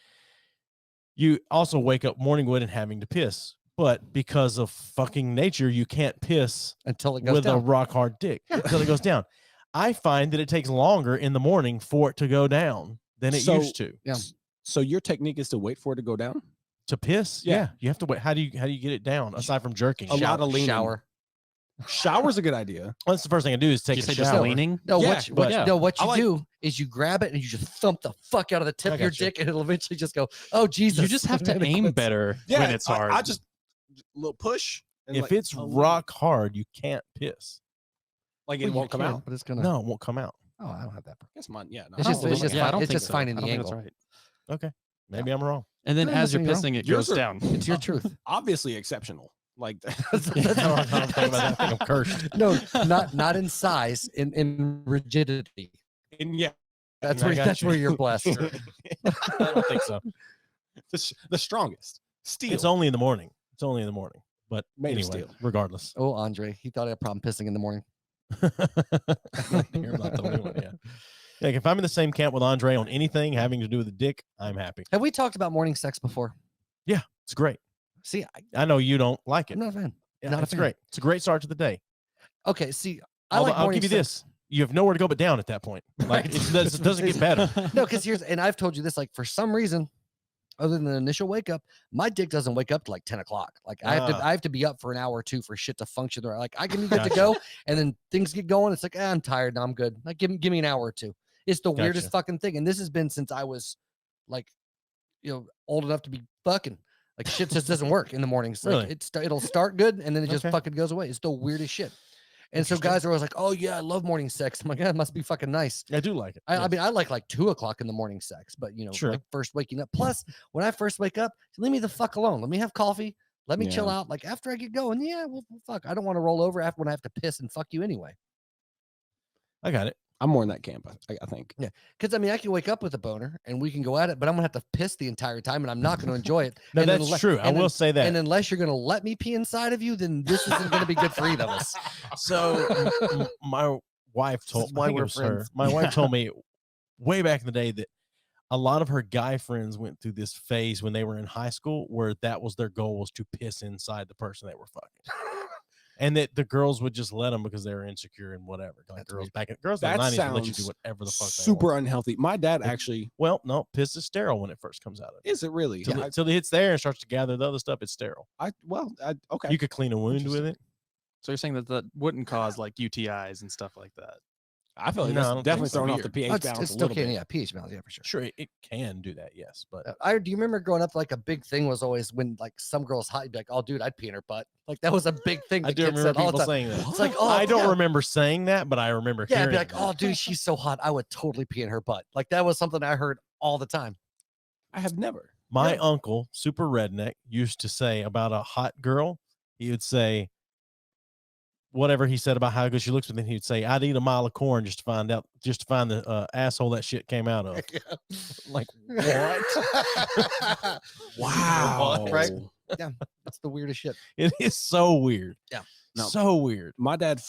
you also wake up morning wood and having to piss. But because of fucking nature, you can't piss Until it goes with a down. rock hard dick until it goes down. I find that it takes longer in the morning for it to go down than it So- used to. Yeah. So your technique is to wait for it to go down. To piss, Yeah. yeah, you have to wait. How do you get it down aside from jerking? A lot of leaning. shower. Shower's a good idea. Well, that's the first thing I do is Did take you a say just shower. leaning? No, Yeah, what you, but- what I you like- do is you grab it and you just thump the fuck out of the tip I of your gotcha. dick, and it'll eventually just go, oh Jesus. You just have to And it aim quits. better Yeah, when it's hard. I just little push. And If like, it's a little- rock hard, you can't piss. like Well, it you won't come can, out. but it's gonna. No, it won't come out. Oh, I don't have that. That's mine. Yeah, no, It's I just- don't it's believe just it. yeah, I fine- don't it's think just so. finding I the don't think angle. that's right. Okay, maybe I'm wrong. And then No, as you're nothing wrong. pissing, it Yours goes are- down. It's your truth. Obviously exceptional. Like That's- I don't think about that. I think I'm cursed. no, not in size, in rigidity. and yeah, That's I where got that's you. where you're blessed. I don't think so. the strongest. Steel. It's only in the morning. It's only in the morning. But Made of anyway, steel. regardless. Oh, Andre, he thought I had a problem pissing in the morning. You're not the only one, yeah. Like if I'm in the same camp with Andre on anything having to do with the dick, I'm happy. Have we talked about morning sex before? Yeah, it's great. See, I know you don't like it. I'm not a fan. Yeah, not a it's fan. great. It's a great start to the day. Okay, see, I'll give you this. You have nowhere to go but down at that point. Like it doesn't get better. No, because and I've told you this, like for some reason, other than the initial wake up, my dick doesn't wake up till like 10 o'clock. Like I have to be up for an hour or two for shit to function. Or like I can be good to go, and then things get going. It's like I'm tired. No, I'm good. Like give me an hour or two. It's the weirdest fucking thing, and this has been since I was like, old enough to be fucking. Like shit just doesn't work in the mornings. Like Really? It'll start good, and then it just fucking goes away. It's the weirdest shit. And so guys are always like, "Oh yeah, I love morning sex." I'm like, "Yeah, it must be fucking nice." I do like it. I mean, I like 2 o'clock in the morning sex, but like first waking up. Plus, when I first wake up, leave me the fuck alone. Let me have coffee. Let me chill out. Like after I get going, well, fuck. I don't want to roll over after when I have to piss and fuck you anyway. I got it. I'm more in that camp, I think. Yeah, because I mean, I can wake up with a boner and we can go at it, but I'm gonna have to piss the entire time, and I'm not gonna enjoy it. No, and that's true. I will say that. And unless you're gonna let me pee inside of you, then this isn't gonna be good for either of us. So my wife told why we're friends. My wife told me way back in the day that a lot of her guy friends went through this phase when they were in high school where that was their goal, was to piss inside the person they were fucking. And that the girls would just let them because they were insecure and whatever. Like girls in the 90s would let you do whatever the fuck they super want. unhealthy. My dad actually. Well, no, piss is sterile when it first comes out of it. Is it really? Till it hits there and starts to gather the other stuff, it's sterile. Okay. You could clean a wound with it. So you're saying that wouldn't cause like UTIs and stuff like that? I feel like that's definitely throwing off the pH balance. It's still can, pH balance, yeah, for sure. Sure, it can do that, yes. But do you remember growing up? Like a big thing was always when like some girls hot, you'd be like, "Oh, dude, I'd pee in her butt." Like that was a big thing. I do remember people saying that. It's like, oh, I don't remember saying that, but I remember hearing. I'd be like, "Oh, dude, she's so hot. I would totally pee in her butt." Like that was something I heard all the time. I have never. My uncle, super redneck, used to say about a hot girl. He would say whatever he said about how good she looks, but then he'd say, "I'd eat a mile of corn just to find the asshole that shit came out of." Like what? Wow. Right? Yeah, that's the weirdest shit. It is so weird. Yeah, no, so weird. My dad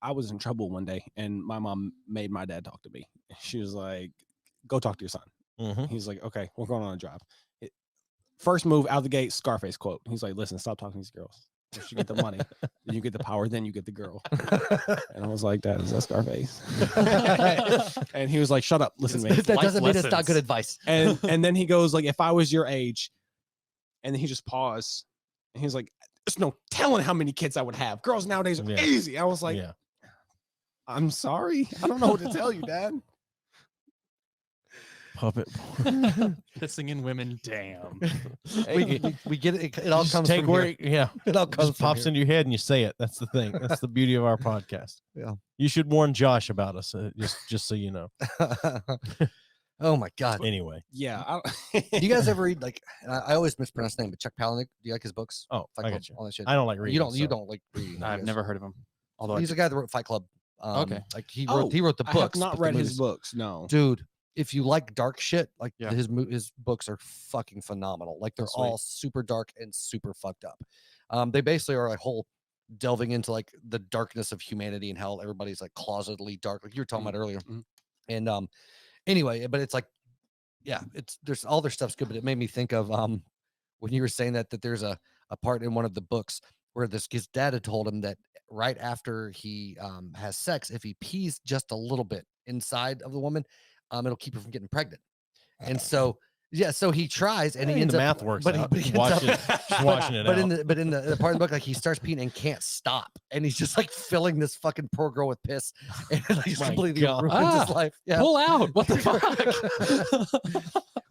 I was in trouble one day, and my mom made my dad talk to me. She was like, "Go talk to your son." Mm-hmm. He's like, "Okay, we're going on a drive." First move out the gate, Scarface quote. He's like, "Listen, stop talking to these girls. Once you get the money, then you get the power, then you get the girl." And I was like, "Dad, is that Scarface?" And he was like, "Shut up, listen to me." That doesn't mean it's not good advice. And then he goes like, "If I was your age," and then he just paused, and he was like, "There's no telling how many kids I would have. Girls nowadays are easy." I was like, "I'm sorry, I don't know what to tell you, Dad." Puppet. Pissing in women, damn. We get it. It all comes take from where here. it all comes pops into your head and you say it. That's the thing. That's the beauty of our podcast. Yeah. You should warn Josh about us, just so you know. Oh my god. Anyway. Yeah. Do you guys ever read like? I always mispronounce his name, but Chuck Palahniuk? Do you like his books? Oh, Fight I Club, got you. all that shit. I don't like reading. You don't like reading. I've never heard of him. Although he's the guy that wrote Fight Club. Okay. Like he wrote the books. I have not but read the his movies- books. No, dude. If you like dark shit, like Yeah. his books are fucking phenomenal. Like they're Sweet. all super dark and super fucked up. They basically are a whole delving into like the darkness of humanity and how everybody's like closetedly dark, like you were talking about earlier. Mhm. And anyway, but it's like, yeah, there's all their stuff's good, but it made me think of when you were saying that there's a part in one of the books where his dad had told him that right after he has sex, if he pees just a little bit inside of the woman, it'll keep her from getting pregnant. And so so he tries and he ends the up math works but out. he ends Washing it but out. in the part of the book, like he starts peeing and can't stop, and he's just like filling this fucking poor girl with piss, and like he's My completely God. ruins his life. Yeah, Pull out. What the fuck?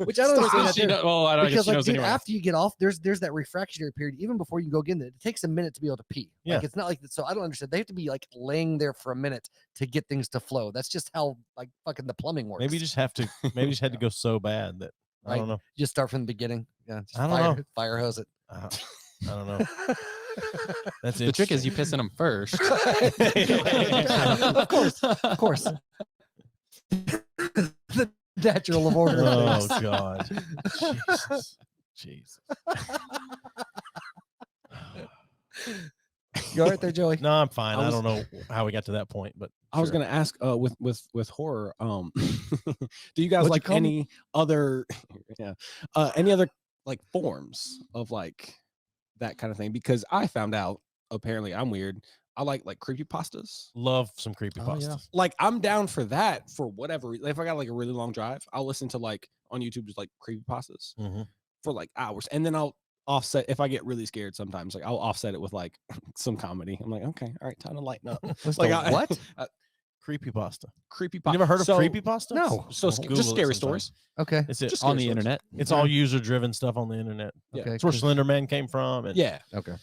which I don't understand. Does she that know- well, I don't guess because she like knows dude, anyway. after you get off, there's that refractionary period even before you go get in. It takes a minute to be able to pee. Yeah. Like it's not like so. I don't understand. They have to be like laying there for a minute to get things to flow. That's just how like fucking the plumbing works. Maybe you just had to go so bad that I don't know. Just start from the beginning. Yeah, just I don't know. fire hose it. I don't know. That's The trick is you piss in them first. Of course. The natural of order. Oh God. Jesus. You all right there, Joey? No, I'm fine. I I, was- don't know how we got to that point, but I was sure. gonna ask with horror, do you guys What'd you like call me? any other any other like forms of like that kind of thing? Because I found out apparently I'm weird. I like creepypastas. love some creepy Oh, pastas. yeah. Like I'm down for that for whatever. If I got like a really long drive, I'll listen to like on YouTube just like creepypastas Mhm. for like hours, and then I'll offset if I get really scared. Sometimes like I'll offset it with like some comedy. I'm like, okay, all right, time to lighten up. Like what? Creepy pasta. Creepy. You never heard of creepy pasta? No. So just scary stories. Okay. It's it. Just On scary the stories. internet. It's all user driven stuff on the internet. Yeah. Okay. It's where 'cause- Slender Man came from. And Yeah, Okay.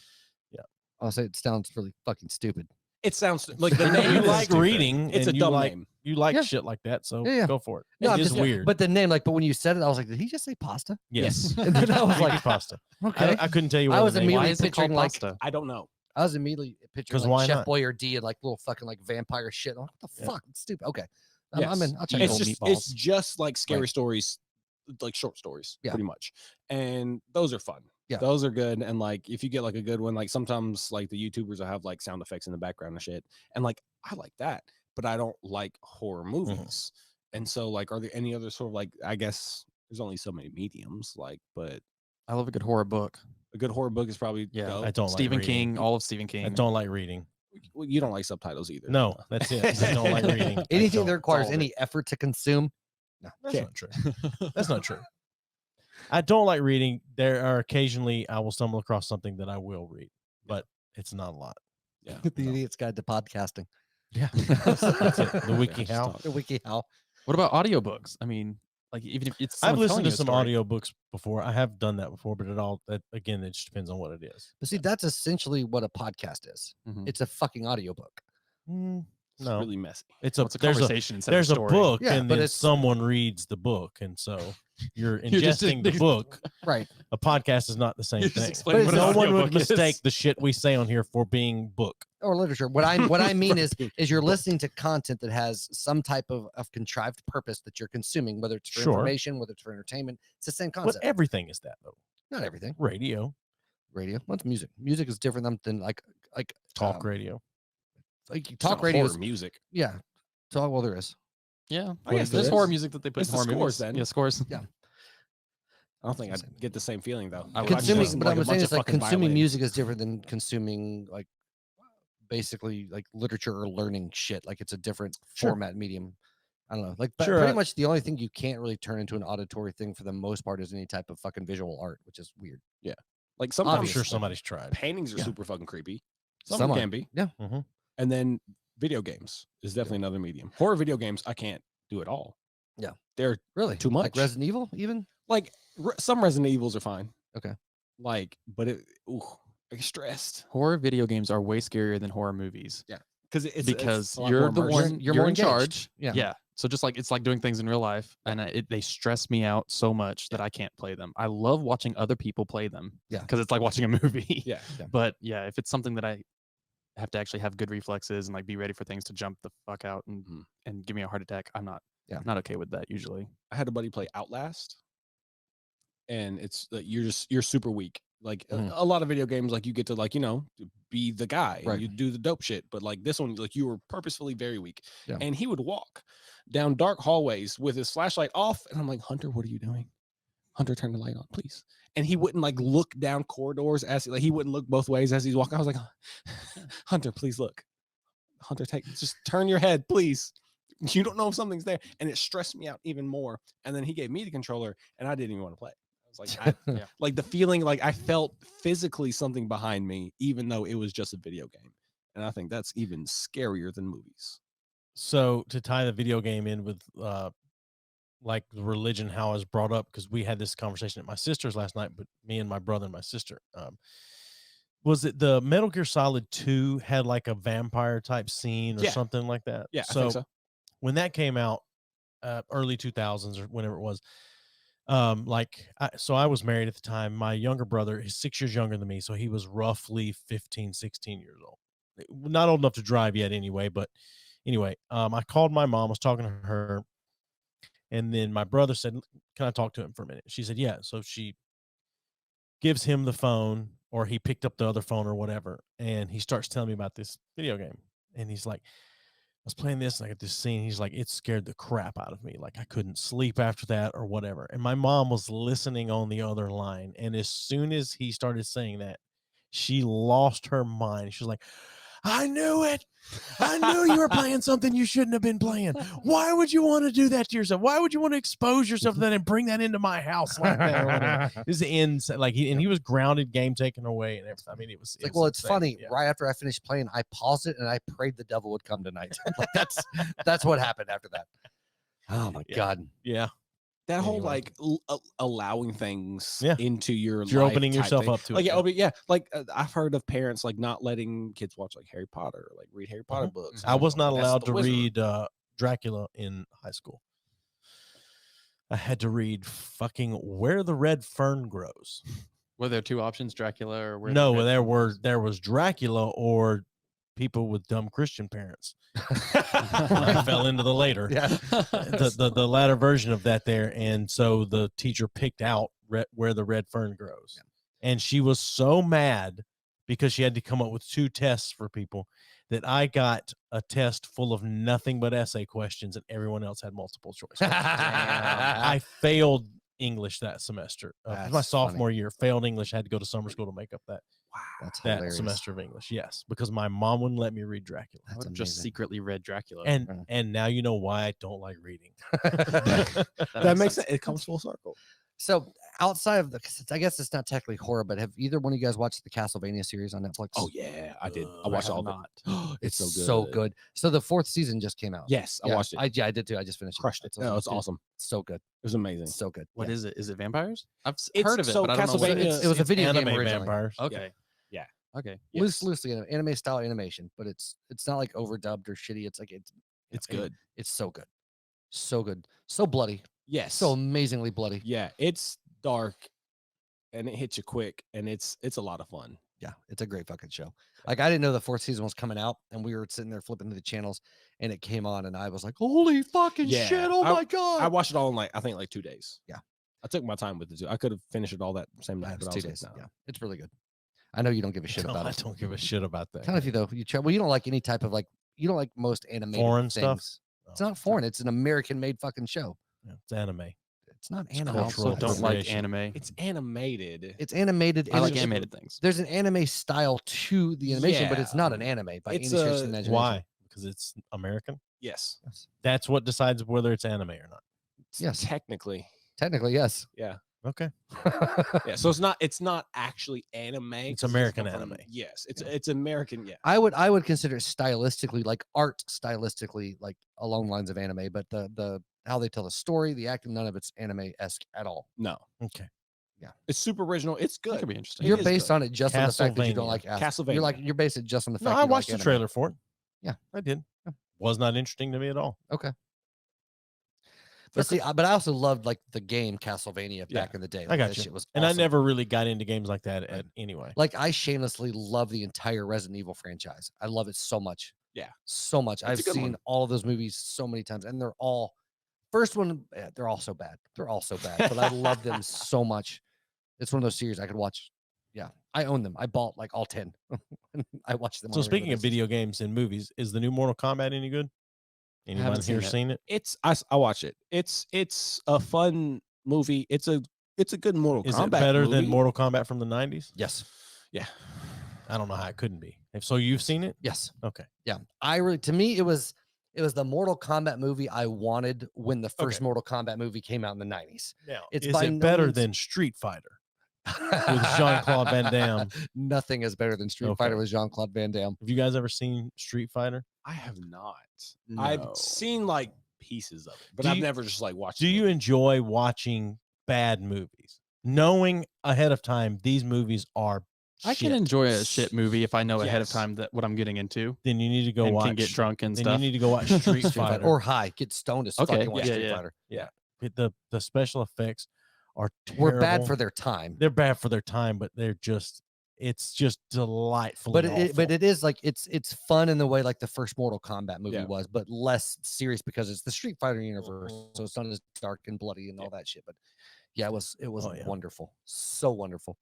Yeah. I'll say it sounds really fucking stupid. it sounds like the you name is like stupid. reading, It's a and you dumb like name. you like Yeah. shit like that. So Yeah, yeah. go for it. No, I'm It is just- weird. But the name, like, but when you said it, I was like, did he just say pasta? yes, And then I was creepy like, pasta. okay. I couldn't tell you. I What was the name immediately Why is it called picturing, like, pasta? I don't know. I was immediately picturing 'Cause like why Chef not? Boyardee and like little fucking like vampire shit. I'm like, what the Yeah. fuck? It's stupid. Okay. I'm Yes. in. I'll check It's it out. just meatballs. it's just like scary Right. stories, like short stories, Yeah. pretty much. And those are fun. Yeah. Those are good. And like if you get like a good one, like sometimes like the YouTubers will have like sound effects in the background and shit. And like I like that, but I don't like horror movies. And so like are there any other sort of like I guess there's only so many mediums, like, but I love a good horror book. a good horror book is probably Yeah, dope. I don't Stephen like reading. King, all of Stephen King. I don't like reading. Well, you don't like subtitles either. No, that's it. I don't like reading. I Anything don't. that requires all of any effort to consume. That's Okay. not true. That's not true. I don't like reading. There are occasionally I will stumble across something that I will read, but it's not a lot. Yeah. The Idiot's Guide to Podcasting. Yeah, that's it. The wiki just how. talk. The wiki how. What about audiobooks? I mean, like even if it's I've someone listened telling to you a some story. audiobooks before. I have done that before, but again, it just depends on what it is. But see, that's essentially what a podcast is. Mhm. It's a fucking audiobook. It's No, really messy. it's Well, it's a there's conversation instead there's of a a story. book, Yeah, and but then it's- someone reads the book, and so you're You're just- ingesting the book. Right. A podcast is not the same You're just thing. explaining But what an No one would audiobook is. mistake the shit we say on here for being book. Or literature. What I mean is you're listening to content that has some type of contrived purpose that you're consuming, whether it's for Sure. information, whether it's for entertainment. It's the same But concept. everything is that though. Not everything. Radio, Radio. What's music? Music is different than like talk um, radio. like It's talk not radio. horror music. Yeah. So well there is. Yeah, I guess there's there horror is. music that they put It's in the horror scores movies. then. Yeah, scores. Yeah. I don't think It's I'd the same. get the same feeling though. I If would just Consuming, listened but to, I'm a saying bunch it's of like fucking consuming violins. music is different than consuming like basically like literature or learning shit. Like it's a different Sure. format medium. I don't know. Like Sure, pretty much the only thing you can't really turn into an auditory thing for the most part is any type of fucking visual art, which is weird. Like I'm sometimes sure somebody's tried. paintings are Yeah. super fucking creepy. Some, Some of them are. can be. Yeah. Mhm. And then video games is definitely another medium. Horror video games, I can't do it all. Yeah. They're Really? Too Like much. Resident Evil, even? like some Resident Evils are fine. Okay. Like, but I get stressed Horror video games are way scarier than horror movies it's because a lot you're more the immersive. one You're you're more in engaged. charge. Yeah. Yeah. So just like it's like doing things in real life, and they stress me out so much that I can't play them. I love watching other people play them. Yeah. Because it's like watching a movie. Yeah. But yeah, if it's something that I have to actually have good reflexes and like be ready for things to jump the fuck out and Mhm. and give me a heart attack, I'm not Yeah. not okay with that usually. I had a buddy play Outlast, and it's you're super weak. Like Mhm. a lot of video games, like you get to like be the guy, and Right. you do the dope shit. But like this one, like you were purposefully very weak, Yeah. and he would walk down dark hallways with his flashlight off, and I'm like, Hunter, what are you doing? Hunter, turn the light on, please. And he wouldn't like look down corridors as he wouldn't look both ways as he's walking. I was like, Hunter, please look. Hunter, just turn your head, please. You don't know if something's there, and it stressed me out even more. And then he gave me the controller, and I didn't even want to play. I was like, like the feeling, like I felt physically something behind me, even though it was just a video game. And I think that's even scarier than movies. So to tie the video game in with like the religion, how I was brought up, because we had this conversation at my sister's last night, but me and my brother and my sister, was it the Metal Gear Solid 2 had like a vampire type scene or Yeah. something like that? Yeah, I think so. When that came out, early 2000s or whenever it was, so I was married at the time. My younger brother is 6 years younger than me, so he was roughly 15, 16 years old. Not old enough to drive yet anyway, but anyway, I called my mom, was talking to her, and then my brother said, "Can I talk to him for a minute?" She said, "Yeah." So she gives him the phone, or he picked up the other phone or whatever, and he starts telling me about this video game, and he's like, I was playing this and I got this scene. He's like, it scared the crap out of me. Like I couldn't sleep after that or whatever. And my mom was listening on the other line. And as soon as he started saying that, she lost her mind. She was like, I knew it. I knew you were playing something you shouldn't have been playing. Why would you want to do that to yourself? Why would you want to expose yourself to that and bring that into my house like that? Or whatever? This ends like he was grounded, game taken away, and everything. I mean, it was Like, well, it's insane. funny. Yeah. Right after I finished playing, I paused it and I prayed the devil would come tonight. Like, that's what happened after that. Oh my God. Yeah. That whole Anyway. like allowing things Yeah. into your You're life opening type yourself thing. up to like, it. yeah, yeah, like I've heard of parents like not letting kids watch like Harry Potter, or, like read Harry Potter books. I was not That's allowed the to wizard. read Dracula in high school. I had to read fucking Where the Red Fern Grows. Were there two options, Dracula or where? No, there was Dracula or people with dumb Christian parents. I fell into the later. Yeah. The latter version of that there, and so the teacher picked out Where the Red Fern Grows, and she was so mad because she had to come up with 2 tests for people that I got a test full of nothing but essay questions and everyone else had multiple choice questions. I failed English that semester. My That's sophomore year, failed English, had to go to summer school to make up that That's that hilarious. semester of English. Yes, because my mom wouldn't let me read Dracula. I That's would have just amazing. secretly read Dracula. And now you know why I don't like reading. That makes sense. It comes full circle. So outside of I guess it's not technically horror, but have either one of you guys watched the Castlevania series on Netflix? Oh yeah, I did. I watched all of it. It's so good. So the 4th season just came out. Yes, I watched it. I did too. I just finished Crushed it. So No, it's awesome. So good. It was amazing. So good. What Yeah. is it? Is it vampires? I've It's- heard of it, so but I don't know what it Castlevania- is. It was a video game anime originally. vampires. Okay. Yeah. Okay. Yes. Loosely anime style animation, but it's not like overdubbed or shitty. It's like It's good. It's so good. So good. So bloody. Yes. So amazingly bloody. yeah, it's dark, and it hits you quick, and it's a lot of fun. Yeah, it's a great fucking show. Like I didn't know the 4th season was coming out, and we were sitting there flipping through the channels, and it came on, and I was like, "Holy fucking Yeah, shit! Oh my god!" I watched it all in I think 2 days. Yeah. I took my time with it too. I could have finished it all that same night, It's but I 2 was days. like, no. Yeah, it's really good. I know you don't give a shit No, about I it. don't give a shit about that. Kind of you though. You don't like any type of you don't like most animated Foreign things. stuff? It's not foreign. It's an American-made fucking show. Yeah, it's anime. It's not It's anime. I also cultural don't like appropriation. anime. It's animated. It's animated. I and like it's- animated things. There's an anime style to the animation, but it's Yeah. not an anime by It's any stretch of a- the imagination. Why? Because it's American. Yes. That's what decides whether it's anime or not. Yes. Technically. Technically, yes. Yeah. Okay. Yeah. So it's not actually anime. It's 'cause American come from- anime. Yes. It's American. Yeah. I would consider it stylistically, like art stylistically, like along lines of anime, but the how they tell the story, the acting, none of it's anime-esque at all. No. Okay. It's super original. It's That good. could be interesting. You're is based good. on it just on the fact that you don't Castlevania. like Castlevania. You're based it just on the fact. No, you I watched like the anime. trailer for it. Yeah. I did. Yeah. Was not interesting to me at all. Okay. But see, but I also loved like the game Castlevania back in the day. I Like, got that you. shit was And I awesome. never really got into games like that anyway. Like I shamelessly love the entire Resident Evil franchise. I love it so much. Yeah. So much. It's a I've good seen one. all of those movies so many times, and they're all first one. They're all so bad. They're all so bad, but I love them so much. It's one of those series I could watch. Yeah, I own them. I bought like all 10. I watched them. So on a regular speaking of basis. video games and movies, is the new Mortal Kombat any good? Anyone haven't here seen it. seen it? It's I watch it. It's a fun movie. It's a good Mortal Is Kombat it better than movie. Mortal Kombat from the 90s? Yes, Yeah. I don't know how it couldn't be. If so, you've seen it? yes, Okay. yeah. To me, it was the Mortal Kombat movie I wanted when the first Okay. Mortal Kombat movie came out in the 90s. Now, It's is by it no better means- than Street Fighter with Jean-Claude Van Damme? Nothing is better than Street Okay. Fighter with Jean-Claude Van Damme. Have you guys ever seen Street Fighter? I have not. No. I've seen like pieces of it, but Do I've you- never just like watched. Do the you movie. enjoy watching bad movies, knowing ahead of time these movies are I shit? can enjoy a shit movie if I know ahead of Yes. time that what I'm getting into Then you need to go and watch. can get drunk and then stuff. you need to go watch Street Street Fighter. Fighter or high, get stoned as Okay, fucking watch yeah, Street yeah. Fighter. The special effects are We're bad terrible. for their time. They're bad for their time, but it's just delightful. But it is like it's fun in the way like the first Mortal Kombat movie Yeah. was, but less serious because it's the Street Fighter universe, so it's not as dark and bloody and all that shit. But yeah, it was Oh, yeah. wonderful, so wonderful.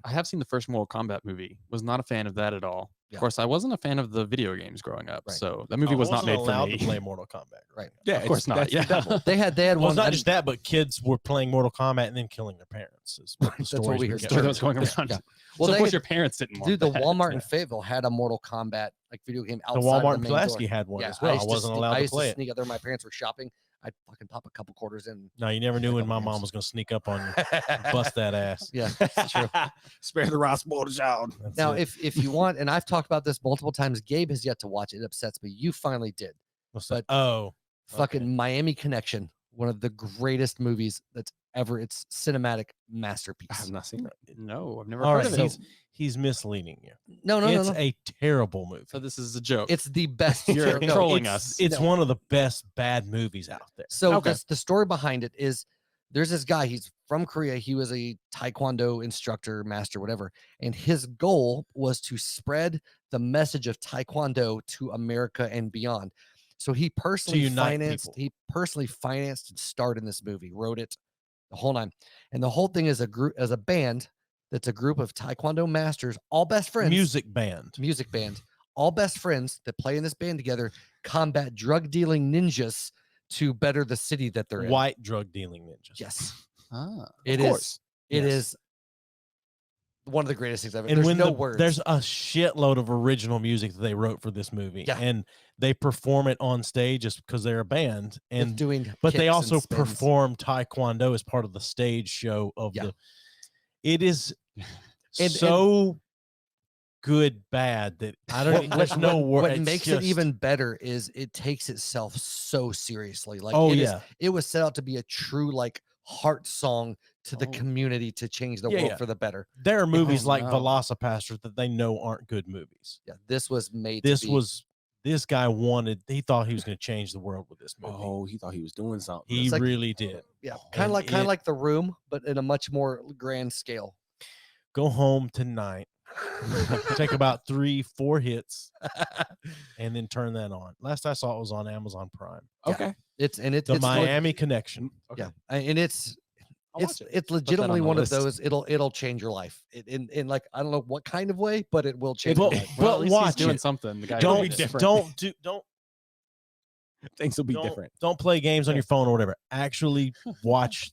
I have seen the first Mortal Kombat movie. Was not a fan of that at all. Yeah. Of course, I wasn't a fan of the video games growing up, Right. so that movie was not made for allowed me. to play Mortal Kombat. Right. Yeah, Of course not. that's the Yeah. devil. They had Well, one. it's not I just that, but kids were playing Mortal Kombat and then killing their parents. Is what the That's what stories we we hear. get. That's what's going around. Yeah. So Well, of they course had- your parents didn't want dude, the that. Walmart Yeah. in Fayetteville had a Mortal Kombat like video game The outside Walmart of in the main Pulaski door. had one Yeah, as well. I used to wasn't sneak- allowed I to used play to it. sneak out there. My parents were shopping. I'd fucking pop a couple quarters in. No, you never knew when my couple mom games. was going to sneak up on you, bust that ass. Yeah, that's true. Spare the Ross Mortal child. That's Now, it. if you want, and I've talked about this multiple times, Gabe has yet to watch it. It upsets me. You finally did. What's that? but- Oh, Fucking okay. Miami Connection, one of the greatest movies that's ever. It's cinematic I masterpiece. have not seen it. No, I've never All heard right, of it. he's misleading you. No, It's no. a terrible movie. So this is a joke. It's the best. You're no, trolling it's- us. It's no. one of the best bad movies out there. So Okay. the story behind it is there's this guy, he's from Korea. He was a Taekwondo instructor, master, whatever. And his goal was to spread the message of Taekwondo to America and beyond. So he personally unite financed, people. and starred in this movie, wrote it, the whole nine. And the whole thing is a band that's a group of Taekwondo masters, all best friends. Music band. Music band, all best friends that play in this band together, combat drug dealing ninjas to better the city that they're in. White drug dealing ninjas. Yes, Ah. it Of is. course. It Yes. is one of the greatest things ever. And There's when no words. there's a shitload of original music that they wrote for this movie, Yeah. and they perform it on stage just because they're a band, With and doing, but they kicks and also spins. perform Taekwondo as part of the stage show of Yeah. the. It is And- so good, bad that I don't. There's no word. What it's makes just- it even better is it takes itself so seriously. Like, Oh it is- yeah, it was set out to be a true like heart song to the Oh. community to change the Yeah, world yeah. for the better. there are movies Oh, like no. Velocipaster that they know aren't good movies. Yeah, this was made. This to be, was this guy wanted. He thought he was going to change the world with this movie. Oh, he thought he was doing something. he it's like- really did. yeah, and kind it- of like The Room, but in a much more grand scale. Go home tonight. Take about 3-4 hits and then turn that on. Last I saw it was on Amazon Prime. Yeah. Okay. It's The leg- Miami Connection. Okay. yeah, and it's I'll watch it. it's legitimately the one list. of those. It'll change your life. In like I don't know what kind of way, but it will change. Well, your life. Well, at least watch he's doing it. something. The guy Don't made it. Things will be don't different. don't play games on your phone or whatever. Actually watch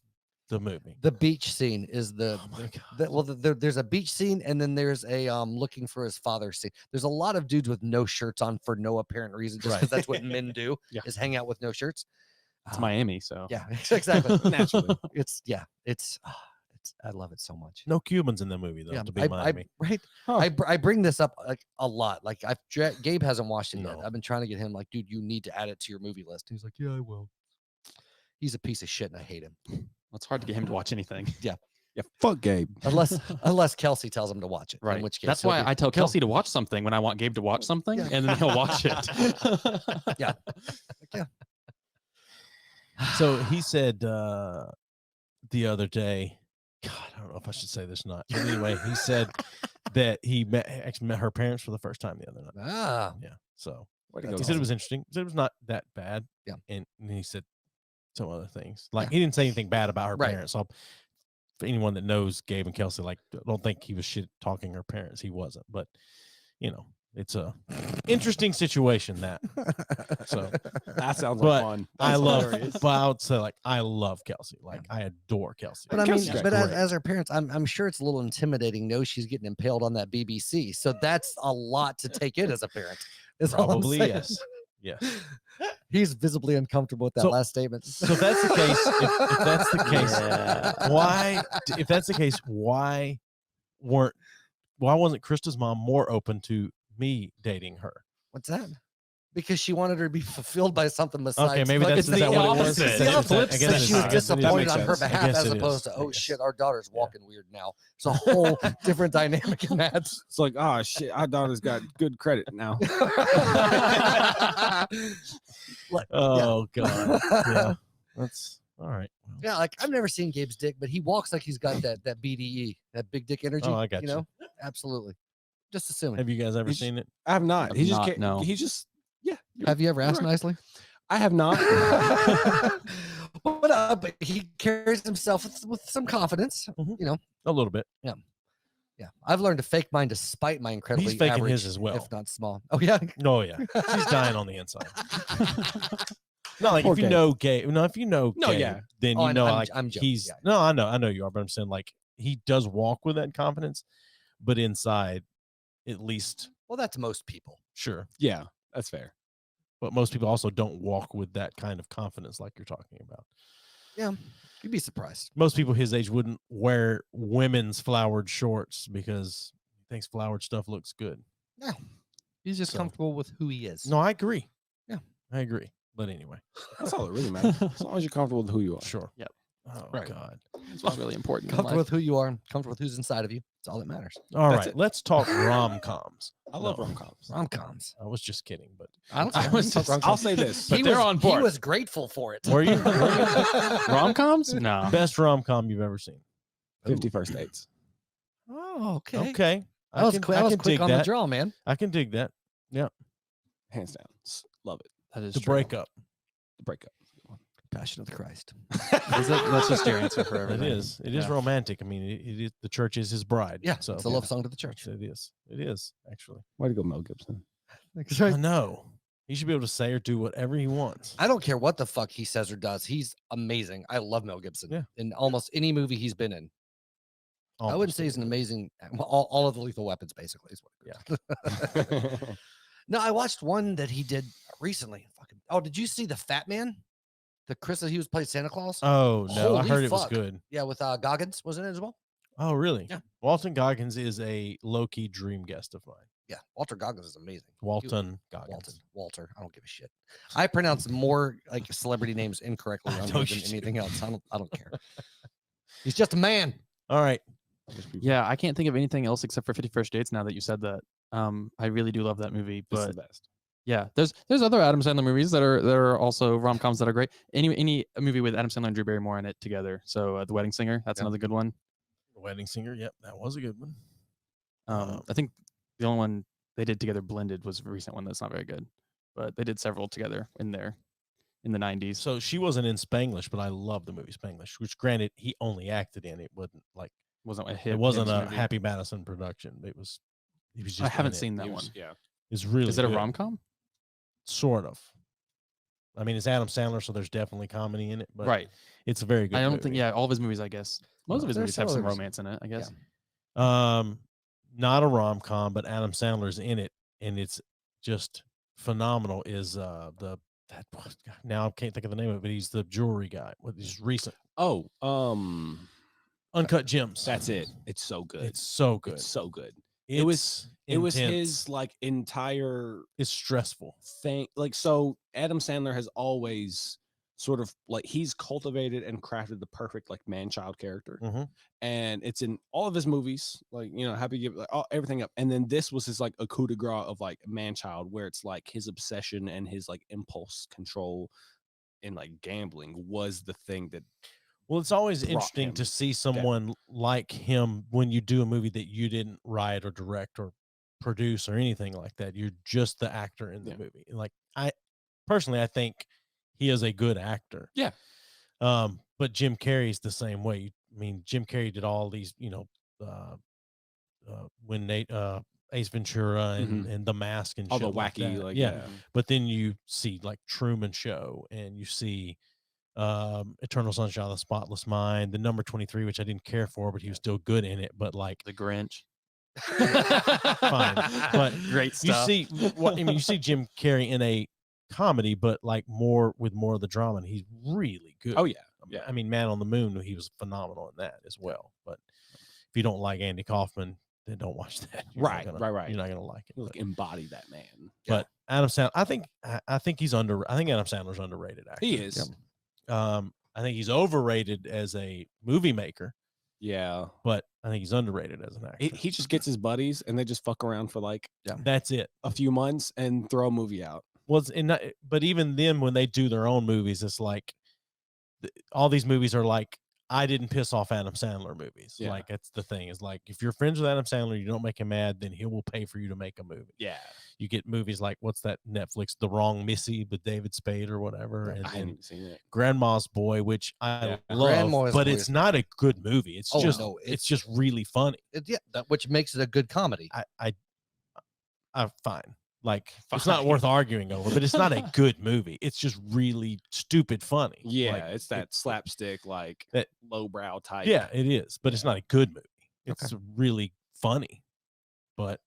the movie. The beach scene is the Oh my god. there's a beach scene and then there's a looking for his father scene. There's a lot of dudes with no shirts on for no apparent reason, just Right. because that's what men do Yeah. is hang out with no shirts. It's Miami, so Yeah, exactly. Naturally. It's I love it so much. No Cubans in the movie though. Yeah, To be Miami. right. Huh. I bring this up like a lot. Like Gabe hasn't watched it yet. No. I've been trying to get him like, dude, you need to add it to your movie list. He's like, yeah, I will. He's a piece of shit and I hate him. it's hard to get him to watch anything. Yeah. Fuck Gabe. Unless Kelsey tells him to watch it. In Right. which case That's he'll why be- I tell he'll- Kelsey to watch something when I want Gabe to watch something, Yeah. and then he'll watch it. Yeah. So he said the other day, God, I don't know if I should say this or not. But anyway, he said that he actually met her parents for the first time the other night. Ah, Yeah. So Way to That's go, he said it Tom. was interesting. He said it was not that bad. Yeah. And he said some other things. Like he didn't say anything bad about her Right. parents. So for anyone that knows Gabe and Kelsey, like don't think he was shit talking her parents. He wasn't. But you know, it's a interesting situation that. So That sounds But like fun. I That's love, hilarious. but I would say like I love Kelsey. Like I adore Kelsey. but I mean, Kelsey's but great. as her parents, I'm sure it's a little intimidating. No, she's getting impaled on that BBC, so that's a lot to take in as a parent. is all I'm Probably saying. yes. Yes. He's visibly uncomfortable with that So- last statement. So if that's the case, if that's the case, Yeah. why? If that's the case, why wasn't Krista's mom more open to me dating her? What's that? Because she wanted her to be fulfilled by something besides. Okay, maybe fucking- that's It's is that the what it was? opposite. Is The that- is that- opposite. I guess That it she is. was I guess it is. disappointed makes on her sense. I behalf guess as it is. opposed to, I oh guess. shit, our daughter's Yeah. walking weird now. It's a whole different dynamic in that. It's like, oh shit, our daughter's got good credit now. Oh god. Yeah. That's all right. Well, Yeah, like I've never seen Gabe's dick, but he walks like he's got that BDE, that big dick energy. Oh, I got you know, absolutely. Just assuming. have you guys ever He's- seen it? I have not. I've He just not, can't. no. He just. Yeah. Have you ever asked right. nicely? I have not. But he carries himself with some confidence. Mhm. You know, A little bit. Yeah, I've learned to fake mine despite my incredibly He's faking average, his as well. if not small. Oh yeah, Oh yeah, she's dying on the inside. Not like Poor if you Gabe. know Gabe. No, if you know No, Gabe, yeah. then Oh, you I know, know I'm- like I'm joking, he's. yeah. No, I know you are, but I'm saying like he does walk with that confidence, but inside, at least, well, that's most people. sure. Yeah, that's fair. But most people also don't walk with that kind of confidence like you're talking about. Yeah, you'd be surprised. Most people his age wouldn't wear women's flowered shorts because he thinks flowered stuff looks good. No, he's just So- comfortable with who he is. No, I agree. Yeah. I agree. But anyway, That's all that really matters. As long as you're comfortable with who you are. sure. Yep. Oh, Right. God. It's what's really important. in comfortable life. with who you are, comfortable with who's inside of you. That's all that matters. All That's right. it. Let's talk rom-coms. I love No, rom-coms. Rom-coms. I was just kidding, but I don't I care. was We can talk just- rom-coms. I'll say this. But He they're was, on board. He was grateful for it. were you? Rom-coms? No. Best rom-com you've ever seen? 50 First Dates. Oh, okay. Okay. That was, I that was can quick dig on that. the draw, man. I can dig that. Hands down. Love it. That is The true. breakup. The breakup. Passion of the Christ. That's just your answer for It everything. is. It is Yeah. romantic. I mean, it is, the church is his bride. Yeah, So it's a love song to the church. It is. It is actually. Way to go, Mel Gibson. That's I right. know. He should be able to say or do whatever he wants. I don't care what the fuck he says or does. He's amazing. I love Mel Gibson. Yeah. In almost any movie he's been in. I wouldn't say he's an amazing. All of the Lethal Weapons, basically. Is what it is. No, I watched one that he did recently. Fucking. Oh, did you see the Fat Man? The Chris that he was playing Santa Claus. Oh no, I Holy heard it was fuck. good. Yeah, with Goggins was in it as well. Oh really? Yeah. Walton Goggins is a low-key dream guest of mine. Yeah, Walter Goggins is amazing. Walton Goggins. Walter. I don't give a shit. I pronounce more like celebrity names incorrectly I on know here than you do. anything else. I don't care. He's just a man. All right. Yeah, I can't think of anything else except for 50 First Dates now that you said that. I really do love that movie, This is but the best. yeah, there's other Adam Sandler movies that are also rom-coms that are great. A movie with Adam Sandler and Drew Barrymore in it together. So The Wedding Singer, that's Yeah. another good one. Wedding Singer. Yep, that was a good one. I think the only one they did together blended was a recent one that's not very good, but they did several together in there in the 90s. So she wasn't in Spanglish, but I love the movie Spanglish, which granted he only acted in. It wasn't like wasn't a hit. it wasn't a movie. Happy Madison production. It was. He was just. I haven't in it. seen that He one. was- Yeah. It's really. Is it a good. rom-com? Sort of. I mean, it's Adam Sandler, so there's definitely comedy in it, but Right. it's a very good. I don't movie. think. Yeah, all of his movies, I guess. Most of his There's movies have some some others. romance in it. I guess. Not a rom com, but Adam Sandler's in it, and it's just phenomenal. Is now I can't think of the name of it, but he's the jewelry guy. What is recent Oh, Uncut Gems? that's it. It's so good. It's so good. It's so good. It's It was intense. his like entire It's stressful. thing. Like, so Adam Sandler has always sort of like he's cultivated and crafted the perfect like man-child character, Mhm. and it's in all of his movies. Like, you know, Happy Give like, everything up, and then this was his like a coup de grace of like man-child, where it's like his obsession and his like impulse control and like gambling was the thing that Well, it's always brought interesting him to see someone like him when you do a movie that you didn't write or direct or produce or anything like that. You're just the actor in the Yeah. movie. Like I think he is a good actor. Yeah. But Jim Carrey's the same way. I mean, Jim Carrey did all these, when Nate Ace Ventura and The Mask and all the shit like wacky that. like yeah. But then you see like Truman Show, and you see Eternal Sunshine of the Spotless Mind, the Number 23, which I didn't care for, but he was still good in it. But like The Grinch. Fine, but great you stuff. see you see Jim Carrey in a comedy, but like more of the drama, and he's really good. Oh yeah, yeah. I mean, Man on the Moon, he was phenomenal in that as well. But if you don't like Andy Kaufman, then don't watch that. Right. You're not gonna like it. Like But, embody that man. but Adam Sandler, I think he's I think Adam Sandler's underrated. Actually, He is. Yeah. I think he's overrated as a movie maker, Yeah. but I think he's underrated as an actor. He just gets his buddies and they just fuck around for like That's it. a few months and throw a movie out. Well, but even then, when they do their own movies, it's like all these movies are like, I didn't piss off Adam Sandler movies. Yeah. Like, that's the thing, is like, if you're friends with Adam Sandler, you don't make him mad, then he will pay for you to make a movie. Yeah. you get movies like what's that Netflix, The Wrong Missy with David Spade or whatever, and I haven't then even seen it. Grandma's Boy, which I Yeah. love, Grandma's but Boy it's is- not a good movie. It's Oh, just no, it's it's- just really funny. Which makes it a good comedy. I'm fine. Like it's not worth arguing over, but it's not a good movie. It's just really stupid funny. Yeah, Like, it's that slapstick, like that- lowbrow type. Yeah, it is, but it's not a good movie. It's really funny, but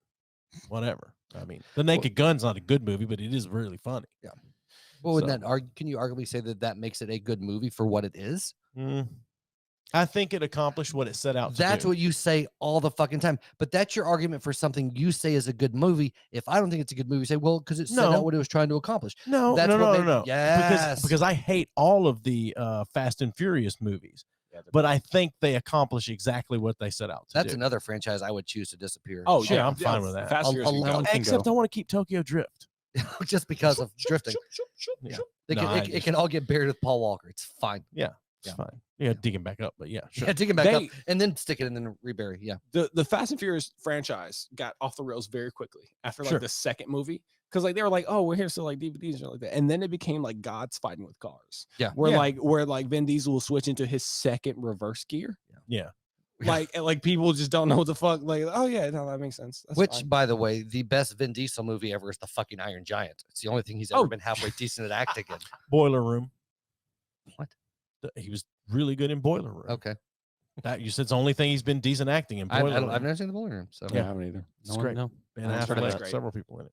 whatever. I mean, The Naked Gun's not a good movie, but it is really funny. Yeah. Well, would So- that can you arguably say that makes it a good movie for what it is? I think it accomplished what it set out to That's do. what you say all the fucking time. But that's your argument for something you say is a good movie. If I don't think it's a good movie, say, well, because it set No. out what it was trying to accomplish. No, That's what made- no. Yes. Because I hate all of the Fast and Furious movies, but I think they accomplish exactly what they set out to That's do. another franchise I would choose to disappear. Oh, Sure, yeah, I'm fine with that. Fast and Furious can Alone go. can Except I want to keep Tokyo Drift. just because of drifting. Yeah. They No, can, I it just- can all get buried with Paul Walker. It's fine. It's fine. Yeah, digging back up, but yeah, sure. Yeah, dig it back up They- and then stick it and then rebury. Yeah. The Fast and Furious franchise got off the rails very quickly after like Sure. the second movie, because like they were like, oh, we're here to like DVDs and shit like that, and then it became like gods fighting with cars. Yeah. where Vin Diesel will switch into his second reverse gear. Yeah. Like and, like people just don't know what the fuck. Like, oh yeah, no, that makes sense. That's Which, fine. by the way, the best Vin Diesel movie ever is the fucking Iron Giant. It's the only thing he's ever Oh. been halfway decent at acting in. Boiler Room. What? He was really good in Boiler Room. Okay. That you said it's the only thing he's been decent acting in. Boiler Room. I've never seen the Boiler Room, so yeah, I haven't either. It's great. No. Ben I'm sure that's Affleck, great. several people in it.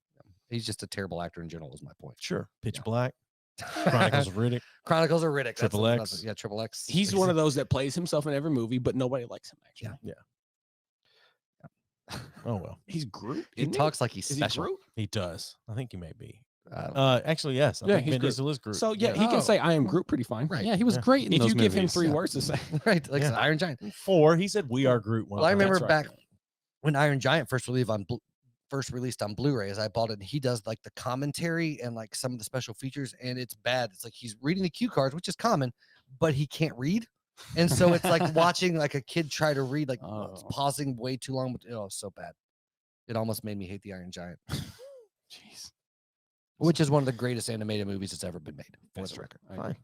he's just a terrible actor in general. Is my point. Sure. Pitch Yeah. Black, Chronicles of Riddick. Chronicles of Riddick. Triple that's- X. Yeah, Triple X. He's one of those that plays himself in every movie, but nobody likes him. Actually, Oh well, he's Groot. He isn't talks like he's Is he special. Groot? he does. I think he may be. Uh, Actually, yes. I Yeah, think he's Vin Groot. Diesel is Groot. So yeah, he Oh. can say I am Groot pretty fine. Right. Yeah, he was Yeah. great in If those you give him movies. 3 Yeah. words to say, right, like I said, Yeah. Iron Giant. 4. He said, "We are Groot." One Well, I time. remember right. back when Iron Giant first released on Blu-ray, as I bought it. And he does like the commentary and like some of the special features, and it's bad. It's like he's reading the cue cards, which is common, but he can't read, and so it's like watching like a kid try to read, like Oh. pausing way too long. But oh, so bad. It almost made me hate the Iron Giant, jeez, which is one of the greatest animated movies that's ever been made. For That's the true. record. I agree. Fine.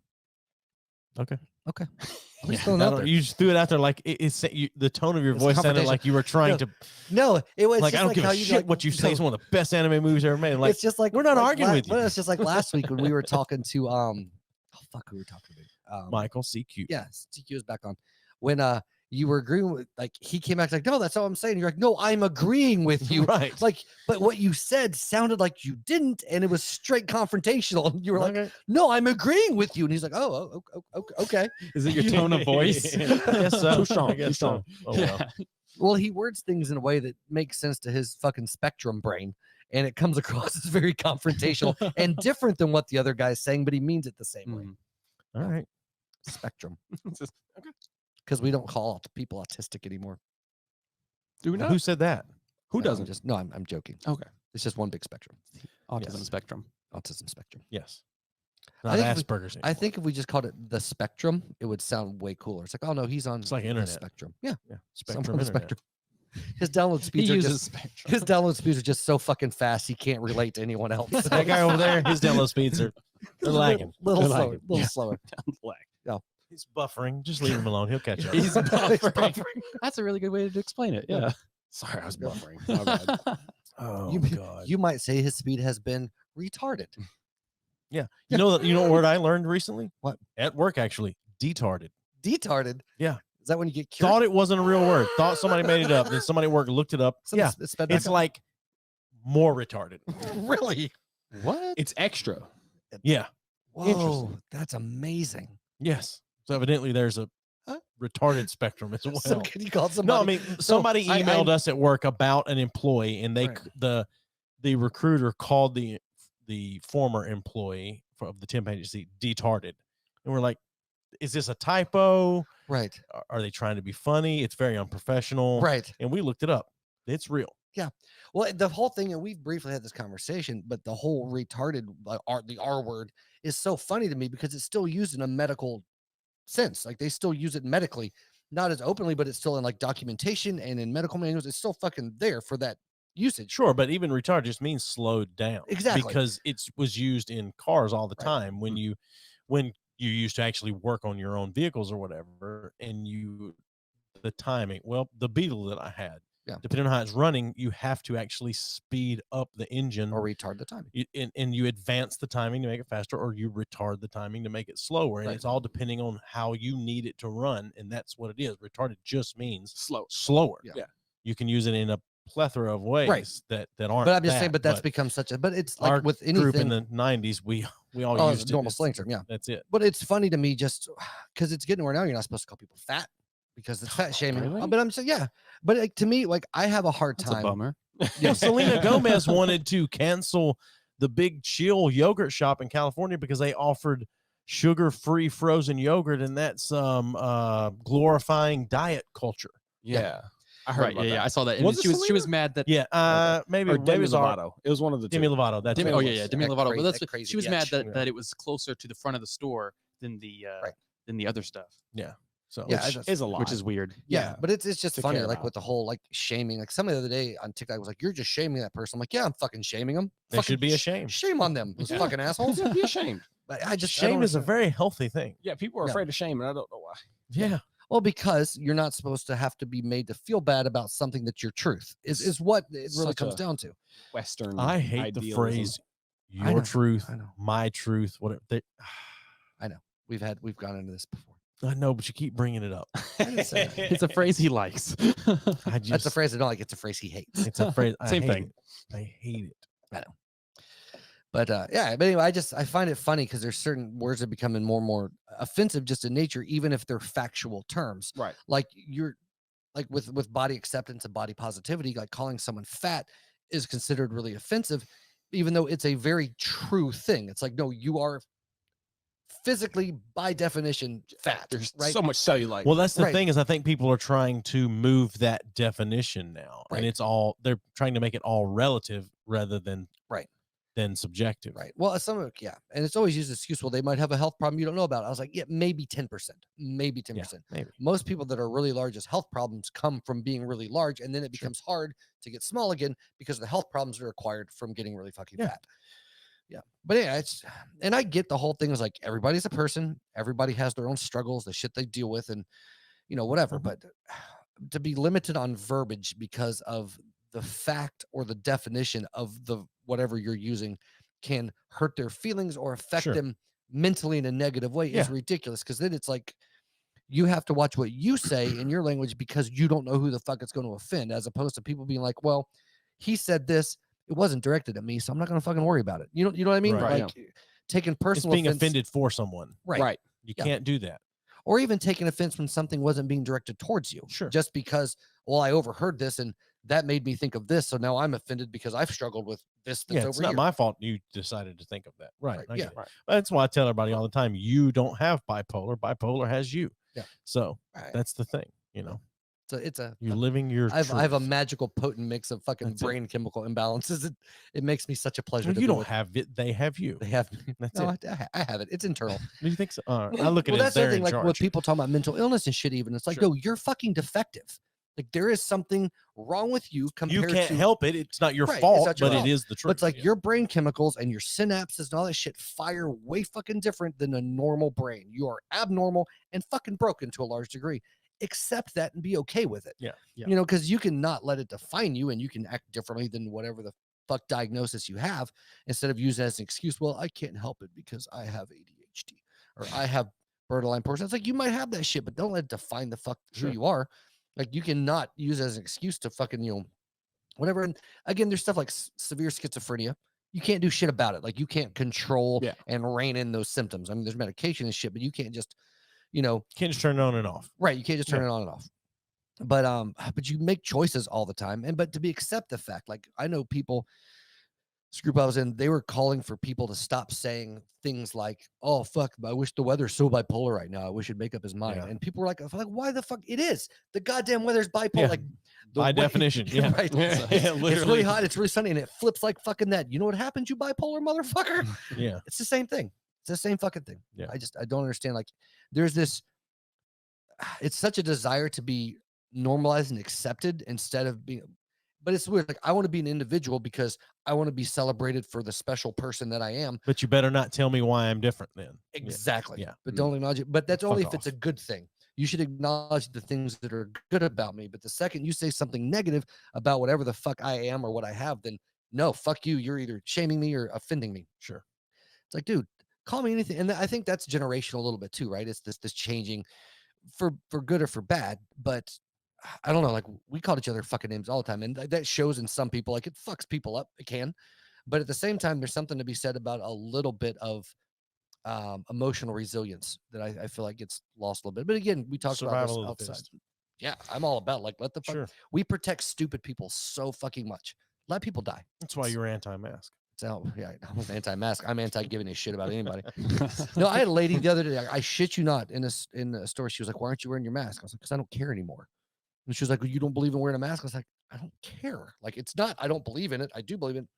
Okay. Okay. I'm Yeah, just throwing it out there. you just threw it out there like the tone of your It's voice sounded confrontation. like you were trying to No, it was like just I don't like give how a you shit like, what you say. no, It's one of the best anime movies ever made. Like it's just like we're not arguing with you. Well, it's just like last week when we were talking to oh fuck, who we were talking to? Michael CQ. Yeah, CQ is back on. When you were agreeing with, like, he came back like, no, that's all I'm saying. You're like, no, I'm agreeing with you. Right. Like, but what you said sounded like you didn't, and it was straight confrontational. And you were like, Okay. no, I'm agreeing with you. And he's like, oh, okay. Is it your tone of voice? Yes, so. Too strong, I guess too so. strong. Oh, well. Well, he words things in a way that makes sense to his fucking spectrum brain. And it comes across as very confrontational and different than what the other guy's saying, but he means it the same way. Mhm. All right. Spectrum. It's just, okay. Because we don't call people autistic anymore. Do we not? Who said that? Who No, doesn't? I'm joking. Okay. It's just one big spectrum. Autism Yes. spectrum. Autism spectrum. Yes. I Not think if we- Asperger's. I think if we just called it the spectrum, it would sound way cooler. It's like, oh no, he's on It's like the internet. spectrum. Yeah, yeah. somewhere Spectrum on the internet. spectrum. His download He speeds are uses just spectrum. his download speeds are just so fucking fast he can't relate to anyone else. That guy over there, his download speeds are they're lagging. little They're slower, lagging. little Yeah. slower. He's buffering. Just leave him alone. He'll catch up. He's buffering. buffering. That's a really good way to explain it. Yeah. Sorry, I was buffering. My bad. Oh You- God. You might say his speed has been retarded. Yeah. You know what word I learned recently? What? At work, actually. Detarded. Detarded. Yeah. Is that when you get cured? Thought it wasn't a real word. Thought somebody made it up. Then somebody at work looked it up. Something Yeah. sped back It's up? like more retarded. really. What? It's extra. Yeah. Whoa, that's amazing. Yes. So evidently there's a retarded spectrum as well. So can you call somebody? No, I mean somebody I- emailed us at work about an employee, and they Right. the recruiter called the former employee of the temp agency detarded, and we're like, "Is this a typo? right, Are they trying to be funny? It's very unprofessional." right. And we looked it up. It's real. Well, the whole thing, and we've briefly had this conversation, but the whole retarded, the R word, is so funny to me because it's still used in a medical sense. Like they still use it medically, not as openly, but it's still in like documentation and in medical manuals. It's still fucking there for that usage. Sure, but even retarded just means slowed down. Exactly. Because it was used in cars all the time when you used to actually work on your own vehicles or whatever, and the timing. Well, the Beetle that I had, depending on how it's running, you have to actually speed up the engine or retard the timing. And you advance the timing to make it faster, or you retard the timing to make it slower. And it's all depending on how you need it to run, and that's what it is. Retarded just means slower. Yeah. You can use it in a plethora of ways that aren't. But I'm just saying, but that's become such a. But it's like with anything. Group in the '90s, we all used normal it. slang term. Yeah, that's it. But it's funny to me just because it's getting where now you're not supposed to call people fat because it's fat shaming. Really? But I'm saying, but like, to me, like I have a hard That's time. a bummer. Yeah, Selena Gomez wanted to cancel the Big Chill yogurt shop in California because they offered sugar-free frozen yogurt, and that's glorifying diet culture. Yeah. I heard about that. I saw that. And Was it she was mad that Maybe or Demi it's our- Lovato. It was one of the two. Demi Lovato. That's Demi, it. oh yeah, Demi That Lovato. crazy- But that's that crazy she was bitch. mad that, Yeah. that it was closer to the front of the store than the than the other stuff, Yeah. So Yeah, Which is a lot. which is weird. Yeah, but it's just to funny, care like about. with the whole like shaming. Like somebody the other day on TikTok was like, "You're just shaming that person." I'm like, "Yeah, I'm fucking shaming them. they should be ashamed. Shame on them, those Yeah. fucking assholes." Be ashamed. But I just Shame is a very healthy thing. Yeah, people are Yeah. afraid of shame, and I don't know why. Yeah. well because you're not supposed to have to be made to feel bad about something that's your truth. Is what it really Such comes a- down to. Western. I hate the idealism. phrase I your know, truth, I know. my truth, whatever. We've gone into this before. I know, but you keep bringing it up. didn't say that. It's a phrase he likes. I just, That's a phrase I don't like. It's a phrase he hates. It's a phrase. Same I hate thing. it. I hate it. But yeah, but anyway, I find it funny because there's certain words that are becoming more and more offensive just in nature, even if they're factual terms. Right. Like you're like with body acceptance and body positivity, like calling someone fat is considered really offensive, even though it's a very true thing. It's like, no, you are physically by definition fat. There's right. so much cellulite. Well, that's the Right. thing is I think people are trying to move that definition now, Right. and they're trying to make it all relative rather than subjective. Right. Well, some of yeah, and it's always used as excuse. Well, they might have a health problem you don't know about. I was like, yeah, maybe 10%, maybe 10%. Yeah, maybe. Most people that are really large as health problems come from being really large, and then it becomes hard to get small again because of the health problems that are acquired from getting really fucking Yeah. fat. Yeah, but yeah, and I get the whole thing is like everybody's a person, everybody has their own struggles, the shit they deal with, and whatever. Mhm. But to be limited on verbiage because of the fact or the definition of the whatever you're using can hurt their feelings or affect Sure. them mentally in a negative way is Yeah. ridiculous. Because then it's like you have to watch what you say in your language because you don't know who the fuck it's going to offend, as opposed to people being like, well, he said this, it wasn't directed at me, so I'm not going to fucking worry about it. You know what I mean? Right. Like taking It's personal being offense, offended for someone. right? You Yeah. can't do that. Or even taking offense when something wasn't being directed towards you. Sure. Just because, well, I overheard this and that made me think of this, so now I'm offended because I've struggled with this. That's Yeah, over it's not here. my fault you decided to think of that. Right. Right, I yeah. get it. That's why I tell everybody all the time, you don't have bipolar. Bipolar has you. Yeah. So Right. that's the thing, So it's a you're living your I have a truth. magical potent mix of fucking That's it. brain chemical imbalances. It makes me such a pleasure. Well, to you be don't with. have it. They have you. They have. That's No, it. I have it. It's internal. Do you think so? I look at Well, it that's as the they're thing. in Like with charge. people talking about mental illness and shit, even it's like, Sure. no, you're fucking defective. Like there is something wrong with you You compared can't to help it. It's not your Right, it's fault, not your but fault. it is the truth. But it's like Yeah. your brain chemicals and your synapses and all that shit fire way fucking different than a normal brain. You are abnormal and fucking broken to a large degree. Accept that and be okay with it. Yeah. Because you can not let it define you and you can act differently than whatever the fuck diagnosis you have instead of use it as an excuse. Well, I can't help it because I have ADHD or I have borderline person. It's like you might have that shit, but don't let it define the fuck Sure. who you are. Like you cannot use it as an excuse to fucking, whatever. And again, there's stuff like severe schizophrenia. You can't do shit about it. Like you can't control Yeah. and rein in those symptoms. I mean, there's medication and shit, but you can't just, Can't just turn it on and off. right. You can't just turn it on and off. But you make choices all the time. But to be accept the fact, like I know people, this group I was in, they were calling for people to stop saying things like, oh fuck, I wish the weather's so bipolar right now. I wish he'd make up his mind. Yeah. And people were like, why the fuck it is? The goddamn weather's bipolar. Yeah. Like By definition, yeah. right. Yeah, So it's really literally. hot, it's really sunny, and it flips like fucking that. You know what happens, you bipolar motherfucker? Yeah. It's the same thing. It's the same fucking thing. Yeah. I don't understand. Like there's this, it's such a desire to be normalized and accepted instead of being, but it's weird. Like I want to be an individual because I want to be celebrated for the special person that I am. But you better not tell me why I'm different then. Exactly. Yeah. But don't acknowledge it. But that's Fuck only if it's off. a good thing. You should acknowledge the things that are good about me. But the second you say something negative about whatever the fuck I am or what I have, then no, fuck you. You're either shaming me or offending me. Sure. It's like, dude, call me anything. And I think that's generational a little bit too, right? It's this changing for good or for bad. But I don't know. Like we called each other fucking names all the time, and that shows in some people. Like it fucks people up. It can, but at the same time, there's something to be said about a little bit of emotional resilience that I feel like gets lost a little bit. But again, we talked about Survival this of the outside. fittest. Yeah, I'm all about like let the fuck. Sure. We protect stupid people so fucking much. Let people die. That's why you're anti-mask. So yeah, I'm anti-mask. I'm anti-giving a shit about anybody. No, I had a lady the other day. I shit you not, in a store. She was like, "Why aren't you wearing your mask?" I was like, "Because I don't care anymore." And she was like, "Well, you don't believe in wearing a mask?" I was like, "I don't care. Like, it's not. I don't believe in it. I do believe in it."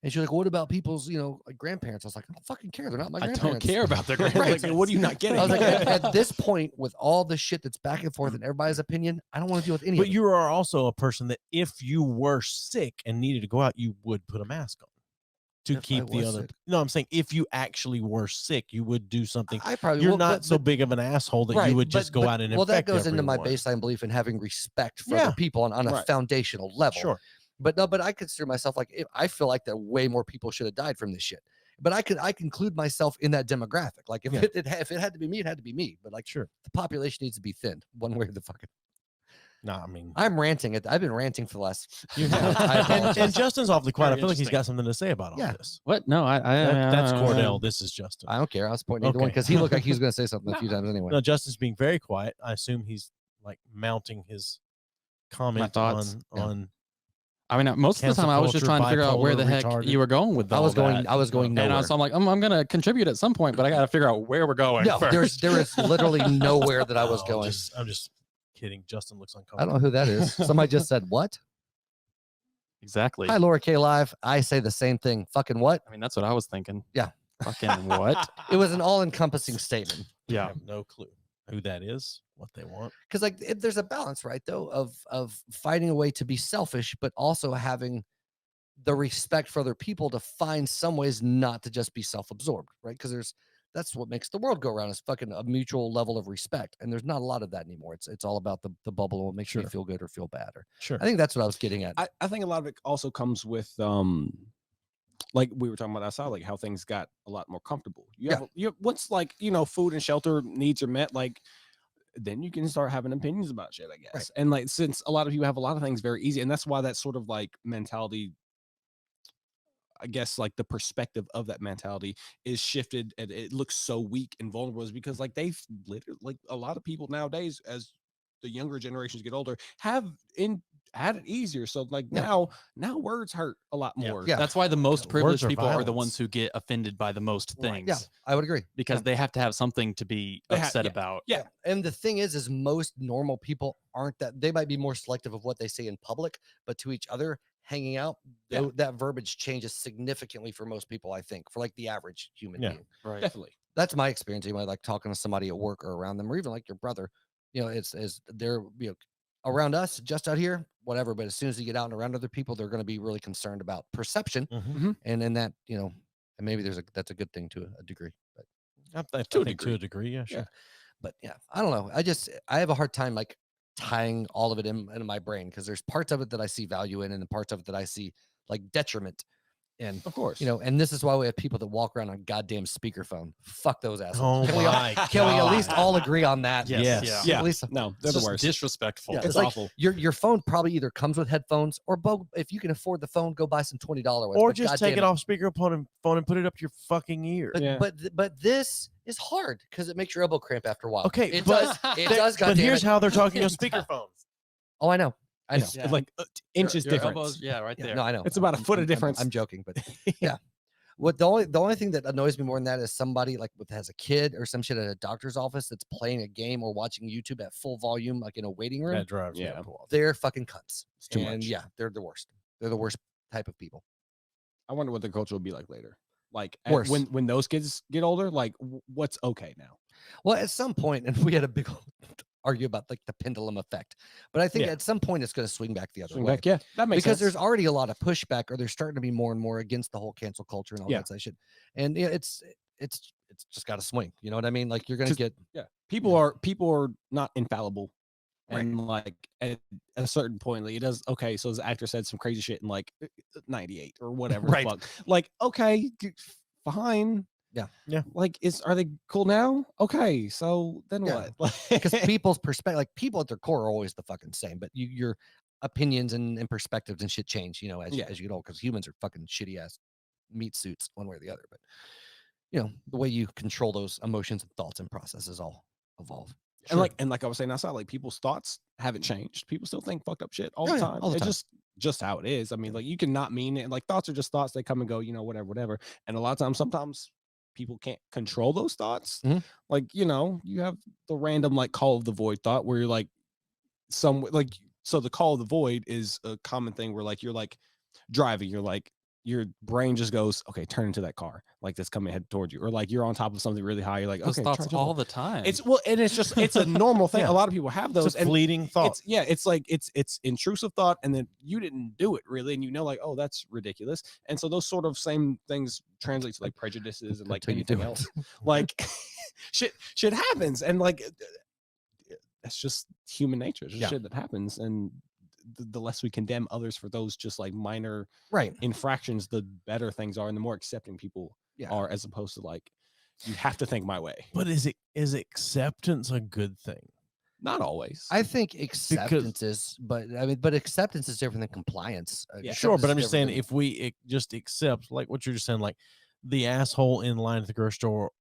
And she was like, "What about people's, like grandparents?" I was like, "I don't fucking care. They're not my I grandparents." don't care about their Right. grandparents. Like, what are you not getting? I was like, at this point, with all the shit that's back and forth and everybody's opinion, I don't want to deal with any of But it. you are also a person that if you were sick and needed to go out, you would put a mask on to If I keep the was other. sick. No, I'm saying if you actually were sick, you would do something. I probably You're will, not but- so but- big of an asshole that right, you would but- just go but- out and well, that infect goes into my everyone. baseline belief in having respect for Yeah. other people on a Right. foundational level. Sure. But no, but I consider myself like I feel like that way more people should have died from this shit. But I include myself in that demographic. Like if Yeah. if it had to be me, it had to be me. But like Sure. the population needs to be thinned one way or the fucking. No, I mean, I'm ranting it. I've been ranting for the last. you I have. and apologize. Justin's awfully quiet. I Very feel like he's interesting. got something to say about all Yeah. this. What? No, That's Kordell. This is Justin. I don't care. I was pointing at the one Okay. because he looked like he was going to say something a few times anyway. No, Justin's being very quiet. I assume he's like mounting his comment thoughts. on I mean, most of the Cancel time I was just culture, trying to figure out where the bipolar, heck retarded. you were going with I was all going. that. I was going And nowhere. so I'm like, I'm going to contribute at some point, but I got to figure out where we're going. No, first. there is literally nowhere that I was Oh, going. I'm just kidding. Justin looks I uncomfortable. don't know who that is. Somebody just said what? Exactly. Hi, Laura K Live. I say the same thing. Fucking what? I mean, that's what I was thinking. Yeah. Fucking what? It was an all-encompassing statement. I Yeah. have no clue who that is, what they want. Because like there's a balance, right? Though of finding a way to be selfish, but also having the respect for other people to find some ways not to just be self-absorbed, right? Because that's what makes the world go around is fucking a mutual level of respect, and there's not a lot of that anymore. It's all about the bubble and what makes me Sure. feel good or feel bad. Or Sure. I think that's what I was getting at. I think a lot of it also comes with like we were talking about outside, like how things got a lot more comfortable. You once like food and shelter needs are met, like then you can start having opinions about shit, I guess. Right. And like since a lot of you have a lot of things very easy, and that's why that sort of like mentality, I guess like the perspective of that mentality is shifted and it looks so weak and vulnerable is because like they've literally like a lot of people nowadays as the younger generations get older had it easier. So like Yeah. now words hurt a lot Yeah. more. Yeah. That's why the most Words privileged are people are the violence. ones who get offended by the most Right. things. Yeah, I would agree. Because they have to have something to be They upset yeah. about. Yeah. And the thing is most normal people aren't that. They might be more selective of what they say in public, but to each other, hanging out, Yeah. that verbiage changes significantly for most people. I think for like the average human Yeah. being, Right. Definitely. that's my experience. You might like talking to somebody at work or around them, or even like your brother. It's they're around us, just out here, whatever. But as soon as you get out and around other people, they're going to be really concerned about perception, Mhm. and in that, and maybe that's a good thing to a degree. But I think To a to a degree, yeah, sure. But yeah, I don't know. I have a hard time like tying all of it into my brain because there's parts of it that I see value in and the parts of it that I see like detriment in. Of course. And this is why we have people that walk around on goddamn speakerphone. Fuck those assholes. Oh Can we all- my Can we at least God. all agree on that? Yes. Yeah. Yeah. At least No, they're It's the just worst. disrespectful. Yeah, It's it's like awful. your phone probably either comes with headphones or both. If you can afford the phone, go buy some $20 ones. Or but just take goddamn it off speakerphone and put it up your fucking ear. But, Yeah. but this is hard because it makes your elbow cramp after a while. Okay, it but- does. It does. But Goddamn here's it. how they're talking on speakerphones. Oh, I know. I know. It's like inches Your difference. elbows, yeah, right Yeah, there. no, I know. It's about a foot of I'm- difference. I'm joking, but yeah. What the only thing that annoys me more than that is somebody like has a kid or some shit at a doctor's office that's playing a game or watching YouTube at full volume, like in a waiting room. That drives me Yeah. up a wall. They're fucking cunts. It's too And much. yeah, they're the worst. They're the worst type of people. I wonder what the culture will be like later. Like Worse. when those kids get older, like what's okay now? Well, at some point, and we had a big argue about like the pendulum effect. But I think Yeah. at some point it's going to swing back the other Swing way. back, yeah, that makes Because sense. there's already a lot of pushback, or there's starting to be more and more against the whole cancel culture and all Yeah. that sort of shit. And yeah, it's just got to swing. You know what I mean? Like you're going to get people are not infallible. Right. And like at a certain point, like it does. Okay, so the actor said some crazy shit in like 98 or whatever. Right. The fuck. Like, okay, fine. Yeah. Yeah. Like, are they cool now? Okay, so then Yeah. what? because people's perspective, like people at their core are always the fucking same, but your opinions and perspectives and shit change, you know, as you get old, because humans are fucking shitty ass meat suits one way or the other. But you know, the way you control those emotions and thoughts and processes all evolve. And like I was saying outside, like people's thoughts haven't changed. People still think fucked up shit all the time. all the It's time. just how it is. I mean, like you can not mean it. Like thoughts are just thoughts. They come and go, you know, whatever. And a lot of times, sometimes people can't control those thoughts. Mhm. Like, you know, you have the random like call of the void thought where you're like so the call of the void is a common thing where like you're like driving, you're like your brain just goes, okay, turn into that car like that's coming head towards you, or like you're on top of something really high, you're like, Those okay, thoughts all the time. it's and it's a normal thing. Yeah. A lot of people have those. It's a fleeting thought. It's like it's intrusive thought, and then you didn't do it really, and you know, like, oh, that's ridiculous. And so those sort of same things translate to like prejudices and like Until you do anything it. else. Like shit happens, and like that's just human nature. It's just shit that happens, and the less we condemn others for those just like minor Right. infractions, the better things are, and the more accepting people are, as opposed to like, you have to think my way. But is acceptance a good thing? Not always. I think acceptance is, but I mean, but acceptance is different than compliance. Sure, Acceptance but is I'm just saying, different if we just accept, like what you're just saying, like the asshole in line at the grocery store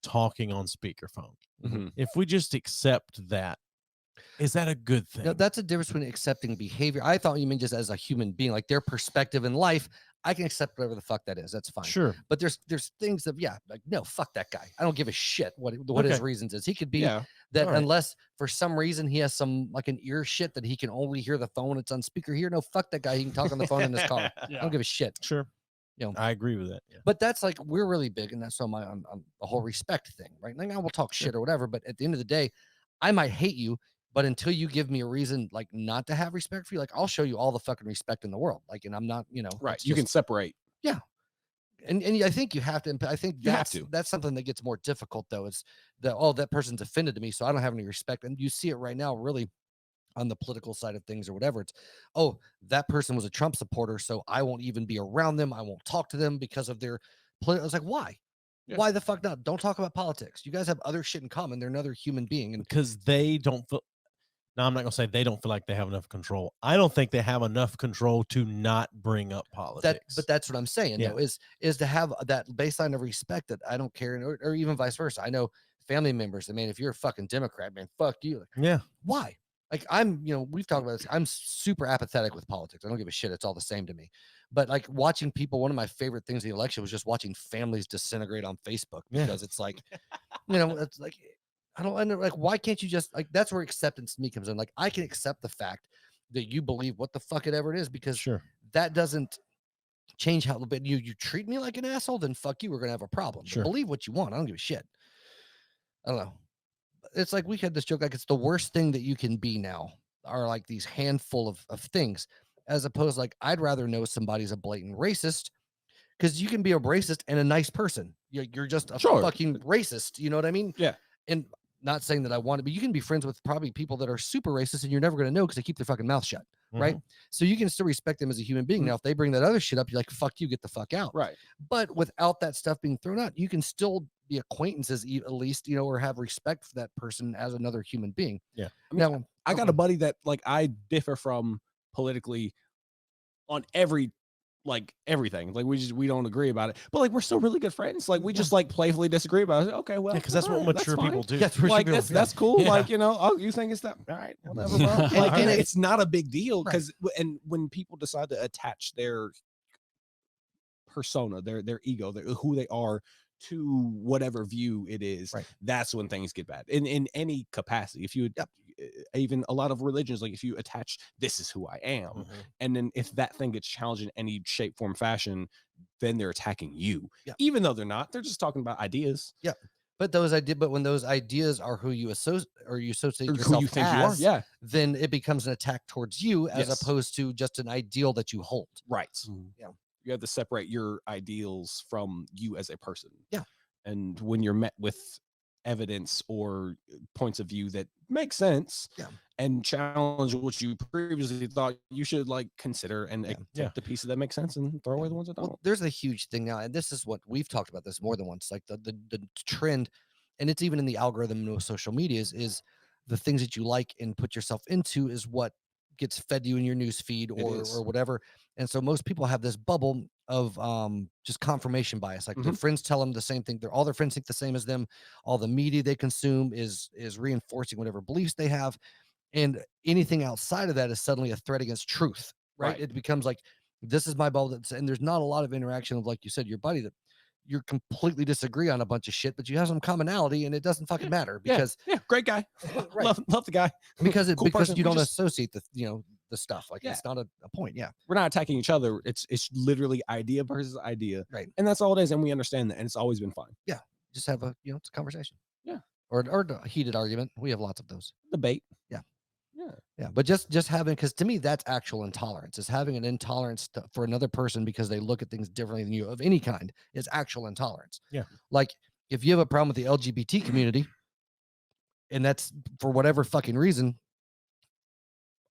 talking on speakerphone. Mhm. If we just accept that, is that a good thing? No, that's a difference between accepting behavior. I thought you meant just as a human being, like their perspective in life. I can accept whatever the fuck that is. That's fine. Sure. But there's things that, like, no, fuck that guy. I don't give a shit what his Okay. reasons is. He could be Yeah. that All right. unless for some reason he has some like an ear shit that he can only hear the phone. It's on speaker here. No, fuck that guy. He can talk on the phone in his car. I don't give a shit. Sure. You know, I agree with that. Yeah. but that's like, we're really big. And that's on the whole respect thing, right? Like, I will talk shit or whatever. But at the end of the day, I might hate you. But until you give me a reason, like, not to have respect for you, like, I'll show you all the fucking respect in the world. Like, and I'm not, you know, Right. it's You can just- separate. yeah. And I think you have to. I think You have to. that's something that gets more difficult, though. Is that, oh, that person's offended to me, so I don't have any respect. And you see it right now, really, on the political side of things or whatever. It's, oh, that person was a Trump supporter, so I won't even be around them. I won't talk to them because of their. I was like, why? Yeah. Why the fuck not? Don't talk about politics. You guys have other shit in common. They're another human being, and Because they don't feel. Now, I'm not going to say they don't feel like they have enough control. I don't think they have enough control to not bring up politics. but that's what I'm saying, Yeah. though, is to have that baseline of respect that I don't care, or even vice versa. I know family members that, man, if you're a fucking Democrat, man, fuck you. Like, Yeah. why? Like, I'm, you know, we've talked about this. I'm super apathetic with politics. I don't give a shit. It's all the same to me. But like watching people, one of my favorite things in the election was just watching families disintegrate on Facebook, Yeah. because it's like, you know, it's like, I don't like, why can't you just, like, that's where acceptance to me comes in. Like, I can accept the fact that you believe what the fuck it ever it is, because Sure. that doesn't change how, but you treat me like an asshole, then fuck you, we're gonna have a problem. But Sure. believe what you want. I don't give a shit. I don't know. It's like, we had this joke, like, it's the worst thing that you can be now are like these handful of things, as opposed, like, I'd rather know somebody's a blatant racist, because you can be a racist and a nice person. You're just a Sure. fucking racist. You know what I mean? Yeah. And not saying that I want to, but you can be friends with probably people that are super racist, and you're never going to know because they keep their fucking mouth shut. Right. So you can still respect them as a human being. Mhm. Now, if they bring that other shit up, you're like, fuck you, get the fuck out. Right. But without that stuff being thrown out, you can still be acquaintances, at least, you know, or have respect for that person as another human being. Yeah. I mean, Now, I got a buddy that like I differ from politically on everything. Like we don't agree about it, but like we're still really good friends. Like we just like playfully disagree about it. Okay, well, Yeah, because that's what alright, mature fine. people do. that's where Like she goes. that's cool. Yeah. Like, you know, oh, you think it's that? All right, whatever. Bro. And- Like, and it's not a big deal, Right. because and when people decide to attach their persona, their ego, who they are to whatever view it is, Right. that's when things get bad in any capacity. If you even a lot of religions, like if you attach this is who I am, Mhm. and then if that thing gets challenged in any shape, form, fashion, then they're attacking you. Yeah. Even though they're not, they're just talking about ideas. Yeah. But when those ideas are who you associate Or yourself who you think you are. as, Yeah. then it becomes an attack towards you as Yes. opposed to just an ideal that you hold. Right. Yeah. You have to separate your ideals from you as a person. Yeah. And when you're met with evidence or points of view that make sense, Yeah. and challenge what you previously thought, you should like consider and take the pieces that make sense and throw away the ones that don't. Well, there's a huge thing now, and this is what we've talked about this more than once. Like the trend, and it's even in the algorithm of social medias, is the things that you like and put yourself into is what gets fed you in your news feed or whatever. And so most people have this bubble of just confirmation bias. Like their friends tell them the same thing. All their friends think the same as them. All the media they consume is reinforcing whatever beliefs they have. And anything outside of that is suddenly a threat against truth, right? It becomes like, this is my bubble. And there's not a lot of interaction of, like you said, your buddy that you completely disagree on a bunch of shit, but you have some commonality and it doesn't fucking matter because great guy. Right. Love the guy. because Cool because person. you We don't just- associate the stuff. Like it's not a point. Yeah. We're not attacking each other. It's literally idea versus idea. Right. And that's all it is. And we understand that. And it's always been fine. Just have it's a conversation. Yeah. Or a heated argument. We have lots of those. Debate. Yeah, but just having, because to me that's actual intolerance, is having an intolerance for another person because they look at things differently than you of any kind is actual intolerance. Yeah. Like if you have a problem with the LGBT community and that's for whatever fucking reason,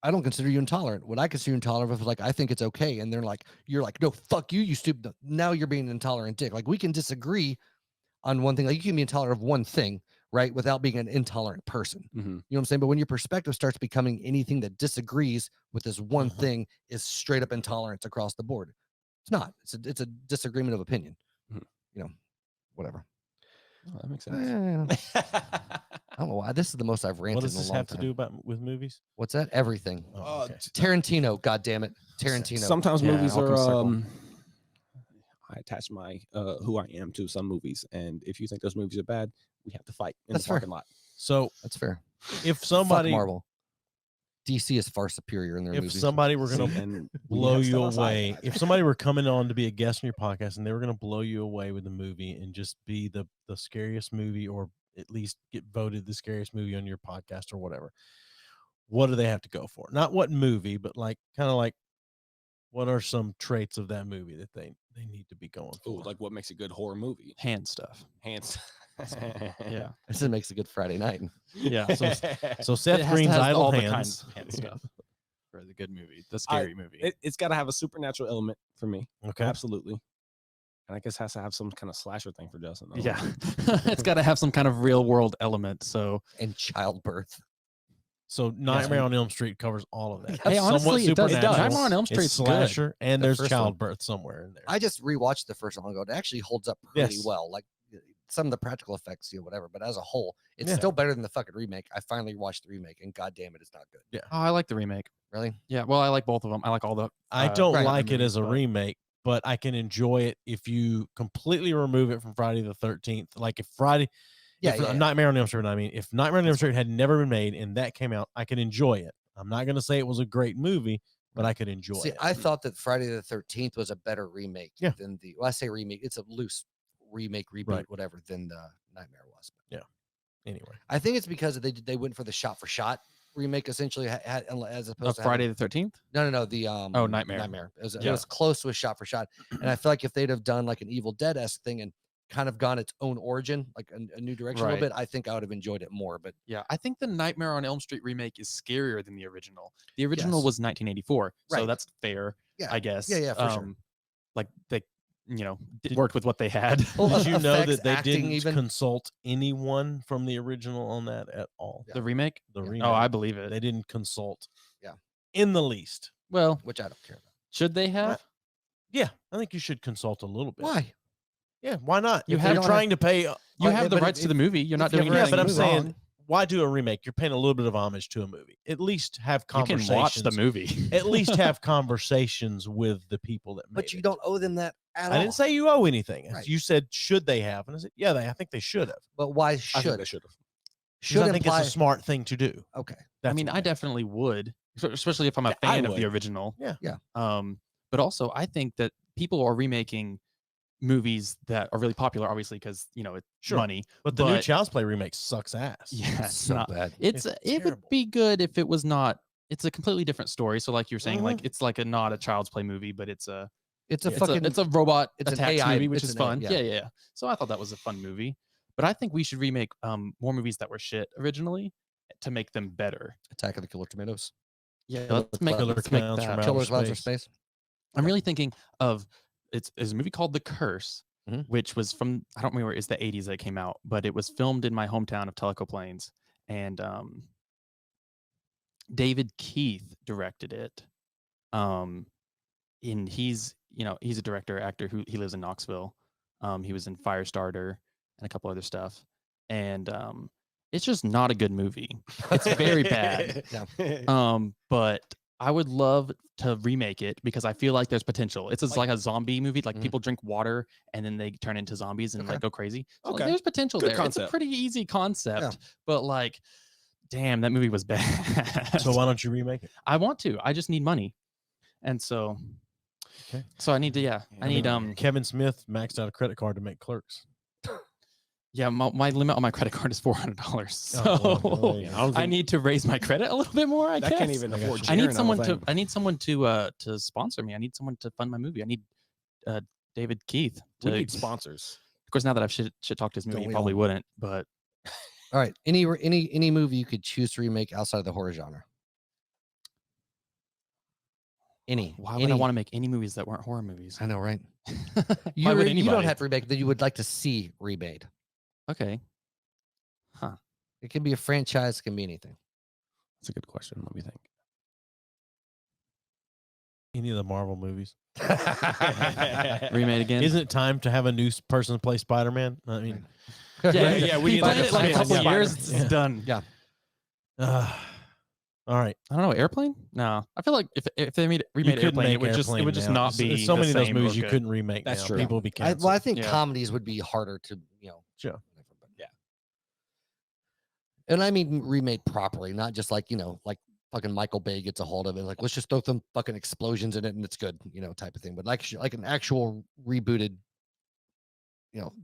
I don't consider you intolerant. What I consider intolerant is like, I think it's okay. And they're like, you're like, no, fuck you, you stupid. Now you're being an intolerant dick. Like we can disagree on one thing. Like you can be intolerant of one thing, right, without being an intolerant person. You know what I'm saying? But when your perspective starts becoming anything that disagrees with this one thing is straight up intolerance across the board. It's not. It's a disagreement of opinion. Whatever. Oh, that makes sense. I don't know why. This is the most I've ranted What does in a this long have time. to do with movies? What's that? Everything. Oh, okay. Tarantino. God damn it. Tarantino. Sometimes Yeah, movies I'll come are. circle. I attach my who I am to some movies, and if you think those movies are bad, we have to fight in That's the fair. parking lot. So That's fair. if Fuck somebody Marvel. DC is far superior in their if movies. somebody were going See, to and we blow have to you step outside away, that. if somebody were coming on to be a guest on your podcast and they were going to blow you away with a movie and just be the scariest movie, or at least get voted the scariest movie on your podcast or whatever, what do they have to go for? Not what movie, but like kind of like what are some traits of that movie that they need to be going Ooh, for? like what makes a good horror movie? Hand stuff. Hands. Yeah. This makes a good Friday night. Yeah. So It Seth has to Green's have Idle all the Hands. kinds of hand stuff for the good movie, the scary movie. It's got to have a supernatural element for me. Okay. Absolutely. And I guess it has to have some kind of slasher thing for Justin. though. Yeah. It's got to have some kind of real world element. So And childbirth. So Nightmare on Elm Street covers all of that. Hey, It's somewhat honestly, it does. supernatural. Nightmare on Elm It's Street's good. slasher, and The there's first one. childbirth somewhere in there. I just rewatched the first one ago. It actually holds up pretty Yes. well. Like some of the practical effects, whatever. But as a whole, it's Yeah. still better than the fucking remake. I finally watched the remake, and goddamn it, it's not good. Oh, I like the remake. Really? Yeah. Well, I like both of them. I like all the. I don't Right. like it as a but- remake, but I can enjoy it if you completely remove it from Friday the 13th. Like if Friday, if Nightmare on Elm Street, I mean, if Nightmare on Elm Street had never been made and that came out, I could enjoy it. I'm not going to say it was a great movie, but I could enjoy See, it. I thought that Friday the 13th was a better remake Yeah. than the. Well, I say remake. It's a loose remake, reboot, Right. whatever, than the Nightmare was. Anyway, I think it's because they went for the shot for shot remake, essentially, as opposed to Friday the 13th. No, the Nightmare. Nightmare. It Yeah. was close to a shot for shot, and I feel like if they'd have done like an Evil Dead-esque thing and kind of gone its own origin, like a new direction a little Right. bit, I think I would have enjoyed it more. But Yeah, I think the Nightmare on Elm Street remake is scarier than the original. The original Yes. was 1984, so Right. that's fair, Yeah. I guess. Yeah, for sure. Like they, worked with what they had. Well, did you know effects, that they acting didn't even. consult anyone from the original on that at all? The remake? The Yeah. remake. Oh, I believe it. They didn't consult. Yeah. In the least. Well, Which I don't care about. should they have? Yeah, I think you should consult a little bit. Why? Yeah, why not? You If have- you're trying to pay. You But- have the but rights to if- the movie. You're not if you doing ever- Yeah, anything but I'm wrong. saying, why do a remake? You're paying a little bit of homage to a movie. At least have you can conversations. watch the movie. At least have conversations with the people that made But you it. don't owe them that at all. I didn't say you owe anything. Right. You said should they have, and I said yeah, I think they should have. But why I think should they should have. should I think imply? it's a smart thing to do. Okay. That's I mean, what I definitely would, especially if I'm a Yeah, I fan of the would. original. Yeah. Yeah. But also, I think that people are remaking movies that are really popular, obviously, because it's Sure. money. But the new But- Child's Play remake sucks ass. Yeah, It's so bad. it terrible. would be good if it was not. It's a completely different story. So, like you're saying, like Mhm. it's like not a Child's Play movie, but it's a It's a it's fucking. it's a robot it's an attacks AI movie, which it's is an AI, fun. yeah. Yeah. So I thought that was a fun movie. But I think we should remake more movies that were shit originally to make them better. Attack of the Killer Tomatoes. Yeah, Killer let's make Clowns from that. Outer Killers of Outer Space. Space. I'm really thinking of it's a movie called The Curse, Mhm. which was from I don't remember it's the 80s that it came out, but it was filmed in my hometown of Tellico Plains, and David Keith directed it. And he's a director actor who he lives in Knoxville. He was in Firestarter and a couple other stuff, and it's just not a good movie. It's very bad. But I would love to remake it because I feel like there's potential. It's like a zombie movie. Like Mhm. people drink water and then they turn into zombies and Okay. like go crazy. So like, Okay. there's potential Good there. concept. It's a pretty easy concept, but like, damn, that movie was bad. So why don't you remake it? I want to. I just need money, and so. Okay. So I need to. Yeah, I need Kevin Smith maxed out a credit card to make Clerks. Yeah, my limit on my credit card is $400. So Oh, well, Yeah, I don't I think need to raise my credit a little bit more. I that guess can't even I got afford. you. I need Sharon, someone don't to. think. I need someone to sponsor me. I need someone to fund my movie. I need David Keith. We To, need sponsors. of course, now that I've shit talked his movie, Don't he we probably all? wouldn't. But All right. Any movie you could choose to remake outside of the horror genre? why would I want to make any movies that weren't horror movies? I know, right? Why You would don't anybody? have to remake that you would like to see remade. Okay. It can be a franchise, it can be anything. That's a good question. Let me think. Any of the Marvel movies? Remade again. Isn't it time to have a new person play Spider-Man? I mean, Yeah, we He need played like it like a a couple Spider- years. It's Yeah. done. Yeah. all right. I don't know. Airplane? No. I feel like if they remade Airplane, it would just Airplane now. not be so the many of those same movies or you good. couldn't remake. That's now. true. People would be Well, canceled. I think Yeah. comedies would be harder to, Sure. Yeah. And I mean remade properly, not just like, like fucking Michael Bay gets a hold of it. Like, let's just throw some fucking explosions in it and it's good, type of thing. But like an actual rebooted,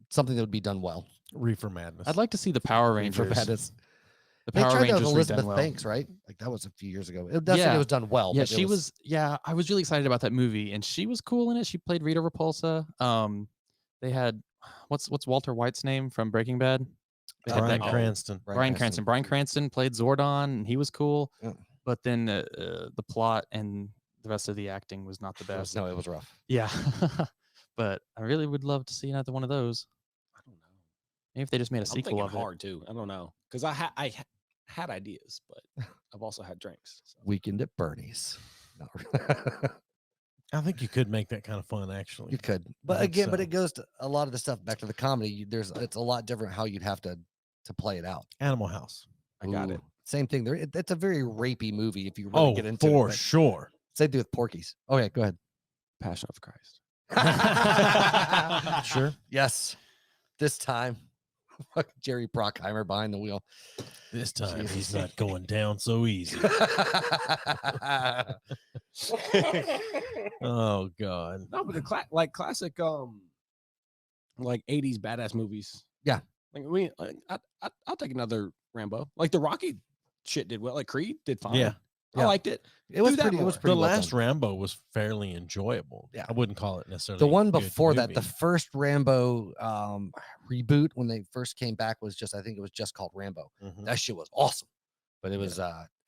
something that would be done well. Reefer Madness. I'd like to see the Power For Rangers. Madness. The They Power tried that with Rangers Elizabeth redone well. Banks, right? Like that was a few years ago. It definitely Yeah. was done well. Yeah, but it she was. Yeah, I was really excited about that movie, and she was cool in it. She played Rita Repulsa. They had what's Walter White's name from Breaking Bad? They had Brian that guy. Cranston. Brian Cranston. Brian Cranston played Zordon, and he was cool. Yeah. But then the plot and the rest of the acting was not the best. No, it was rough. Yeah, but I really would love to see another one of those. I don't know. Maybe if they just made a I'm sequel thinking of it. hard too. I don't know because I had ideas, but I've also had drinks. So. Weekend at Bernie's. No. I think you could make that kind of fun, actually. You could, but think again, but so. it goes to a lot of the stuff back to the comedy. It's a lot different how you'd have to play it out. Animal House. I got it. Ooh, Same thing. It's a very rapey movie if you really get into for it. but sure. Same thing with Porky's. Okay, go ahead. Passion of Christ. Sure. Yes, this time, fucking Jerry Bruckheimer behind the wheel. This time he's not going down so easy. Oh God. No, but the classic like 80s badass movies. Yeah. Like I'll take another Rambo. Like the Rocky shit did well. Like Creed did fine. Yeah. I liked it. It was Do that pretty. It was more. pretty. The well last done. Rambo was fairly enjoyable. Yeah. I wouldn't call it necessarily The one a good before that, the movie. first Rambo reboot when they first came back was just, I think it was just called Rambo. Mhm. That shit was awesome, but it was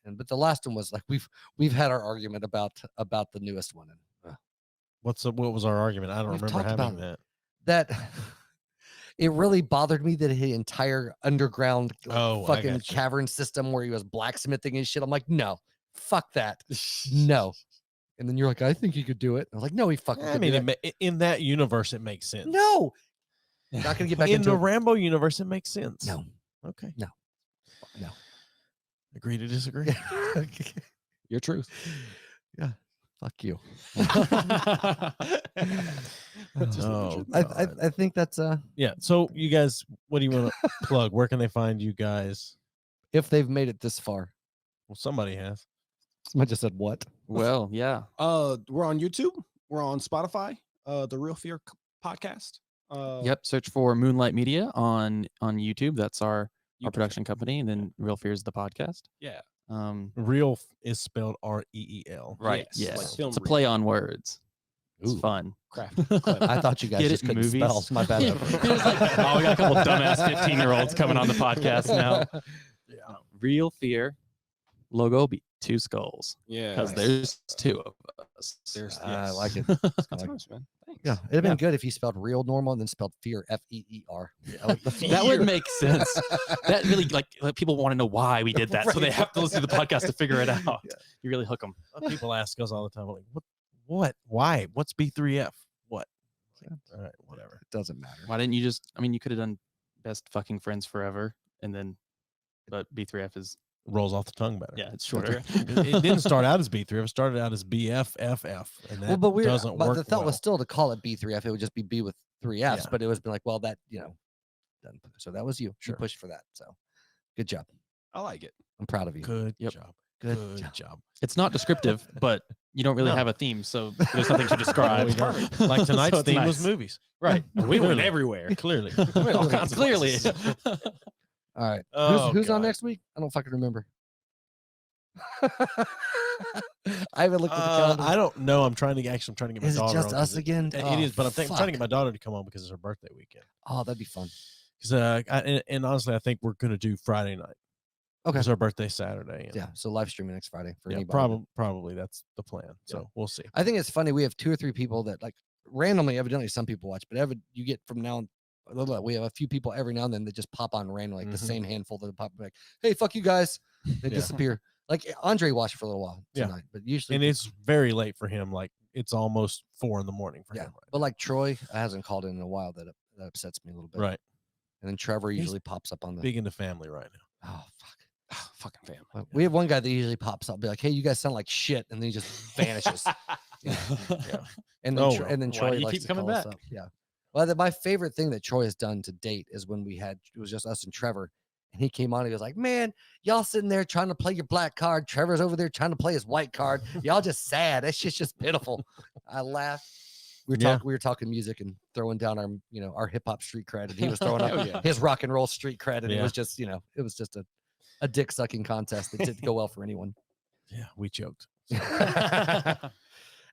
but the last one was like we've had our argument about the newest one, and What was our argument? I don't We've remember talked having about that. that it really bothered me that his entire underground Oh, I fucking gotcha. cavern system where he was blacksmithing and shit. I'm like, no, fuck that, no. And then you're like, I think he could do it. I'm like, no, he fucking. I could mean, do it in that universe, it makes sense. no. Not gonna get back in into the it. Rambo universe, it makes sense. No. Okay. No. Agree to disagree. Your truth. Fuck you. Oh, I think that's yeah. So you guys, what do you want to plug? Where can they find you guys? if they've made it this far. Well, somebody has. I just said what? Well, yeah. We're on YouTube. We're on Spotify. The Real Fear podcast. Yep. Search for Moonlight Media on YouTube. That's our YouTube. production company, and then Real Fear is the podcast. Yeah. Real is spelled REEL. Right. Yes, Yes. like film It's a reel. play on words. It's Ooh. fun. Crafty. I thought you guys Get just it, couldn't spell. movies? My bad. It was like, oh, we got a couple dumbass 15-year-olds coming on the podcast now. Yeah. Real Fear logo be 2 skulls Yeah. because there's 2 of us. There's I like it. Good I like times, man. Thanks. Yeah, it'd have been good if you spelled real normal and then spelled fear FEER. That would make sense. That really like people want to know why we did that, so they have to listen to the podcast to figure it out. Yeah. You really hook them. People ask us all the time, like, what, why, what's B3F? What? All right, whatever. It doesn't matter. Why didn't you just? I mean, you could have done best fucking friends forever, and then, but B3F is Rolls off the tongue better. it's shorter. It didn't start out as B3F. It started out as BFFF, and that But doesn't work. the thought well. was still to call it B3F. It would just be B with 3 Fs, Yeah. but it was been like, well, that done. So that was you. Sure. You pushed for that. So good job. I like it. I'm proud of you. Good Yep. job. Good Good job. job. It's not descriptive, but you don't really No. have a theme, so there's nothing to describe. We don't. Like tonight's So it's theme was nice. movies. Right. We went Clearly. everywhere. Clearly. We went all kinds of Clearly. places. All right. Oh, who's on God. next week? I don't fucking remember. I haven't looked at the calendar. I don't know. I'm trying to get my Is it daughter. just on, us 'cause again? It is, but I'm trying to get fuck. my daughter to come on because it's her birthday weekend. Oh, that'd be fun. Because and honestly, I think we're gonna do Friday night. Okay. It's our birthday Saturday. and Yeah. So live streaming next Friday for yeah, anybody. probably that's the plan. So we'll see. I think it's funny. We have 2 or 3 people that like randomly, evidently some people watch, but you get from now on. We have a few people every now and then that just pop on randomly, like the Mhm. same handful that pop like, hey, fuck you guys. They Yeah. disappear. Like Andre watched for a little while Yeah. tonight, but usually And it's very late for him. Like it's almost 4 a.m. for yeah. him. But like Troy hasn't called in a while. That upsets me a little bit. Right. And then Trevor He's usually pops up on the. Big into family right now. Oh fuck. Oh, fucking family. Well, we have one guy that usually pops up, be like, "Hey, you guys sound like shit," and then he just vanishes. Yeah. And then Oh, Tro- well. and then Why Troy do you likes keep to coming call us back? up. Yeah. Well, my favorite thing that Troy has done to date is when it was just us and Trevor, and he came on. He was like, "Man, y'all sitting there trying to play your black card. Trevor's over there trying to play his white card. Y'all just sad. That shit's just pitiful." I laughed. We were talking music and throwing down our hip hop street cred, and he was throwing Hell up yeah. his rock and roll street cred, and it Yeah. was just it was just a dick sucking contest that didn't go well for anyone. Yeah, we choked.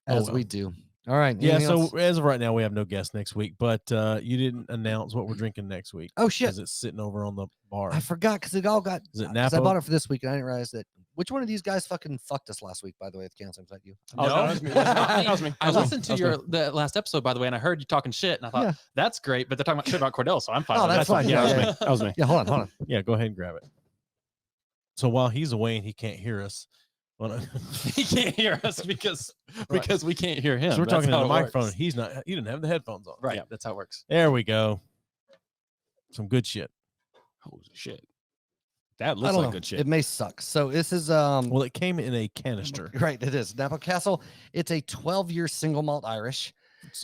As well. we do. All right. Yeah, anything so else? as of right now, we have no guest next week, but you didn't announce what we're drinking next week. Oh shit. Because it's sitting over on the bar. I forgot because it all got. Is it 'cause I Napa? bought it for this week and I didn't realize that. Which one of these guys fucking fucked us last week? By the way, at the counseling site, you. Oh, no, that was me. That was me. I listened to the last episode, by the way, and I heard you talking shit, and I thought Yeah. that's great, but they're talking about shit about Kordell, so I'm fine. Oh, with that's that. fine. Yeah, Yeah, that was me. That was me. Yeah, hold on. Yeah, go ahead and grab it. So while he's away and he can't hear us, He can't hear us because we can't hear him. so we're That's talking to how the it microphone. works. He's not. He didn't have the headphones on. Right. That's how it works. There we go. Some good shit. Holy shit. That I looks don't like know. good shit. It may suck. So this is Well, it came in a canister. right. It is Napa Castle. It's a 12-year single malt Irish,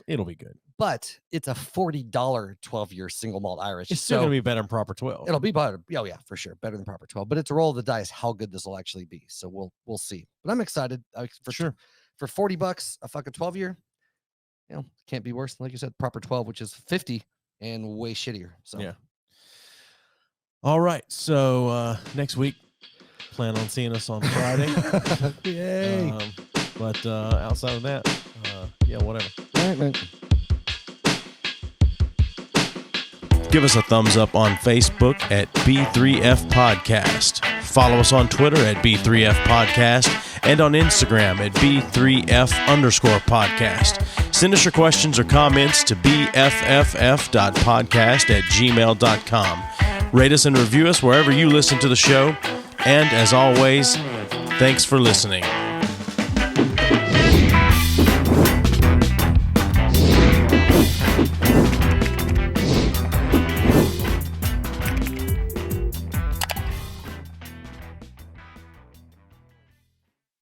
It'll be good. but it's a $40 12-year single malt Irish. It's still so gonna be better than proper 12. it'll be better. Oh yeah, for sure, better than proper 12. But it's a roll of the dice how good this will actually be. So we'll see. But I'm excited for Sure. For $40, a fucking 12-year. Can't be worse than, like you said, proper 12, which is 50 and way shittier. So Yeah. All right. So next week, plan on seeing us on Friday. Yay. But outside of that, yeah, whatever. All right, man. Give us a thumbs up on Facebook at B3F Podcast. Follow us on Twitter at B3F Podcast and on Instagram at B3F_podcast. Send us your questions or comments to bfff.podcast@gmail.com. Rate us and review us wherever you listen to the show. And as always, thanks for listening.